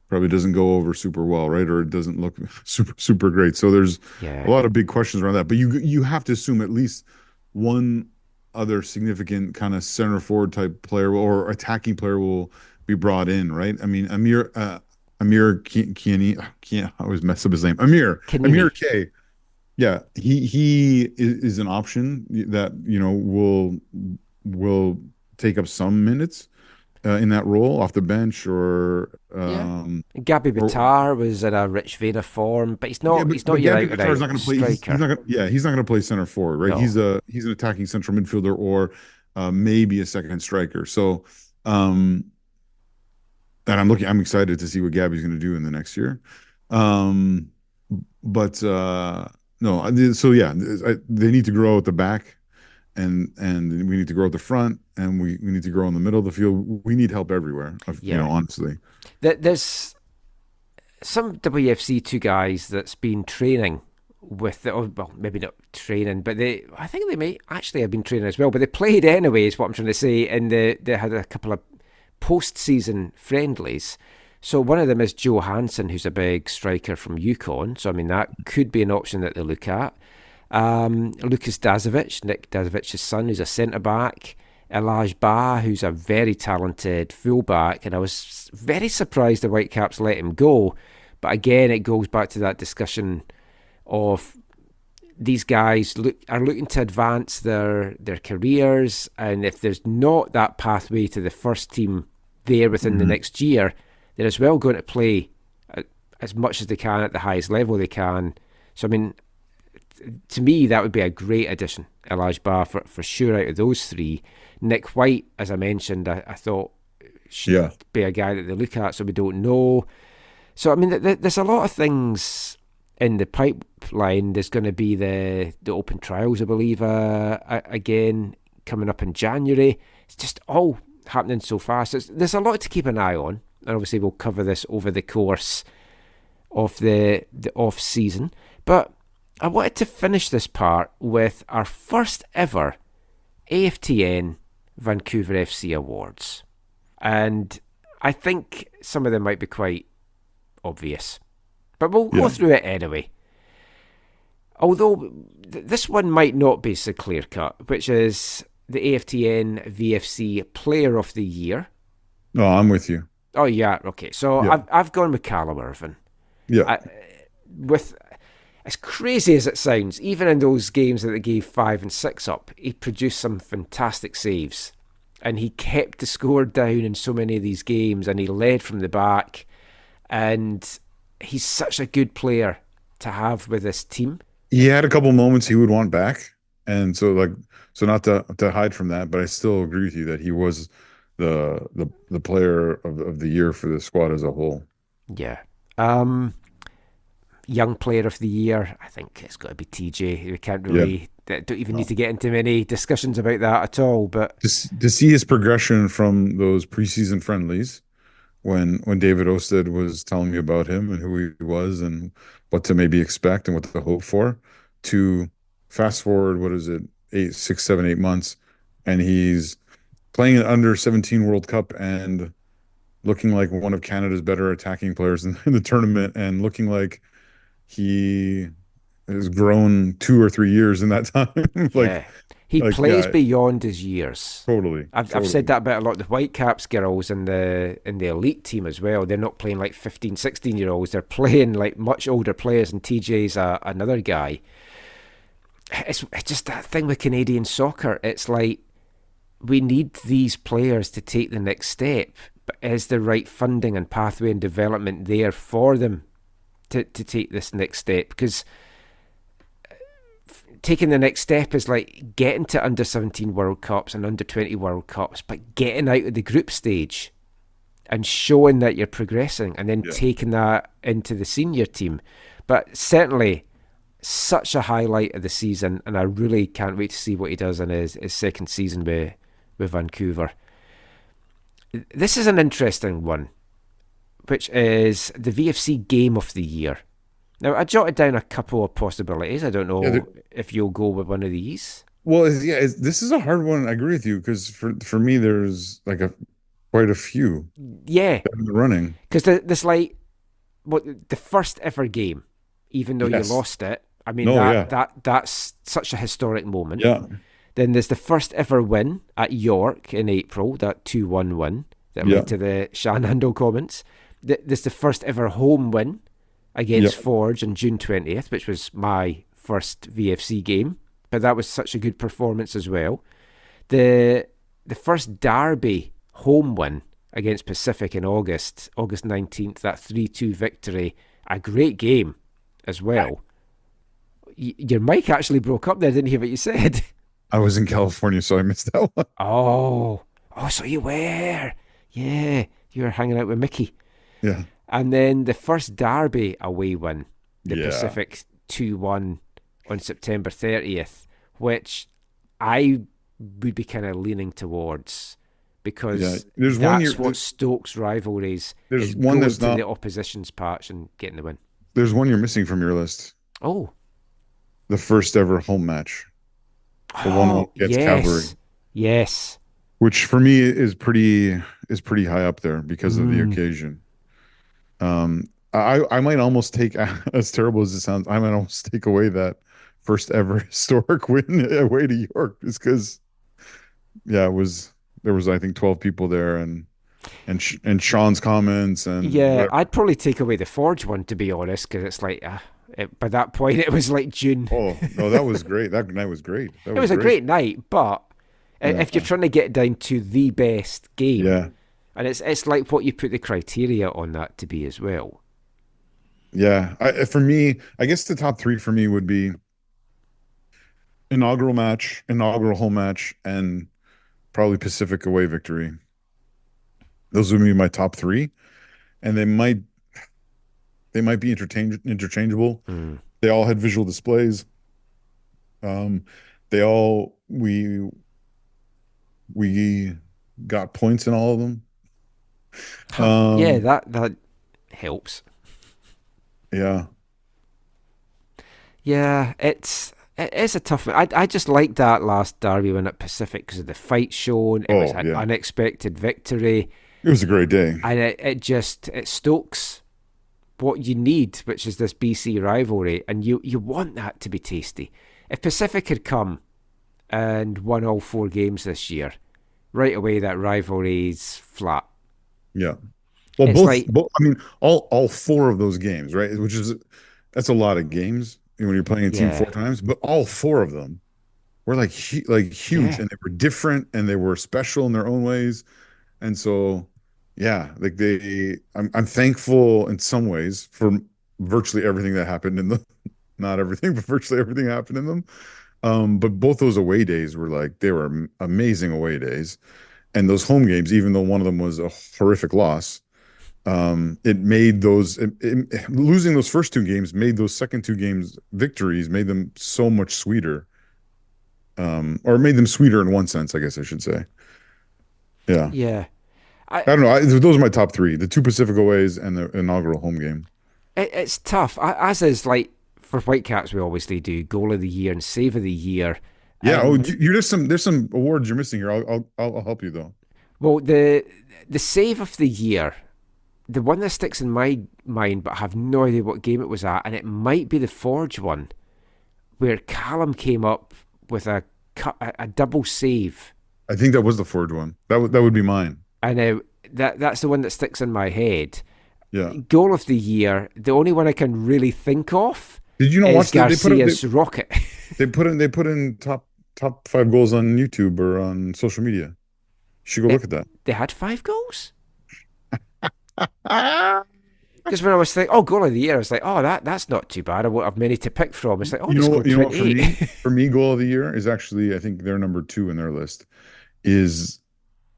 probably doesn't go over super well, right? Or it doesn't look super great. So there's a lot of big questions around that. But you have to assume at least one other significant kind of center forward type player or attacking player will be brought in, right? I mean, Amir Kiani, I always mess up his name. Amir K. Yeah, he is an option that will take up some minutes. in that role off the bench, or Gabby Bitar was in a Rich Vena form, but he's not. He's not your Gabby Bitar's not going to play. striker. He's not going to play center forward, right? No. He's an attacking central midfielder, or maybe a second striker. So, and I'm excited to see what Gabby's going to do in the next year. But no, so yeah, they need to grow at the back, and we need to grow at the front, and we need to grow in the middle of the field. We need help everywhere. Honestly. There's some WFC 2 guys that's been training with maybe not training, but I think they may actually have been training as well, but they played anyway, is what I'm trying to say, and they had a couple of post-season friendlies. So one of them is Joe Hansen, who's a big striker from Yukon. So, I mean, that could be an option that they look at. Lukas Dazovic, Nick Dazovic's son, who's a centre-back. Elijah Ba, who's a very talented full-back. And I was very surprised the Whitecaps let him go. But again, it goes back to that discussion of these guys are looking to advance their careers. And if there's not that pathway to the first team there within the next year, they're as well going to play as much as they can at the highest level they can. So, I mean, to me, that would be a great addition, Elijah Ba, for sure out of those three. Nick White, as I mentioned, I thought should be a guy that they look at, so we don't know. So, I mean, there's a lot of things in the pipeline. There's going to be the open trials, I believe, again, coming up in January. It's just all happening so fast. There's a lot to keep an eye on. And obviously we'll cover this over the course of the off-season. But I wanted to finish this part with our first ever AFTN Vancouver FC Awards. And I think some of them might be quite obvious. But we'll go through it anyway. Although this one might not be so clear-cut, which is the AFTN VFC Player of the Year. No, I'm with you. Oh, yeah, okay. So I've gone with Callum Irvin. Yeah. With as crazy as it sounds, even in those games that they gave 5 and 6 up, he produced some fantastic saves. And he kept the score down in so many of these games, and he led from the back. And he's such a good player to have with this team. He had a couple moments he would want back. And so not to hide from that, but I still agree with you that he was the player of the year for the squad as a whole. Yeah. Young player of the year, I think it's got to be TJ. We can't really don't even need to get into many discussions about that at all. But to see his progression from those preseason friendlies, when David Osted was telling me about him and who he was and what to maybe expect and what to hope for, to fast forward, 8 months, and he's playing an under-17 World Cup and looking like one of Canada's better attacking players in the tournament, and looking like he has grown 2 or 3 years in that time. He plays beyond his years. Totally. I've said that about a lot of the Whitecaps girls in the elite team as well. They're not playing like 15, 16-year-olds. They're playing like much older players, and TJ's another guy. It's just that thing with Canadian soccer. It's like, we need these players to take the next step, but is the right funding and pathway and development there for them to take this next step? Because taking the next step is like getting to under-17 World Cups and under-20 World Cups, but getting out of the group stage and showing that you're progressing, and then taking that into the senior team. But certainly such a highlight of the season, and I really can't wait to see what he does in his second season with Vancouver. This is an interesting one, which is the VFC Game of the Year. Now, I jotted down a couple of possibilities. I don't know if you'll go with one of these. Well, this is a hard one. I agree with you, because for me, there's like quite a few. Yeah, in the running, because this the first ever game, even though you lost it. I mean, that's such a historic moment. Yeah. Then there's the first ever win at York in April, that 2-1 win that led to the Shanando comments. There's the first ever home win against Forge on June 20th, which was my first VFC game, but that was such a good performance as well. The first Derby home win against Pacific in August 19th, that 3-2 victory. A great game as well. Your mic actually broke up there, didn't you hear what you said? I was in California, so I missed that one. Oh, so you were. Yeah, you were hanging out with Mickey. Yeah. And then the first derby away win, the Yeah. Pacific 2-1 on September 30th, which I would be kind of leaning towards, because There's that's what stokes rivalries. There's is one going that's to not the opposition's patch and getting the win. There's one you're missing from your list. Oh, The first ever home match. The one against Cavalry. Yes. Which for me is pretty high up there because of the occasion. I might almost take, as terrible as it sounds, I might almost take away that first ever historic win away to York, just because, there was I think 12 people there, and Sean's comments and whatever. I'd probably take away the Forge one, to be honest, because it's like by that point it was like June. Oh no, that was great. That night was great. It was a great night, but if you're trying to get down to the best game, and it's like what you put the criteria on that to be as well. Yeah, for me, I guess the top three for me would be inaugural home match, and probably Pacific away victory. Those would be my top three, and they might be interchangeable. They all had visual displays. They all we got points in all of them. That helps. Yeah. Yeah, it's a tough one. I just liked that last derby win at Pacific because of the fight shown. It was an unexpected victory. It was a great day. And it stokes what you need, which is this BC rivalry, and you want that to be tasty. If Pacific had come and won all 4 games this year, right away that rivalry's flat. Yeah. Well, both. I mean, all 4 of those games, right? That's a lot of games when you're playing a team 4 times. But all 4 of them were like huge, and they were different, and they were special in their own ways. And so, like I'm thankful in some ways for virtually everything that happened in them. Not everything, but virtually everything happened in them. But both those away days they were amazing away days, and those home games, even though one of them was a horrific loss. It made losing those first 2 games made those second 2 games victories, made them so much sweeter, or made them sweeter in one sense, I guess I should say. Yeah. I don't know. Those are my top 3: the 2 Pacific aways and the inaugural home game. It's tough, as is like for Whitecaps. We obviously do goal of the year and save of the year. Yeah. There's some awards you're missing here. I'll help you though. Well, the save of the year. The one that sticks in my mind, but I have no idea what game it was at, and it might be the Forge one, where Callum came up with a double save. I think that was the Forge one. That would be mine. And that's the one that sticks in my head. Yeah. Goal of the year, the only one I can really think of. Did you not watch Garcia's rocket? They put in top 5 goals on YouTube or on social media. You should go look at that. They had 5 goals. Because when I was thinking, goal of the year, I was like, that's not too bad. I won't have many to pick from. It's like, you know what, for me, goal of the year is actually, I think they're number 2 in their list, is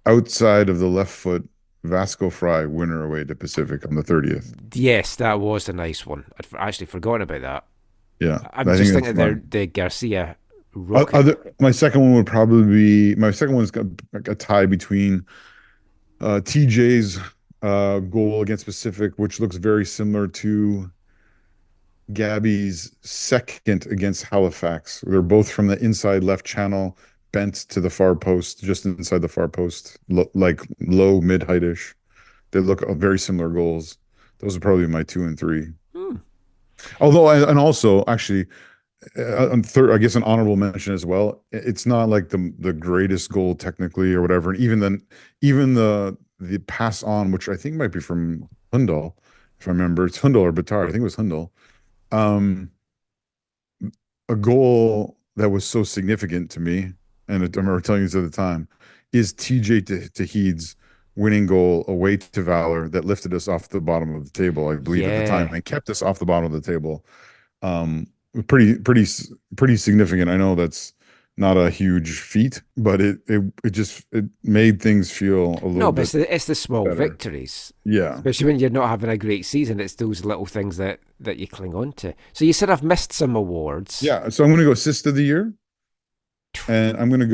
outside of the left foot Vasco Fry winner away to Pacific on the 30th. Yes, that was a nice one. I'd actually forgotten about that. Yeah. I'm just thinking the Garcia rocket. My second one's got a tie between TJ's goal against Pacific, which looks very similar to Gabby's second against Halifax. They're both from the inside left channel, bent to the far post, just inside the far post, like low mid-heightish. They look very similar goals. Those are probably my 2 and 3. Although, and also actually, third, I guess an honorable mention as well. It's not like the greatest goal technically or whatever. And even the pass on, which I think might be from Hundal, if I remember, it's Hundal or Batar. I think it was Hundal. A goal that was so significant to me, and I remember telling you this at the time, is TJ Tahid's winning goal away to Valor that lifted us off the bottom of the table, I believe, at the time, Yeah. and kept us off the bottom of the table. Pretty significant. I know that's not a huge feat, but it made things feel a No, little but bit it's the small better. victories. Yeah. Especially when you're not having a great season, it's those little things that you cling on to. So you said I've missed some awards. Yeah. So I'm going to go assist of the year. And I'm gonna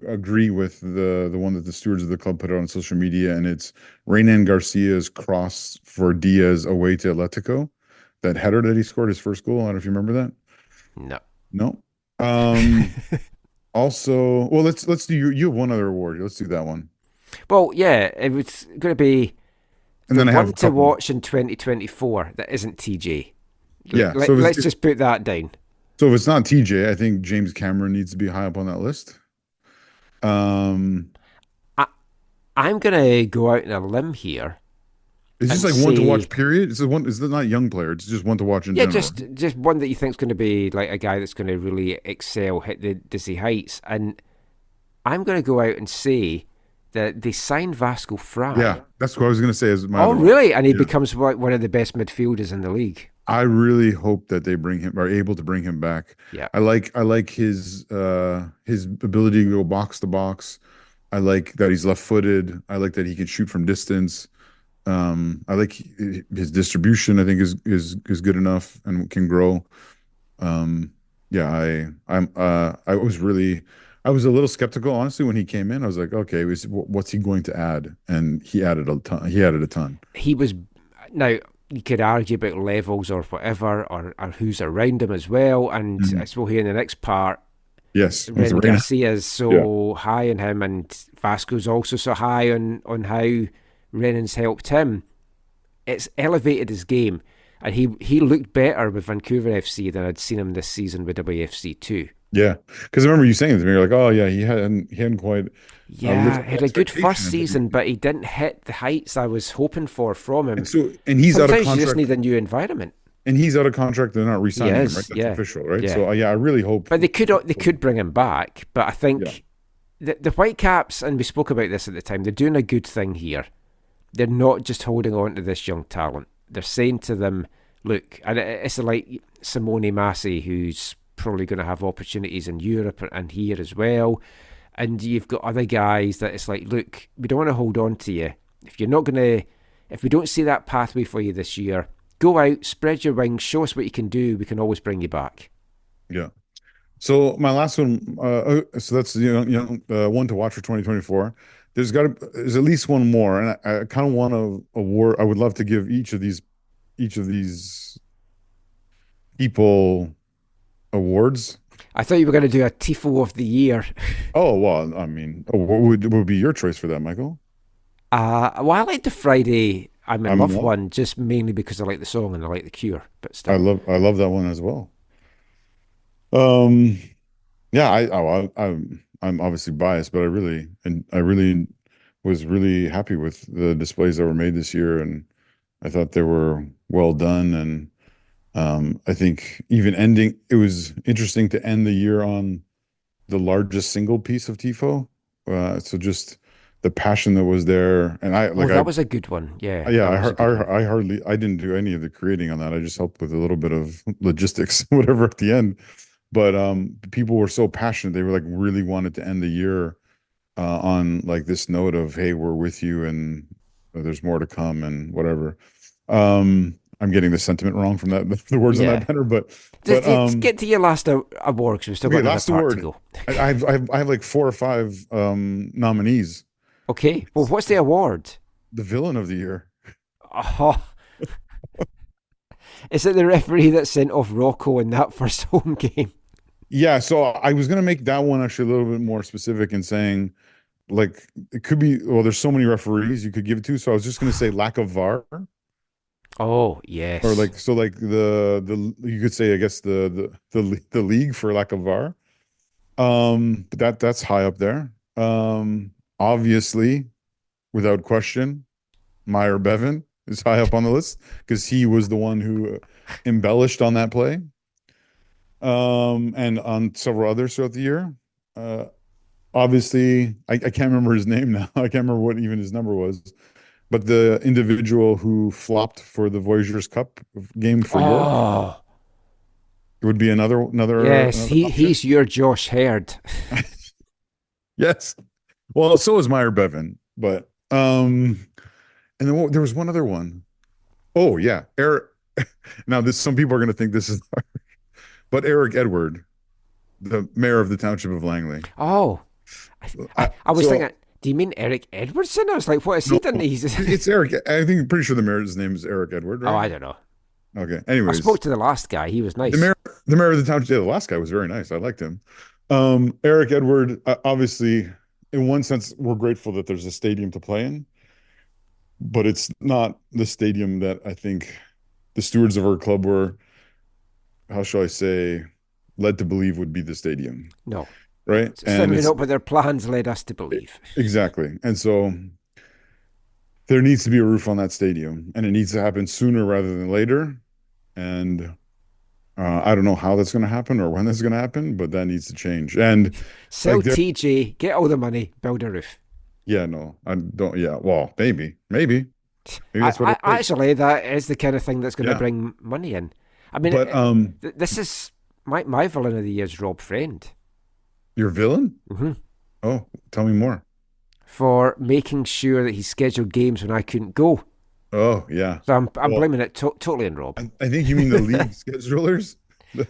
agree with the one that the stewards of the club put out on social media, and it's Renan Garcia's cross for Diaz away to Atletico. That header that he scored, his first goal. I don't know if you remember that. No. No. Also, well, let's do you have one other award. Let's do that one. Well, yeah, it was going to be And then I have one a to couple. watch in 2024 that isn't TJ. Yeah. Let, So us just put that down. so if it's not TJ, I think James Cameron needs to be high up on that list. I'm going to go out on a limb here. It's just and like one to say- watch, period. It's not young player. It's just one to watch in Yeah, general. just one that you think's going to be like a guy that's going to really excel, hit the dizzy heights. And I'm going to go out and say that they signed Vasco Fry. Yeah, that's what I was going to say. As my Oh, other one. really? And he Yeah. becomes one of the best midfielders in the league. I really hope that they are able to bring him back. Yeah. I like his ability to go box to box. I like that he's left-footed. I like that he can shoot from distance. I like his distribution. I think is good enough and can grow. Yeah, I was a little skeptical, honestly, when he came in. I was like, okay, what's he going to add? And he added a ton. He was now. You could argue about levels or whatever, or who's around him as well. And I suppose here in the next part, Yes, Renan Garcia is so high on him, and Vasco's also so high on how Renan's helped him. It's elevated his game, and he looked better with Vancouver FC than I'd seen him this season with WFC too. Yeah, because I remember you saying it to me, you're like, oh yeah, he hadn't quite. Yeah, lived had a good expectation, first season, but he didn't hit the heights I was hoping for from him. And he's out of Sometimes you just contract. need a new environment. And he's out of contract. They're not re-signing him, He is, right? That's yeah. official, right? Yeah. So yeah, I really hope. But they could bring him back. But I think the Whitecaps, and we spoke about this at the time, they're doing a good thing here. They're not just holding on to this young talent. They're saying to them, look, and it's like Simone Massey, who's probably going to have opportunities in Europe and here as well. And you've got other guys that it's like, look, we don't want to hold on to you. If we don't see that pathway for you this year, go out, spread your wings, show us what you can do. We can always bring you back. Yeah. So my last one, so that's one to watch for 2024. There's at least one more, and I kind of want to award. I would love to give each of these people awards. I thought you were going to do a Tifo of the year. Oh well, I mean, what would be your choice for that, Michael? Well, I like the Friday I'm in Love Love. one, just mainly because I like the song and I like the Cure. But still, I love that one as well. Yeah, I'm obviously biased, but I really was really happy with the displays that were made this year, and I thought they were well done. And I think it was interesting to end the year on the largest single piece of Tifo. So just the passion that was there, and that was a good one. Yeah, I didn't do any of the creating on that. I just helped with a little bit of logistics, whatever at the end. But people were so passionate. They were like really wanted to end the year on like this note of, hey, we're with you and there's more to come and whatever. I'm getting the sentiment wrong from the words on that banner, but let's get to your last award because we've still got another last part award. to go. I have like 4 or 5 nominees. Okay, well, what's the award? The villain of the year. Oh. Is it the referee that sent off Rocco in that first home game? Yeah, so I was gonna make that one actually a little bit more specific in saying, like, it could be. Well, there's so many referees you could give it to, so I was just gonna say lack of VAR. Oh yes, Or like the you could say, I guess the league for lack of VAR. But that's high up there. Obviously, without question, Meyer Bevan is high up on the list because he was the one who embellished on that play. And on several others throughout the year. obviously, I can't remember his name now. I can't remember what even his number was. But the individual who flopped for the Voyageurs Cup game for York Oh, would be another yes, option. he's your Josh Herd. Yes. Well, so is Meyer Bevan, but and then there was one other one. Oh yeah, Eric. Now some people are going to think this is, but Eric Edward, the mayor of the township of Langley. Oh, I was So- thinking, do you mean Eric Edwardson? I was like, what has he done? He's It's Eric. I think pretty sure the mayor's name is Eric Edward. Right? Oh, I don't know. Okay. I Anyways, spoke to the last guy. He was nice. the mayor of the township. Yeah, the last guy was very nice. I liked him. Eric Edward. Obviously, in one sense, we're grateful that there's a stadium to play in, but it's not the stadium that I think the stewards of our club were, how shall I say, led to believe would be the stadium. No. Right? It's certainly not what their plans led us to believe. Exactly. And so there needs to be a roof on that stadium, and it needs to happen sooner rather than later. And I don't know how that's going to happen or when that's going to happen, but that needs to change. And Sell like, TJ, get all the money, build a roof. yeah, no, I don't. Yeah, well, maybe that's what it takes. Actually, that is the kind of thing that's going to Yeah. bring money in. I mean, But this is my villain of the year is Rob Friend. your villain? Mm-hmm. Oh, tell me more. For making sure that he scheduled games when I couldn't go. Oh, yeah. So I'm Well, blaming it totally on Rob. I think you mean the league schedulers.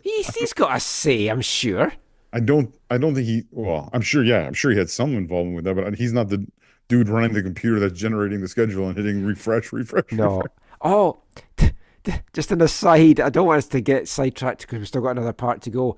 He's got a say, I'm sure. I don't think he. Well, I'm sure. Yeah, I'm sure he had some involvement with that, but he's not the dude running the computer that's generating the schedule and hitting refresh. No. refresh. Oh, just an aside. I don't want us to get sidetracked because we've still got another part to go.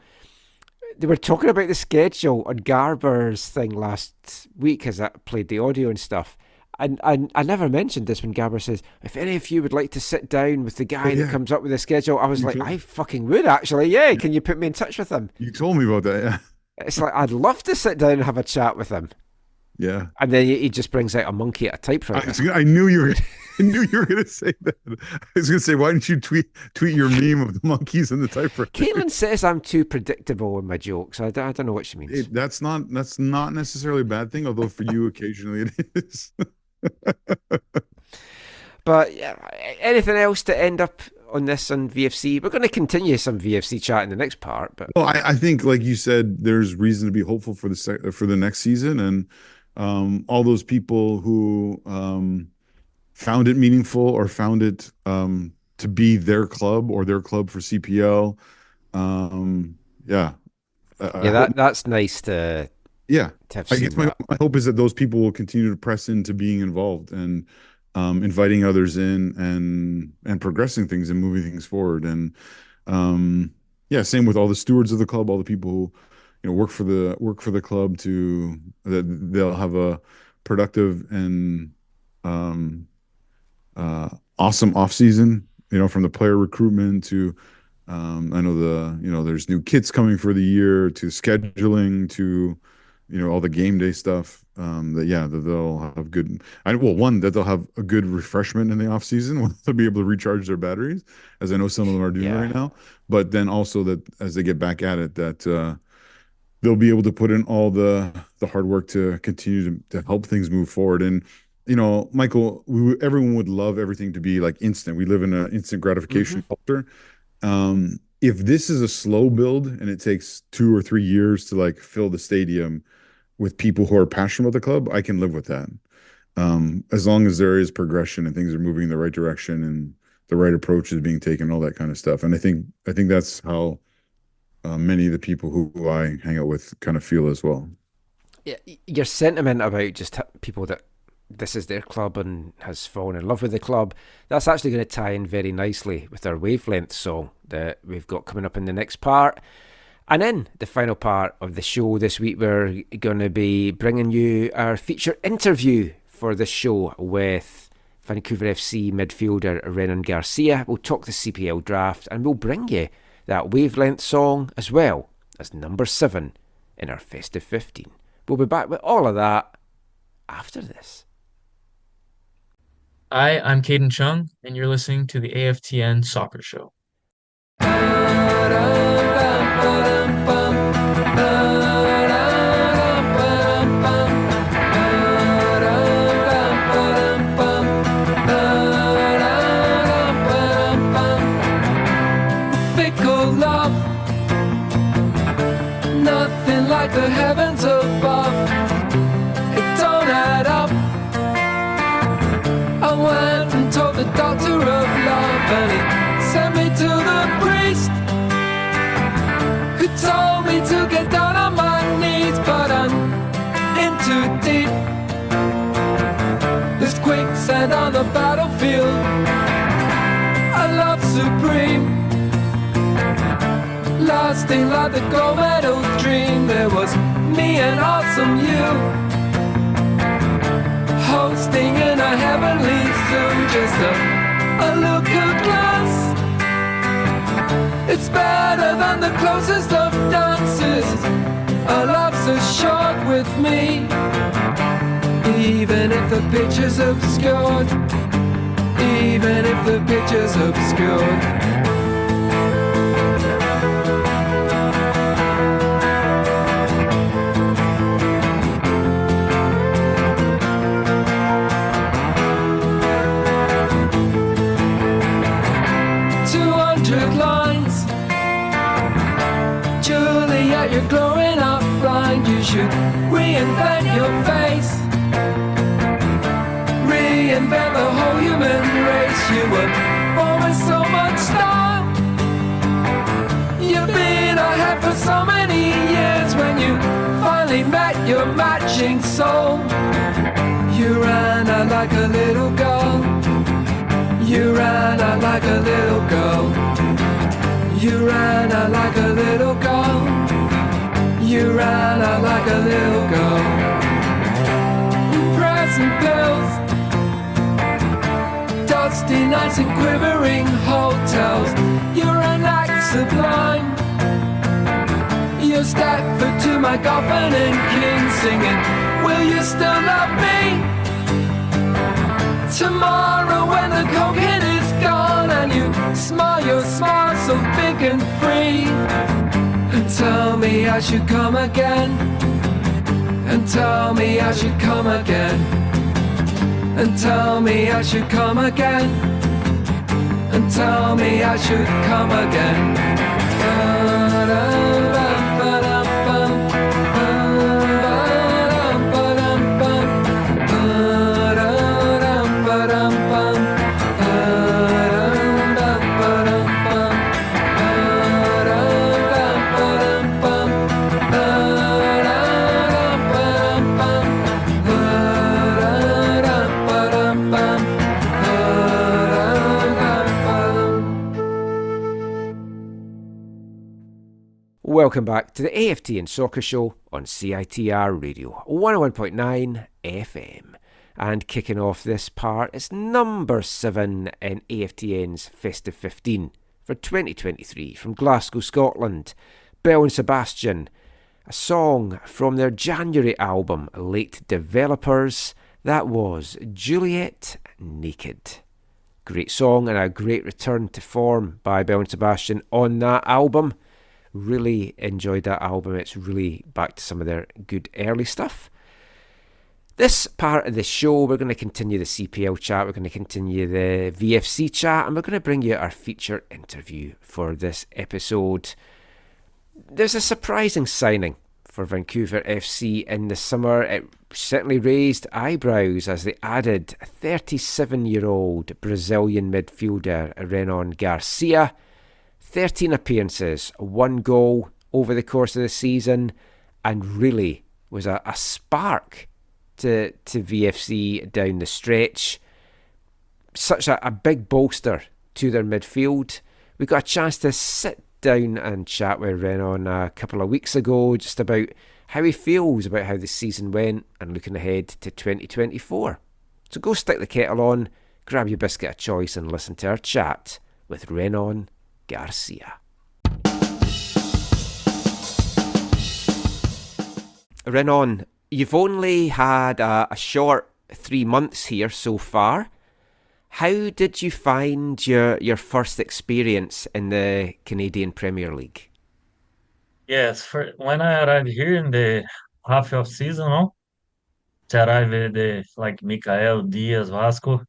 They were talking about the schedule on Garber's thing last week as I played the audio and stuff. And I never mentioned this when Garber says, if any of you would like to sit down with the guy that comes up with the schedule, I was like, I fucking would actually. Yeah, can you put me in touch with him? You told me about that. Yeah. It's like, I'd love to sit down and have a chat with him. Yeah. And then he just brings out a monkey at a typewriter. I knew you were. I knew you were going to say that. I was going to say, why didn't you tweet your meme of the monkeys and the typewriter? Caitlin says I'm too predictable in my jokes. I don't know what she means. That's not necessarily a bad thing, although for you occasionally it is. But yeah, anything else to end up on this on VFC? We're going to continue some VFC chat in the next part. But well, I think, like you said, there's reason to be hopeful for the next season, and all those people who found it meaningful or found it to be their club or their club for CPL. That's nice to. Yeah, to have I seen guess my hope is that those people will continue to press into being involved and inviting others in and progressing things and moving things forward. And same with all the stewards of the club, all the people who work for the club, to that they'll have a productive and awesome off season. From the player recruitment to I know there's new kits coming for the year, to scheduling, to all the game day stuff. That they'll have good. That they'll have a good refreshment in the off season. They'll be able to recharge their batteries, as I know some of them are doing right now. But then also that as they get back at it, that they'll be able to put in all the hard work to continue to help things move forward. And Michael, everyone would love everything to be like instant. We live in an instant gratification culture. If this is a slow build and it takes 2 or 3 years to like fill the stadium with people who are passionate about the club, I can live with that. As long as there is progression and things are moving in the right direction and the right approach is being taken, all that kind of stuff. And I think that's how many of the people who I hang out with kind of feel as well. Yeah, your sentiment about just people that this is their club and has fallen in love with the club, that's actually going to tie in very nicely with our Wavelength song that we've got coming up in the next part. And in the final part of the show this week, we're going to be bringing you our feature interview for the show with Vancouver FC midfielder Renan Garcia. We'll talk the CPL draft and we'll bring you that Wavelength song as well as number 7 in our Festive 15. We'll be back with all of that after this. Hi, I'm Caden Chung, and you're listening to the AFTN Soccer Show. above. It don't add up. I went and told the doctor of love, and he sent me to the priest, who told me to get down on my knees, but I'm in too deep. There's quicksand on the battlefield, a love supreme, lasting like the gold medal dream. There was me and awesome you, hosting in a heavenly zoo. Just a look, a glance, it's better than the closest of dances. A love so short with me, even if the picture's obscured, even if the picture's obscured. 200 lines, Juliet, you're glowing up blind. You should reinvent your face, reinvent the whole human race. You were born with so much style, you've been ahead for so many years. When you finally met your matching soul, you ran out like a little girl. You ran out like a little girl. You ran out like a little girl. You ran out like a little girl. Present pills, dusty nights and quivering hotels. You're an act sublime. You're Stafford to my Goffin and King, singing, will you still love me tomorrow when the cocaine is gone, and you smile your smile so big and free, and tell me I should come again, and tell me I should come again, and tell me I should come again, and tell me I should come again. Welcome back to the AFTN Soccer Show on CITR Radio 101.9 FM. And kicking off this part is number 7 in AFTN's Festive 15 for 2023 from Glasgow, Scotland. Belle and Sebastian, a song from their January album Late Developers. That was Juliet Naked. Great song and a great return to form by Belle and Sebastian on that album. Really enjoyed that album. It's really back to some of their good early stuff. This part of the show, we're going to continue the CPL chat, we're going to continue the VFC chat, and we're going to bring you our feature interview for this episode. There's a surprising signing for Vancouver FC in the summer. It certainly raised eyebrows as they added a 37-year-old Brazilian midfielder, Renan Garcia. 13 appearances, 1 goal over the course of the season, and really was a spark to VFC down the stretch. Such a big bolster to their midfield. We got a chance to sit down and chat with Renan a couple of weeks ago just about how he feels about how the season went and looking ahead to 2024. So go stick the kettle on, grab your biscuit of choice and listen to our chat with Renan Garcia. Renan, you've only had a short 3 months here so far. How did you find your first experience in the Canadian Premier League? Yes, when I arrived here in the half of season, no? To arrive with like Mikael, Diaz, Vasco,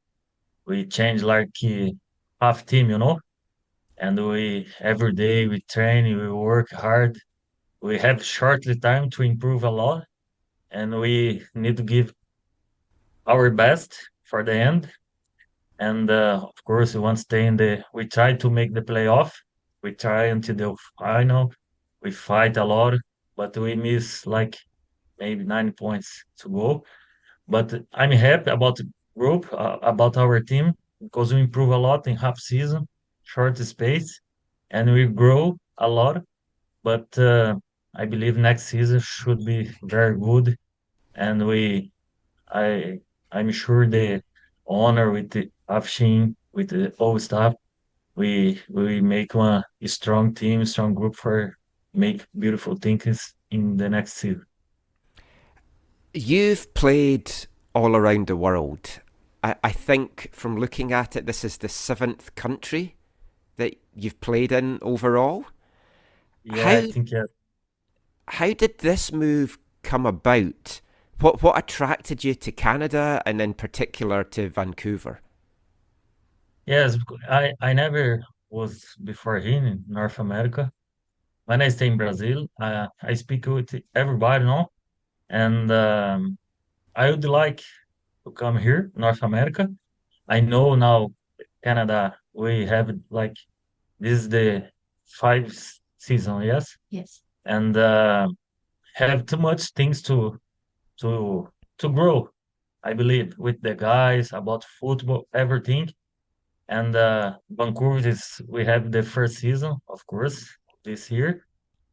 we changed like half team, and we every day we train, we work hard. we have shortly time to improve a lot, and we need to give our best for the end. And of course, we want to stay in the. We try to make the playoff. We try until the final. We fight a lot, but we miss like maybe 9 points to go. But I'm happy about the group, about our team, because we improve a lot in half season, short space, and we grow a lot. But I believe next season should be very good, and I, I'm sure the honor with the AFTN, with the whole staff, we make one strong team, strong group for make beautiful things in the next season. You've played all around the world. I think from looking at it, this is the 7th country that you've played in overall. Yeah, I think yeah. How did this move come about? What attracted you to Canada and in particular to Vancouver? Yes, I never was before here in North America. When I stay in Brazil, I speak with everybody now, and I would like to come here, North America. I know now Canada, we have like this is the season, yes, Yes. and have too much things to to grow. I believe with the guys about football, everything. And Vancouver is we have the first season, of course, this year.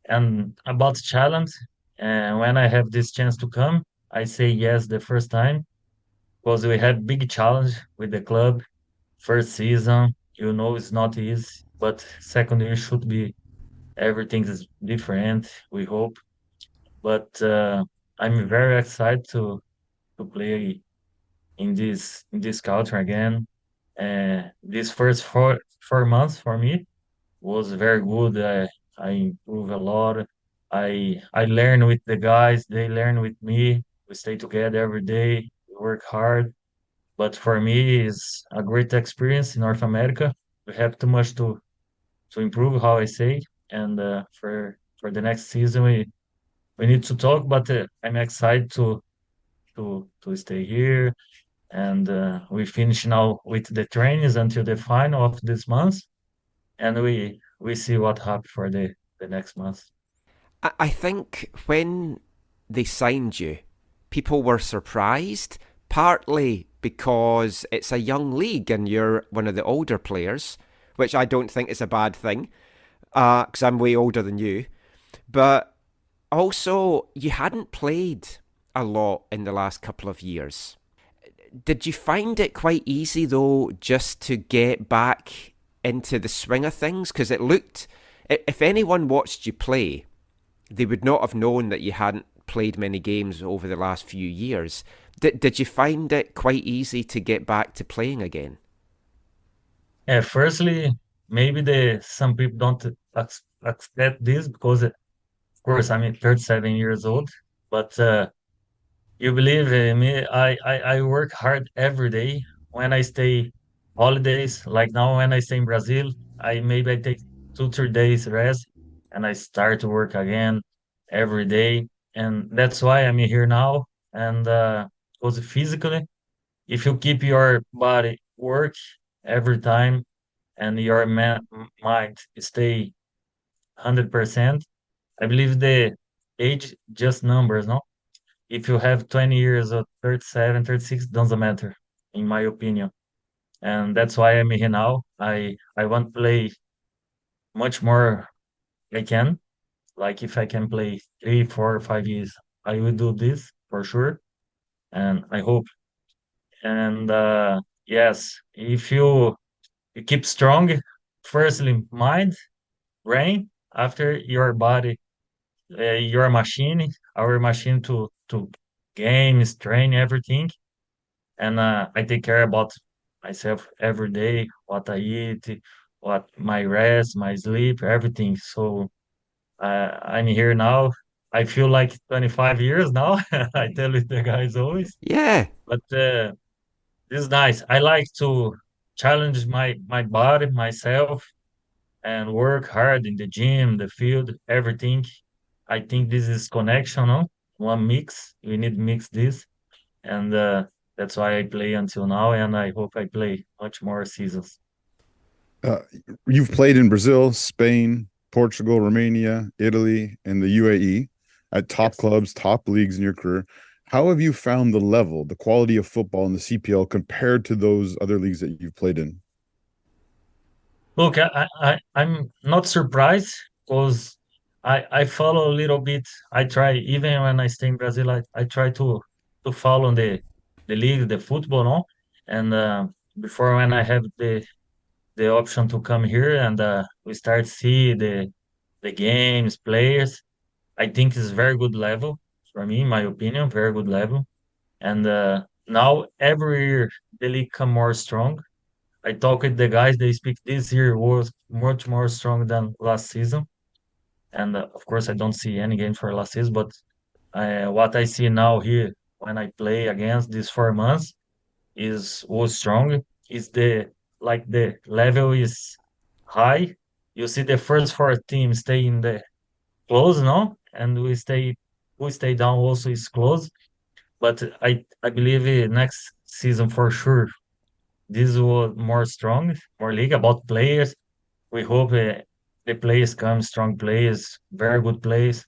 And about challenge, and when I have this chance to come, I say yes the first time because we have big challenge with the club. First season, it's not easy, but second year should be everything is different. We hope, but I'm very excited to play in this culture again. This first four months for me was very good. I improved a lot. I learn with the guys. They learn with me. We stay together every day. We work hard. But for me, it's a great experience in North America. We have too much to improve, how I say. And for the next season, we need to talk. But I'm excited to stay here. And we finish now with the trainings until the final of this month, and we see what happens for the next month. I think when they signed you, people were surprised, partly because it's a young league and you're one of the older players, which I don't think is a bad thing, because I'm way older than you. But also, you hadn't played a lot in the last couple of years. Did you find it quite easy, though, just to get back into the swing of things? Because it looked, if anyone watched you play, they would not have known that you hadn't played many games over the last few years. Did you find it quite easy to get back to playing again? Firstly, maybe the some people don't accept this because, of course, I'm 37 years old, but you believe in me, I work hard every day. When I stay holidays, like now when I stay in Brazil, I take 2, 3 days rest and I start to work again every day. And that's why I'm here now. And because physically, if you keep your body work every time and your mind stay 100%, I believe the age just numbers, no? If you have 20 years or 37, 36, doesn't matter, in my opinion. And that's why I'm here now. I want to play much more I can. Like if I can play 3, 4, 5 years, I will do this for sure. And I hope. And yes, if you keep strong, firstly mind, brain, after your body, your machine, our machine to games, train everything. And I take care about myself every day, what I eat, what my rest, my sleep, everything. So I'm here now. I feel like 25 years now. I tell it the guys always, Yeah. but this is nice. I like to challenge my body, myself, and work hard in the gym, the field, everything. I think this is connection, no? One mix. We need mix this, and that's why I play until now, and I hope I play much more seasons. Uh, you've played in Brazil, Spain, Portugal, Romania, Italy, and the UAE at top Yes. clubs, top leagues in your career. How have you found the level, the quality of football in the CPL compared to those other leagues that you've played in? Look, I'm not surprised because I follow a little bit. I try even when I stay in Brazil, I try to follow the league, the football, no? And before when I have the option to come here and we start see the games, players, I think it's very good level for me, in my opinion, very good level. And now every year the league come more strong. I talk with the guys, they speak this year was much more strong than last season. And of course, I don't see any game for last season, but what I see now here when I play against these 4 months is was strong. Is the like the level is high. You see the first four teams stay in the close, no? And we stay down also is close. But I believe next season for sure this was more strong, more league about players. We hope the players come strong players, very good players.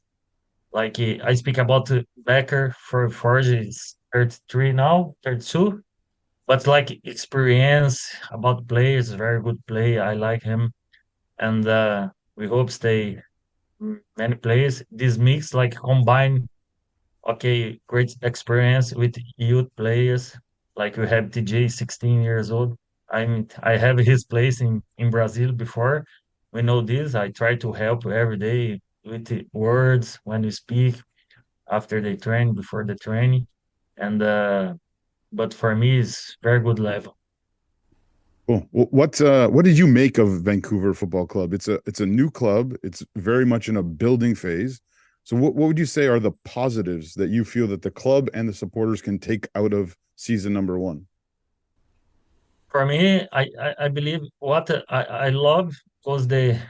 Like I speak about Becker for Forge is 33 now, 32. But like experience about players, very good play. I like him, and we hope stay many players. This mix like combine okay, great experience with youth players. Like we have TJ, 16 years old. I have his place in Brazil before. We know this. I try to help every day with the words when we speak after they train, before the training. And but for me it's very good level. Cool. What did you make of Vancouver Football Club? It's a new club. It's very much in a building phase. So what would you say are the positives that you feel that the club and the supporters can take out of season number one? For me, I believe what I love was the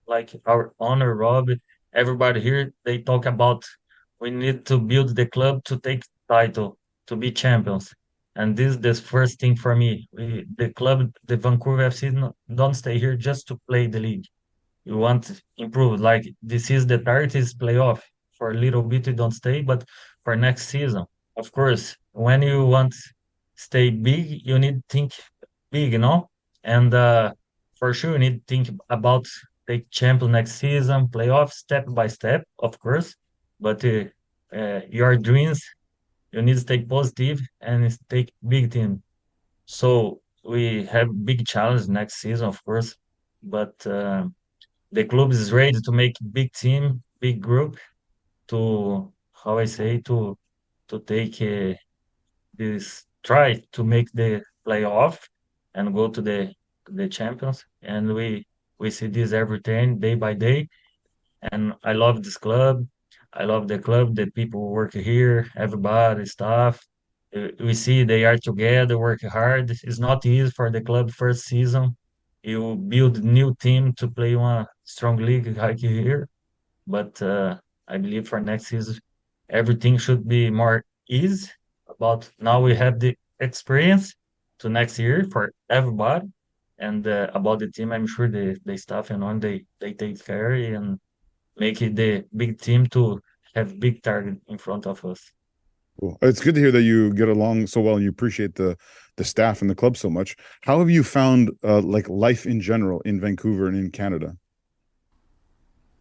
like our owner Rob, everybody here, they talk about we need to build the club to take title, to be champions. And this is the first thing for me. The club, the Vancouver FC, don't stay here just to play the league. You want to improve. Like this is the target is playoff. For a little bit you don't stay, but for next season, of course, when you want stay big, you need to think big, you know? And for sure you need to think about take champion next season, playoff step by step, of course. But your dreams, you need to take positive and take big team. So we have big challenge next season, of course. But the club is ready to make big team, big group to how I say to take this try to make the playoff and go to the champions. And we see this every day by day. And I love this club. I love the club, the people who work here, everybody, staff. We see they are together, work hard. It's not easy for the club first season. You build new team to play one strong league like here. But I believe for next season, everything should be more easy. About now we have the experience to next year for everybody. And about the team, I'm sure the staff and on they take care and make it the big team to have big target in front of us. Cool. It's good to hear that you get along so well and you appreciate the staff and the club so much. How have you found like life in general in Vancouver and in Canada?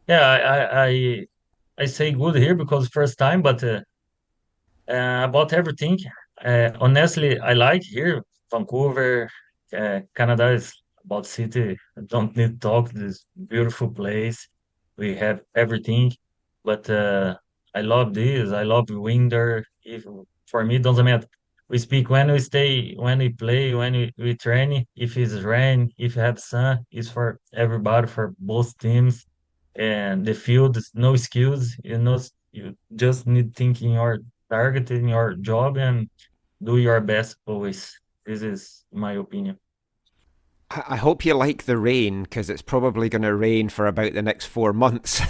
Yeah, I say good here because first time, but about everything, honestly, I like here Vancouver, Canada is about city. I don't need to talk. This beautiful place. We have everything, but I love this. I love winter. If for me, it doesn't matter. We speak when we stay, when we play, when we train. If it's rain, if you have sun, it's for everybody, for both teams. And the field, no skills. You know, you just need thinking your target in your job and do your best always. This is my opinion. I hope you like the rain because it's probably going to rain for about the next 4 months.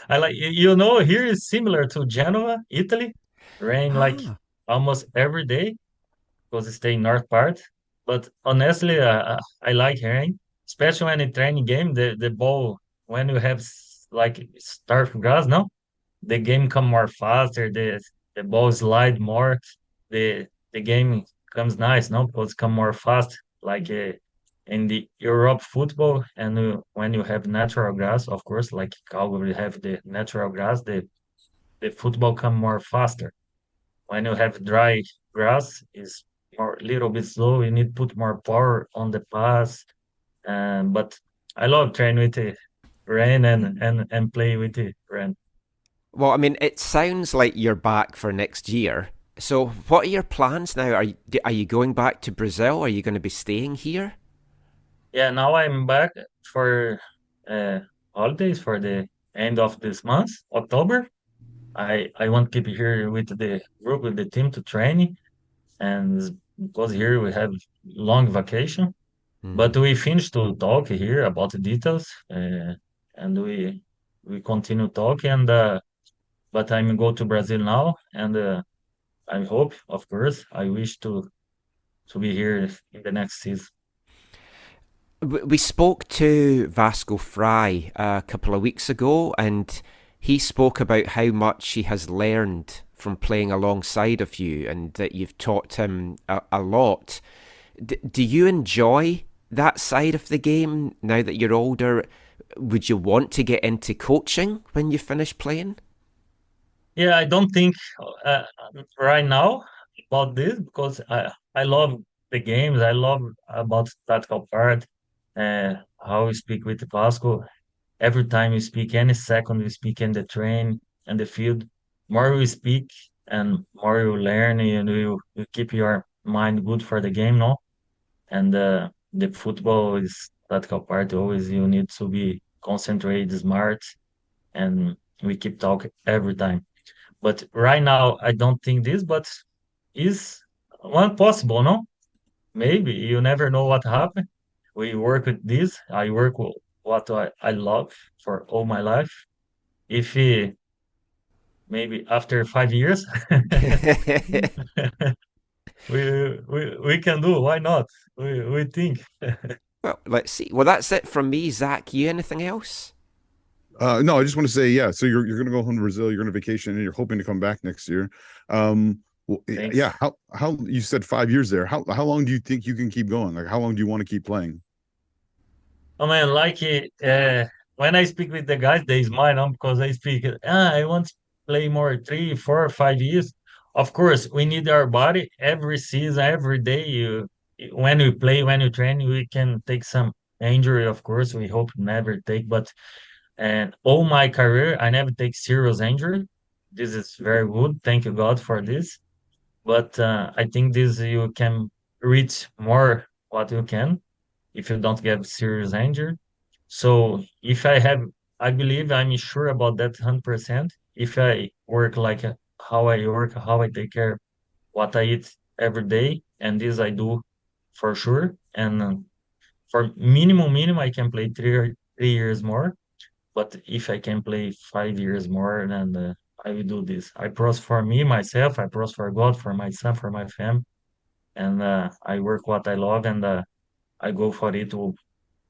I like, here is similar to Genoa, Italy. Rain like Ah. almost every day because it's the north part. But honestly, I like rain, especially when in training game, the ball, when you have like turf grass, no? The game come more faster, the ball slide more, the game comes nice, no? Because come more fast, like in the Europe football, and when you have natural grass, of course, like Calgary have the natural grass, the football come more faster. When you have dry grass, is more little bit slow. You need put more power on the pass. But I love train with the rain and play with the rain. Well, I mean, it sounds like you're back for next year. So, what are your plans now? Are you going back to Brazil? Are you going to be staying here? Yeah, now I'm back for uh, holidays for the end of this month, October. I want to keep here with the group with the team to train, and because here we have long vacation. Hmm. But we finished to talk here about the details, and we continue talking. And but I'm go to Brazil now, and I hope, of course, I wish to be here in the next season. We spoke to Vasco Fry a couple of weeks ago, and he spoke about how much he has learned from playing alongside of you, and that you've taught him a lot. Do you enjoy that side of the game now that you're older? Would you want to get into coaching when you finish playing? Yeah, I don't think uh, right now about this because I love the games. I love about tactical part, how we speak with the Vasco. Every time we speak, any second we speak in the train and the field, more we speak and more you learn, and you keep your mind good for the game, no? And the football is tactical part. Always you need to be concentrated, smart, and we keep talking every time. But right now, I don't think this, but is one possible, no? Maybe you never know what happened. We work with this. I work with what I love for all my life. If maybe after 5 years, we can do. Why not? We think. Well, let's see. Well, that's it from me, Zach. You anything else? No, I just want to say, yeah. So you're gonna go home to Brazil. You're on a vacation, and you're hoping to come back next year. Well, Thanks. yeah. How you said 5 years there? How long do you think you can keep going? Like, how long do you want to keep playing? Oh man, like when I speak with the guys, they smile no? Because I speak. I want to play more 3, 4, 5 years. Of course, we need our body every season, every day. When we play, when you train, we can take some injury. Of course, we hope never take. But and all my career, I never take serious injury. This is very good. Thank you God for this. But I think this you can reach more what you can if you don't get serious injury. So if I have, I believe I'm sure about that 100%. If I work like how I work, how I take care, what I eat every day, and this I do for sure. And for minimum, I can play 3 years more. But if I can play 5 years more, then I will do this. I pros for me, myself. I pros for God, for my son, for my family, and I work what I love, and I go for it to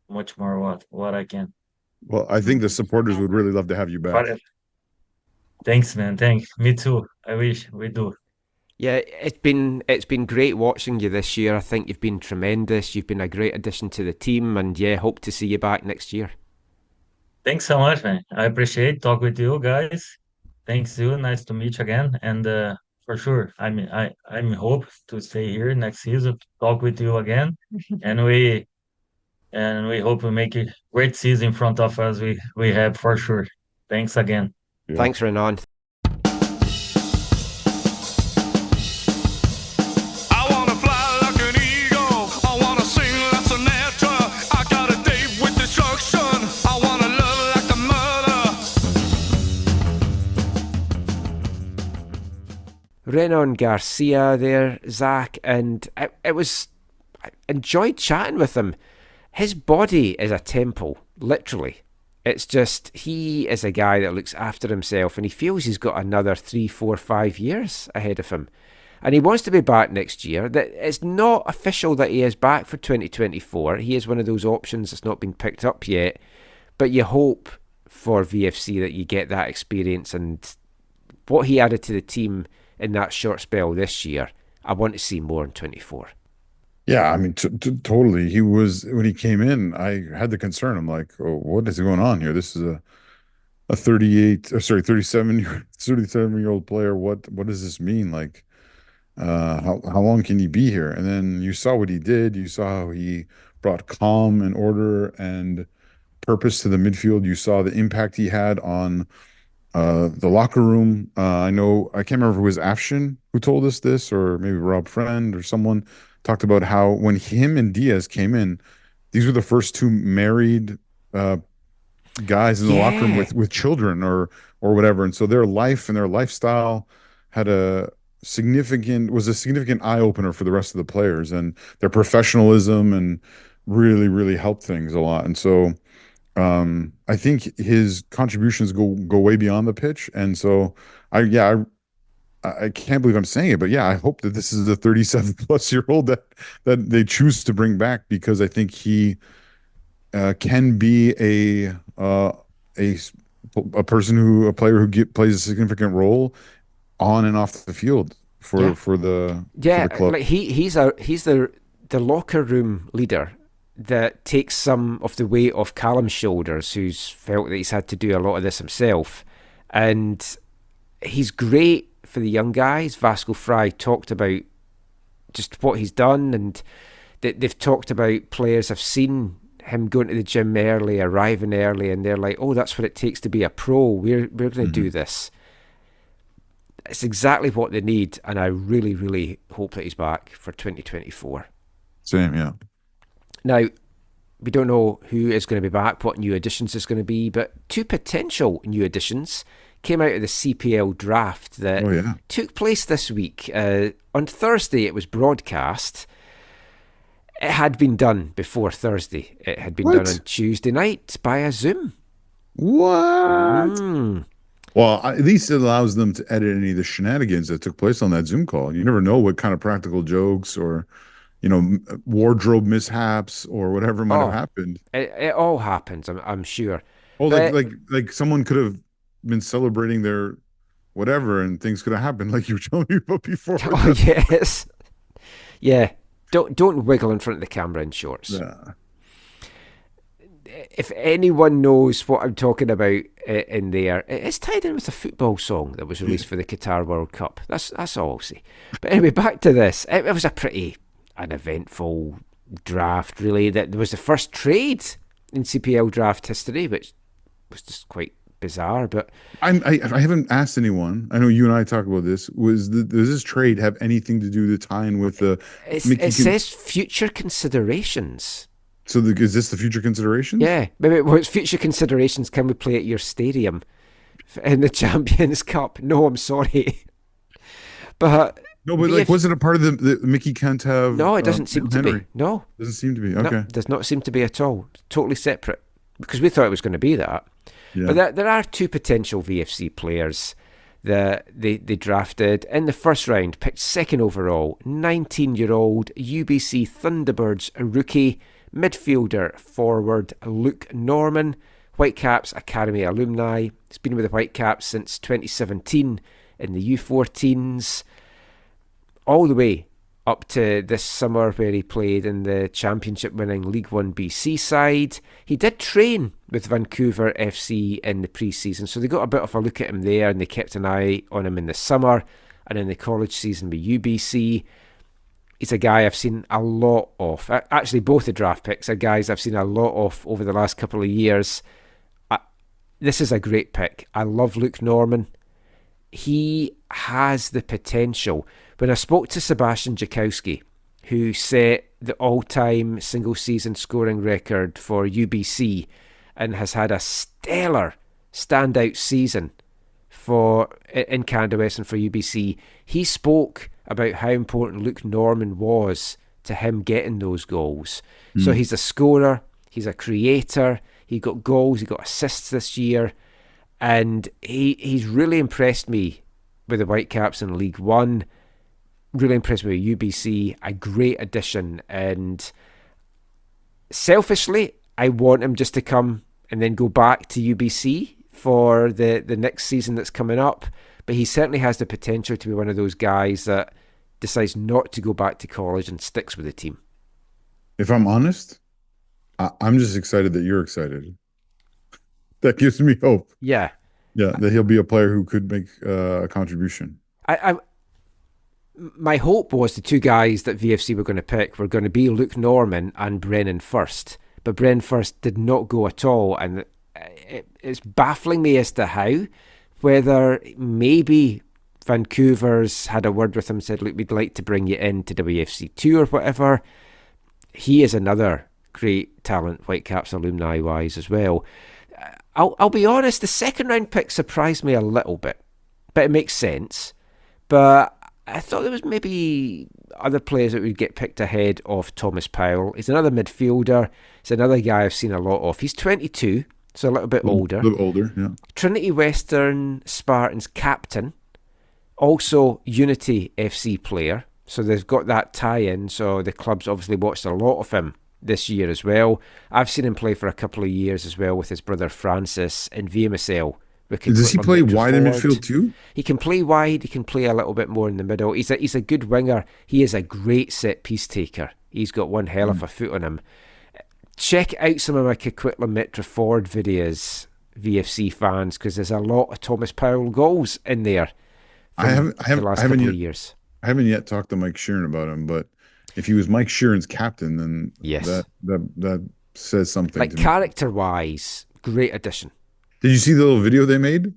much more what I can. Well, I think the supporters would really love to have you back. But thanks, man. Thanks. Me too. I wish we do. Yeah, it's been great watching you this year. I think you've been tremendous. You've been a great addition to the team, and yeah, hope to see you back next year. Thanks so much, man. I appreciate talk with you guys. Thanks you. Nice to meet you again. And for sure, I'm hope to stay here next season, talk with you again, and we hope we make a great season in front of us. We have for sure. Thanks again. Yeah. Thanks, Renan. I wanna fly like an eagle. I wanna sing like Sinatra. I got a date with destruction. I wanna love like a murder. Renan Garcia there, Zach, and I enjoyed chatting with him. His body is a temple, literally. It's just, he is a guy that looks after himself and he feels he's got another 3, 4, 5 years ahead of him. And he wants to be back next year. That it's not official that he is back for 2024. He is one of those options that's not been picked up yet. But you hope for VFC that you get that experience, and what he added to the team in that short spell this year, I want to see more in 24. Yeah, I mean, totally. He was, when he came in, I had the concern. I'm like, oh, what is going on here? This is a 37-year-old player. What does this mean? Like, how long can he be here? And then you saw what he did. You saw how he brought calm and order and purpose to the midfield. You saw the impact he had on the locker room. I can't remember if it was Afshin who told us this, or maybe Rob Friend or someone talked about how when him and Diaz came in, these were the first two married guys in the locker room with children or whatever. And so their life and their lifestyle had a significant eye opener for the rest of the players, and their professionalism and really, really helped things a lot. And so I think his contributions go way beyond the pitch. And so I can't believe I'm saying it, but yeah, I hope that this is the 37-plus-year-old that they choose to bring back, because I think he can be a player who plays a significant role on and off the field for the club. Like he's the locker room leader that takes some of the weight off Callum's shoulders, who's felt that he's had to do a lot of this himself, and he's great for the young guys. Vasco Fry talked about just what he's done, and they've talked about players have seen him going to the gym early, arriving early, and they're like, oh, that's what it takes to be a pro. We're going to do this. It's exactly what they need, and I really, really hope that he's back for 2024. Same, yeah. Now, we don't know who is going to be back, what new additions is going to be, but two potential new additions came out of the CPL draft that took place this week. On Thursday, it was broadcast. It had been done before Thursday. It had been done on Tuesday night by a Zoom. What? Well, at least it allows them to edit any of the shenanigans that took place on that Zoom call. You never know what kind of practical jokes or, wardrobe mishaps or whatever might have happened. It all happens, I'm sure. Oh, like someone could have been celebrating their whatever, and things could have happened, like you were telling me about before. Oh yes, yeah. Don't wiggle in front of the camera in shorts. Yeah. If anyone knows what I'm talking about in there, it's tied in with a football song that was released for the Qatar World Cup. That's all I'll say. But anyway, back to this. It was a pretty uneventful draft, really. That there was the first trade in CPL draft history, which was just quite bizarre. But I haven't asked anyone. I know you and I talk about this. Does this trade have anything to do to tie in with the? It says future considerations. So is this the future considerations? Yeah, maybe it's future considerations. Can we play at your stadium in the Champions Cup? No, I'm sorry, but. No, but was it a part of the Mickey can't have? No, it doesn't seem to be. No, doesn't seem to be. Okay, no, does not seem to be at all. Totally separate, because we thought it was going to be that. Yeah. But there are two potential VFC players that they drafted in the first round, picked second overall, 19-year-old UBC Thunderbirds rookie midfielder forward Luke Norman, Whitecaps Academy alumni. He's been with the Whitecaps since 2017 in the U14s. All the way up to this summer, where he played in the championship-winning League One BC side. He did train with Vancouver FC in the pre-season, so they got a bit of a look at him there, and they kept an eye on him in the summer and in the college season with UBC. He's a guy I've seen a lot of. Actually, both the draft picks are guys I've seen a lot of over the last couple of years. This is a great pick. I love Luke Norman. He has the potential. When I spoke to Sebastian Jakowski, who set the all-time single-season scoring record for UBC and has had a stellar standout season in Canada West and for UBC, he spoke about how important Luke Norman was to him getting those goals. So he's a scorer, he's a creator, He got goals, he got assists this year, and he's really impressed me with the Whitecaps in League One. Really impressed me with UBC. A great addition, and selfishly, I want him just to come and then go back to UBC for the next season that's coming up. But he certainly has the potential to be one of those guys that decides not to go back to college and sticks with the team. If I'm honest, I'm just excited that you're excited. That gives me hope. Yeah. Yeah, that he'll be a player who could make a contribution. My hope was the two guys that VFC were going to pick were going to be Luke Norman and Brennan First. But Brennan First did not go at all. And it's baffling me as to how. Whether maybe Vancouver's had a word with him and said, look, we'd like to bring you into WFC2 or whatever. He is another great talent, Whitecaps alumni-wise as well. I'll be honest, the second round pick surprised me a little bit. But it makes sense. But I thought there was maybe other players that would get picked ahead of Thomas Powell. He's another midfielder. He's another guy I've seen a lot of. He's 22, so a little bit older. A little older, yeah. Trinity Western Spartans captain. Also Unity FC player. So they've got that tie-in. So the club's obviously watched a lot of him this year as well. I've seen him play for a couple of years as well with his brother Francis in VMSL. Does he play wide in midfield too? He can play wide. He can play a little bit more in the middle. He's a good winger. He is a great set piece taker. He's got one hell of a foot on him. Check out some of my Coquitlam Metro Ford videos, VFC fans, because there's a lot of Thomas Powell goals in there. I haven't couple of years. I haven't yet talked to Mike Sheeran about him, but if he was Mike Sheeran's captain, then yes, that says something. Like character-wise, great addition. Did you see the little video they made?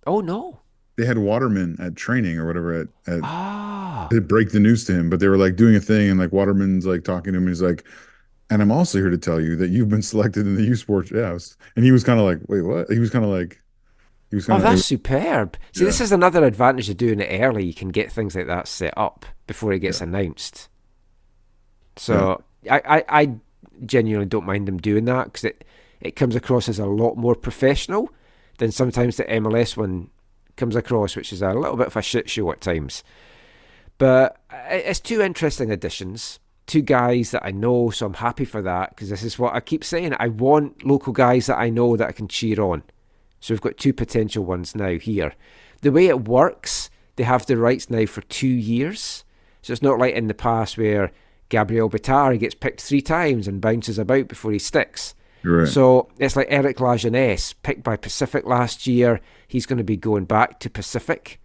Oh, no. They had Waterman at training or whatever to break the news to him, but they were like doing a thing and like Waterman's like talking to him and he's like, and I'm also here to tell you that you've been selected in the U Sports House. And he was kind of like, wait, what? He was kind of like, that's superb. See, this is another advantage of doing it early. You can get things like that set up before it gets announced. So I genuinely don't mind them doing that because it comes across as a lot more professional than sometimes the MLS one comes across, which is a little bit of a shit show at times. But it's two interesting additions, two guys that I know, so I'm happy for that because this is what I keep saying. I want local guys that I know that I can cheer on. So we've got two potential ones now here. The way it works, they have the rights now for 2 years. So it's not like in the past where Gabriel Batari gets picked 3 times and bounces about before he sticks. Right. So it's like Eric Lajeunesse, picked by Pacific last year. He's going to be going back to Pacific.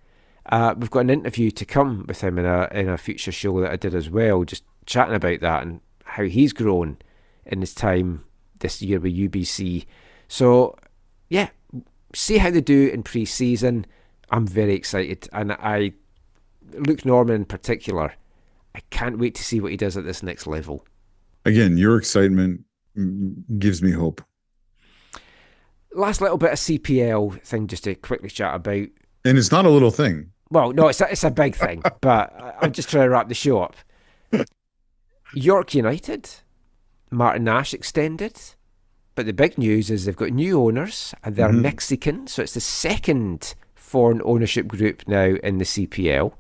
We've got an interview to come with him in a future show that I did as well, just chatting about that and how he's grown in his time this year with UBC. So, yeah, see how they do in pre-season. I'm very excited. And Luke Norman in particular, I can't wait to see what he does at this next level. Again, your excitement gives me hope. Last little bit of CPL thing just to quickly chat about. And it's not a little thing. Well, no, it's a big thing, but I'm just trying to wrap the show up. York United, Martin Nash extended, but the big news is they've got new owners and they're Mexican, so it's the second foreign ownership group now in the CPL.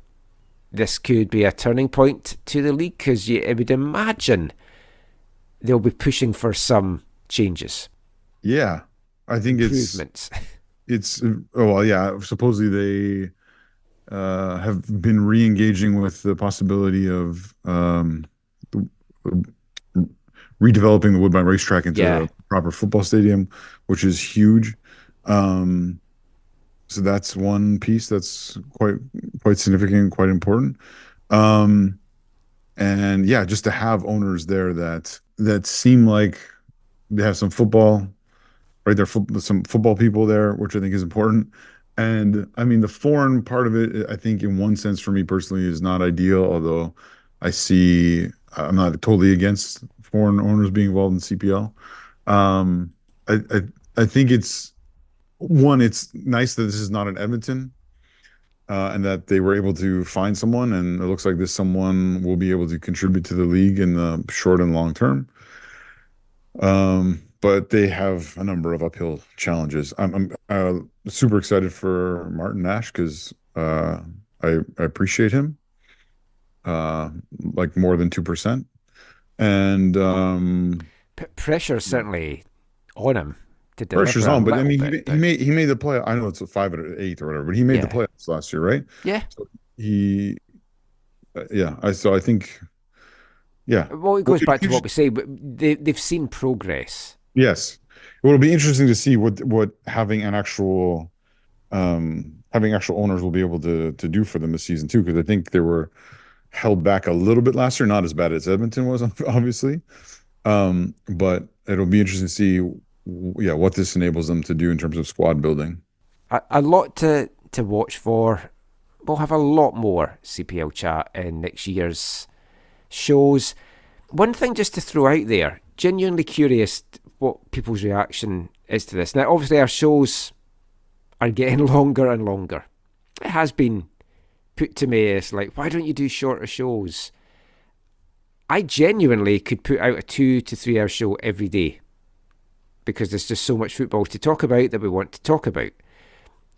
This could be a turning point to the league because I would imagine they'll be pushing for some changes. Yeah, I think improvements. Supposedly they have been re-engaging with the possibility of redeveloping the Woodbine Racetrack into a proper football stadium, which is huge. So that's one piece that's quite significant, quite important. And yeah, just to have owners there that seem like they have some football, right? There's some football people there, which I think is important. And I mean, the foreign part of it, I think in one sense for me personally is not ideal, although I'm not totally against foreign owners being involved in CPL. I think it's nice that this is not in Edmonton, and that they were able to find someone, and it looks like this someone will be able to contribute to the league in the short and long term. but they have a number of uphill challenges. I'm super excited for Martin Nash because I appreciate him like more than 2%. And pressure's certainly on him to deliver. Pressure's on, but I mean, bit, he made the play. I know it's a 5 out of 8 or whatever, but he made the playoffs last year, right? Yeah. So he, I think, yeah. Well, it goes back to what we say, but they've seen progress. Yes, it will be interesting to see what having actual owners will be able to do for them this season too, because I think they were held back a little bit last year, not as bad as Edmonton was, obviously, but it'll be interesting to see, what this enables them to do in terms of squad building. A lot to watch for. We'll have a lot more CPL chat in next year's shows. One thing just to throw out there, genuinely curious what people's reaction is to this. Now, obviously, our shows are getting longer and longer. It has been put to me as like, why don't you do shorter shows? I genuinely could put out a 2 to 3 hour show every day because there's just so much football to talk about that we want to talk about.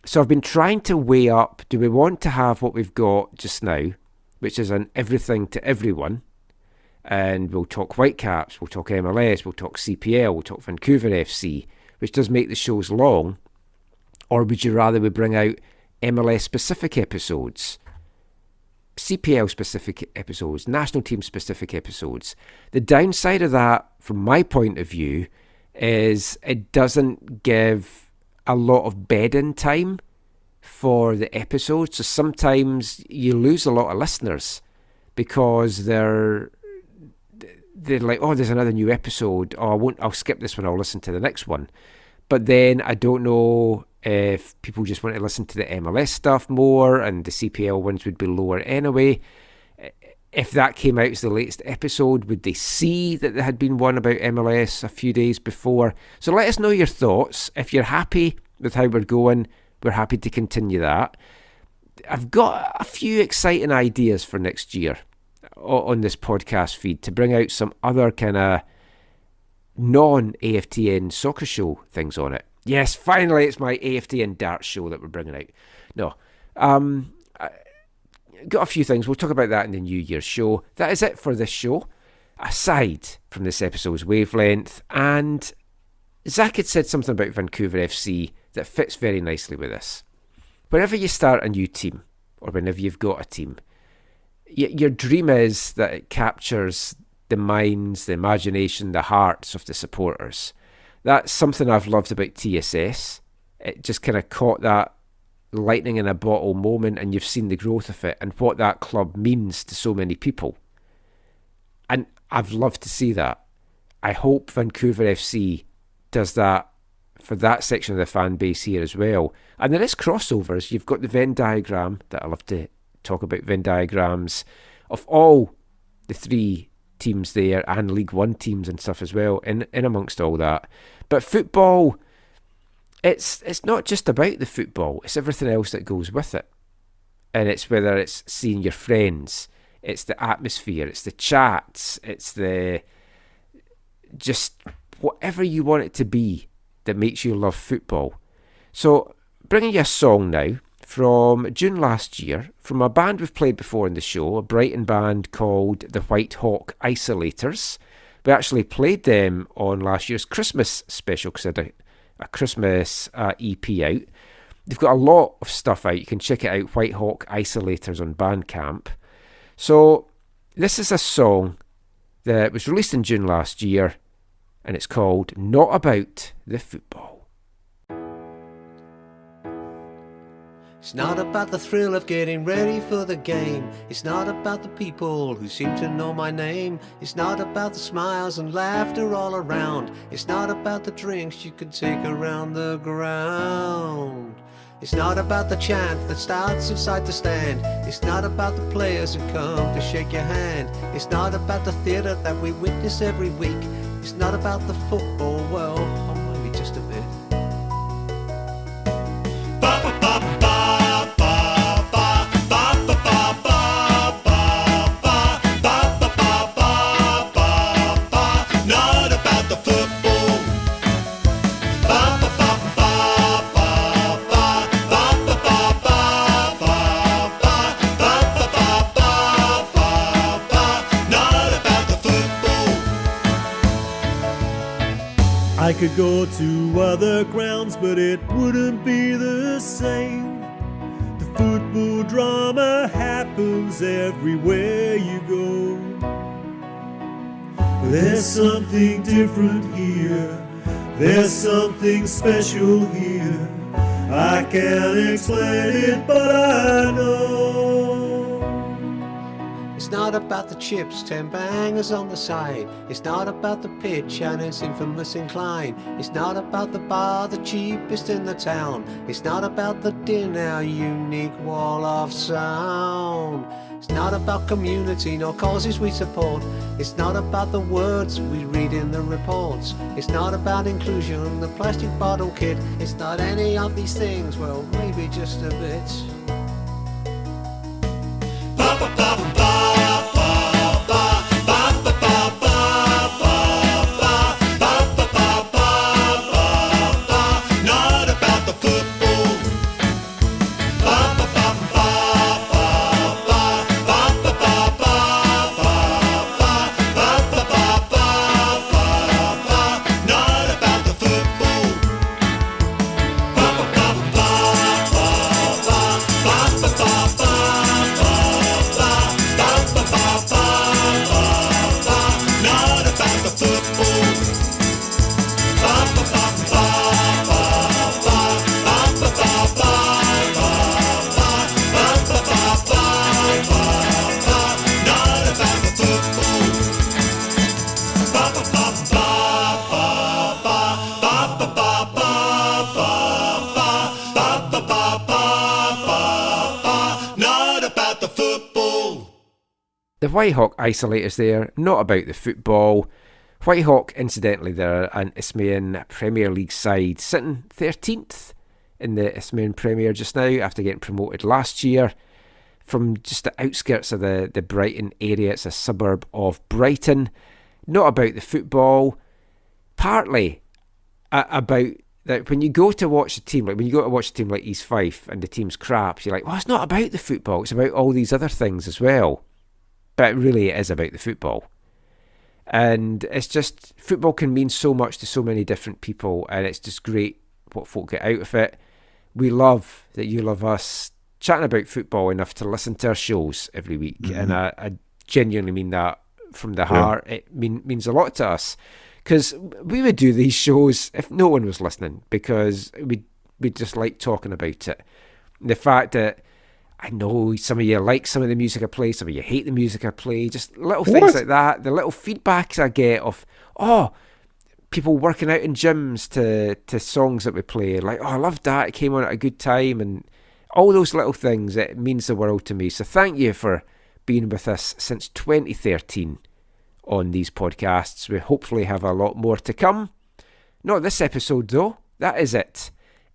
So I've been trying to weigh up, do we want to have what we've got just now, which is an everything to everyone, and we'll talk Whitecaps, we'll talk MLS, we'll talk CPL, we'll talk Vancouver FC, which does make the shows long, or would you rather we bring out MLS specific episodes, CPL specific episodes, national team specific episodes? The downside of that, from my point of view, is it doesn't give a lot of bed-in time for the episodes. So sometimes you lose a lot of listeners because they're like, oh, there's another new episode. Oh, I'll skip this one. I'll listen to the next one. But then I don't know if people just want to listen to the MLS stuff more and the CPL ones would be lower anyway. If that came out as the latest episode, would they see that there had been one about MLS a few days before? So let us know your thoughts. If you're happy with how we're going, we're happy to continue that. I've got a few exciting ideas for next year on this podcast feed to bring out some other kind of non-AFTN Soccer Show things on it. Yes, finally it's my AFTN Dart Show that we're bringing out. No, got a few things. We'll talk about that in the New Year's show. That is it for this show. Aside from this episode's wavelength, and Zach had said something about Vancouver FC that fits very nicely with this. Whenever you start a new team, or whenever you've got a team, your dream is that it captures the minds, the imagination, the hearts of the supporters. That's something I've loved about TSS. It just kind of caught that lightning in a bottle moment, and you've seen the growth of it and what that club means to so many people. And I've loved to see that. I hope Vancouver FC does that for that section of the fan base here as well. And there is crossovers. You've got the Venn diagram that I love to talk about, Venn diagrams of all the 3 teams there and League One teams and stuff as well in amongst all that. But football, it's not just about the football, it's everything else that goes with it. And it's whether it's seeing your friends, it's the atmosphere, it's the chats, it's the just whatever you want it to be that makes you love football. So bringing you a song now from June last year from a band we've played before in the show, a Brighton band called the White Hawk Isolators. We actually played them on last year's Christmas special because I had a Christmas EP out. They've got a lot of stuff out. You can check it out, White Hawk Isolators on Bandcamp. So this is a song that was released in June last year, and it's called Not About the Football. It's not about the thrill of getting ready for the game. It's not about the people who seem to know my name. It's not about the smiles and laughter all around. It's not about the drinks you can take around the ground. It's not about the chant that starts inside the stand. It's not about the players who come to shake your hand. It's not about the theatre that we witness every week. It's not about the football, well, maybe just a bit. I could go to other grounds, but it wouldn't be the same. The football drama happens everywhere you go. There's something different here. There's something special here. I can't explain it, but I know. It's not about the chips, 10 bangers on the side. It's not about the pitch and its infamous incline. It's not about the bar, the cheapest in the town. It's not about the din, our unique wall of sound. It's not about community, nor causes we support. It's not about the words we read in the reports. It's not about inclusion, the plastic bottle kid. It's not any of these things, well, maybe just a bit. The Whitehawk isolators there, not about the football. Whitehawk, incidentally, they're an Isthmian Premier League side, sitting 13th in the Isthmian Premier just now after getting promoted last year from just the outskirts of the Brighton area. It's a suburb of Brighton. Not about the football, partly about that when you go to watch a team, like when you go to watch a team like East Fife and the team's crap, you're like, well, it's not about the football, it's about all these other things as well. But really it is about the football. And it's just, football can mean so much to so many different people, and it's just great what folk get out of it. We love that you love us chatting about football enough to listen to our shows every week. Mm-hmm. And I genuinely mean that from the heart. It means a lot to us, because we would do these shows if no one was listening, because we just like talking about it. And the fact that I know some of you like some of the music I play, some of you hate the music I play, just little things like that. The little feedbacks I get of, people working out in gyms to songs that we play. Like, I loved that, it came on at a good time. And all those little things, it means the world to me. So thank you for being with us since 2013 on these podcasts. We hopefully have a lot more to come. Not this episode, though. That is it.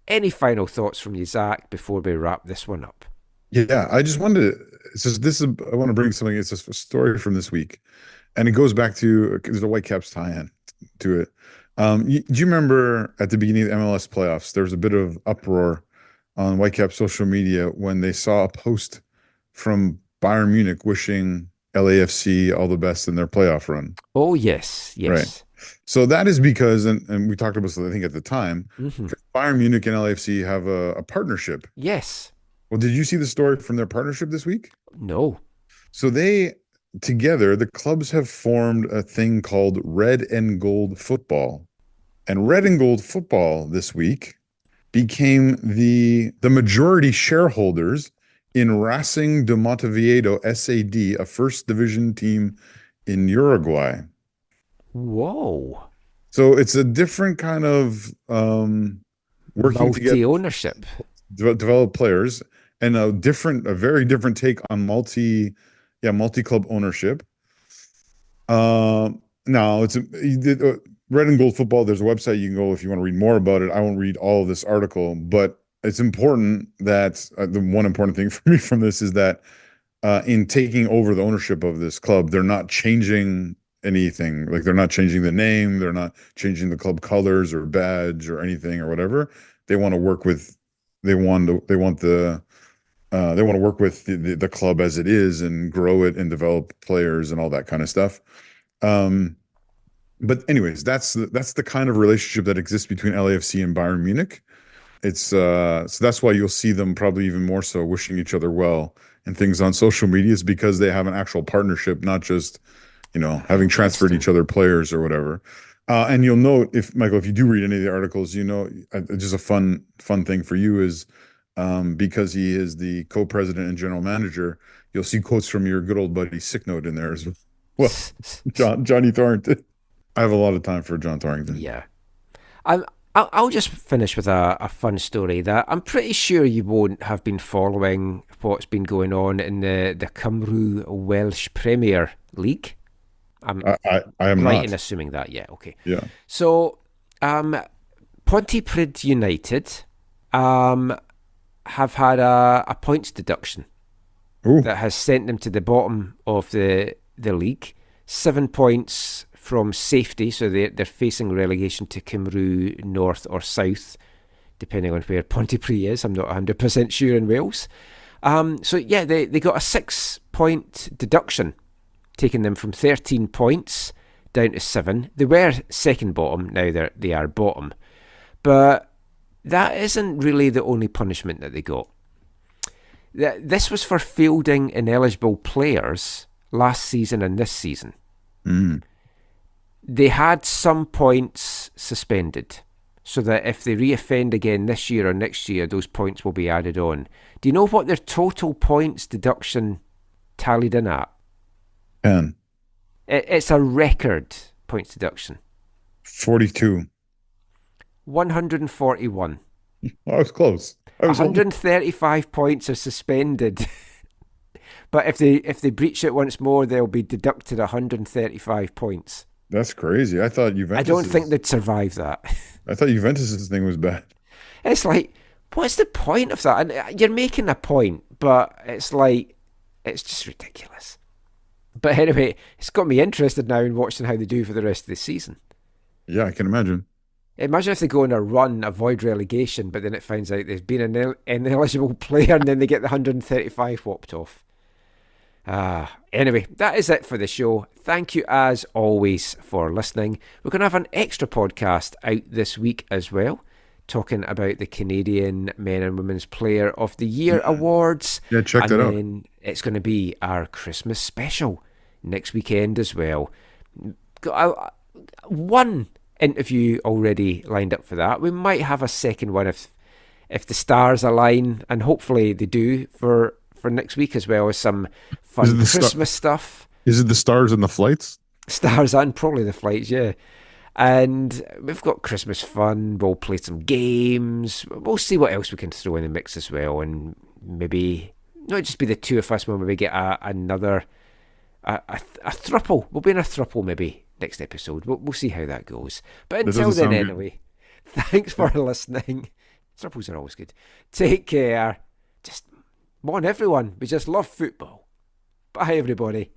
Any final thoughts from you, Zach, before we wrap this one up? Yeah, I just wanted to, I want to bring something. It's a story from this week, and it goes back to, there's a Whitecaps tie-in to it. Do you remember at the beginning of the MLS playoffs, there was a bit of uproar on Whitecaps social media when they saw a post from Bayern Munich wishing LAFC all the best in their playoff run? Oh, yes. Right. So that is because, and we talked about this, I think, at the time, Bayern Munich and LAFC have a partnership. Yes. Well, did you see the story from their partnership this week? No. So together, the clubs have formed a thing called Red and Gold Football. And Red and Gold Football this week became the majority shareholders in Racing de Montevideo SAD, a first division team in Uruguay. Whoa. So it's a different kind of working together. Multi-ownership. Develop players, and a very different take on multi-club ownership. Now it's Red and Gold Football. There's a website you can go if you want to read more about it. I won't read all of this article, but it's important that the one important thing for me from this is that in taking over the ownership of this club, they're not changing anything. Like, they're not changing the name, they're not changing the club colors or badge or anything or whatever. They want to work with. They want to work with the club as it is and grow it and develop players and all that kind of stuff. But anyways, that's the kind of relationship that exists between LAFC and Bayern Munich. It's so that's why you'll see them probably even more so wishing each other well and things on social media, is because they have an actual partnership, not just, having transferred each other players or whatever. And you'll note, if you do read any of the articles, just a fun thing for you is, because he is the co-president and general manager, you'll see quotes from your good old buddy Sick Note in there as well. Johnny Thornton. I have a lot of time for John Thornton. Yeah. I'll just finish with a fun story that I'm pretty sure you won't have been following what's been going on in the Cymru Welsh Premier League. I am right not. in assuming that, yeah, okay. Yeah. So, Pontypridd United have had a points deduction that has sent them to the bottom of the league. 7 points from safety, so they're facing relegation to Cymru North or South, depending on where Pontypridd is. I'm not 100% sure in Wales. They got a 6 point deduction, taking them from 13 points down to 7. They were second bottom, now they are bottom. But that isn't really the only punishment that they got. This was for fielding ineligible players last season and this season. They had some points suspended, so that if they reoffend again this year or next year, those points will be added on. Do you know what their total points deduction tallied in at? 10. It's a record points deduction. 42. 141. I was close. 135 points are suspended. But if they breach it once more, they'll be deducted 135 points. That's crazy. I thought Juventus. I don't think they'd survive that. I thought Juventus' thing was bad. It's like, what's the point of that? And you're making a point, but it's just ridiculous. But anyway, it's got me interested now in watching how they do for the rest of the season. Yeah, I can imagine. Imagine if they go on a run, avoid relegation, but then it finds out there's been an ineligible player and then they get the 135 whopped off. Anyway, that is it for the show. Thank you as always for listening. We're going to have an extra podcast out this week as well, talking about the Canadian Men and Women's Player of the Year awards. Yeah, check that out. And then it's going to be our Christmas special next weekend as well. Got one interview already lined up for that. We might have a second one if the stars align, and hopefully they do for next week, as well as some fun Christmas stuff. Is it the stars and the flights? Stars and probably the flights, yeah. And we've got Christmas fun. We'll play some games. We'll see what else we can throw in the mix as well. And maybe not just be the two of us, we'll maybe get another throuple. We'll be in a throuple maybe next episode. We'll see how that goes. But until then, anyway, thanks for listening. Throuples are always good. Take care. Just come on, everyone. We just love football. Bye, everybody.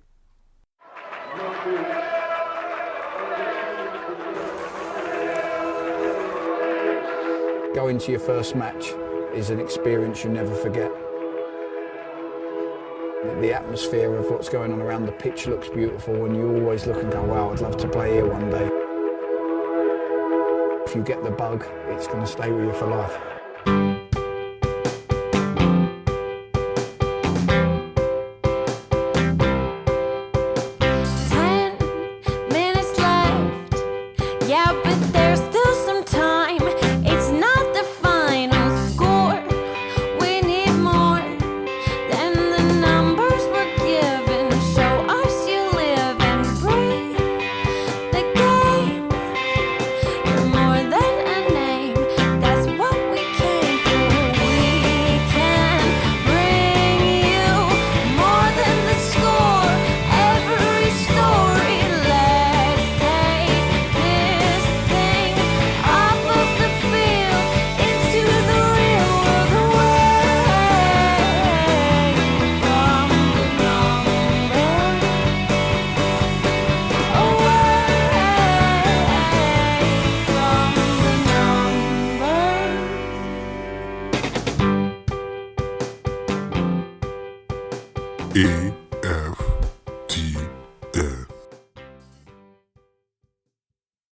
Going to your first match is an experience you never forget. The atmosphere of what's going on around the pitch looks beautiful, and you always look and go, wow, I'd love to play here one day. If you get the bug, it's going to stay with you for life.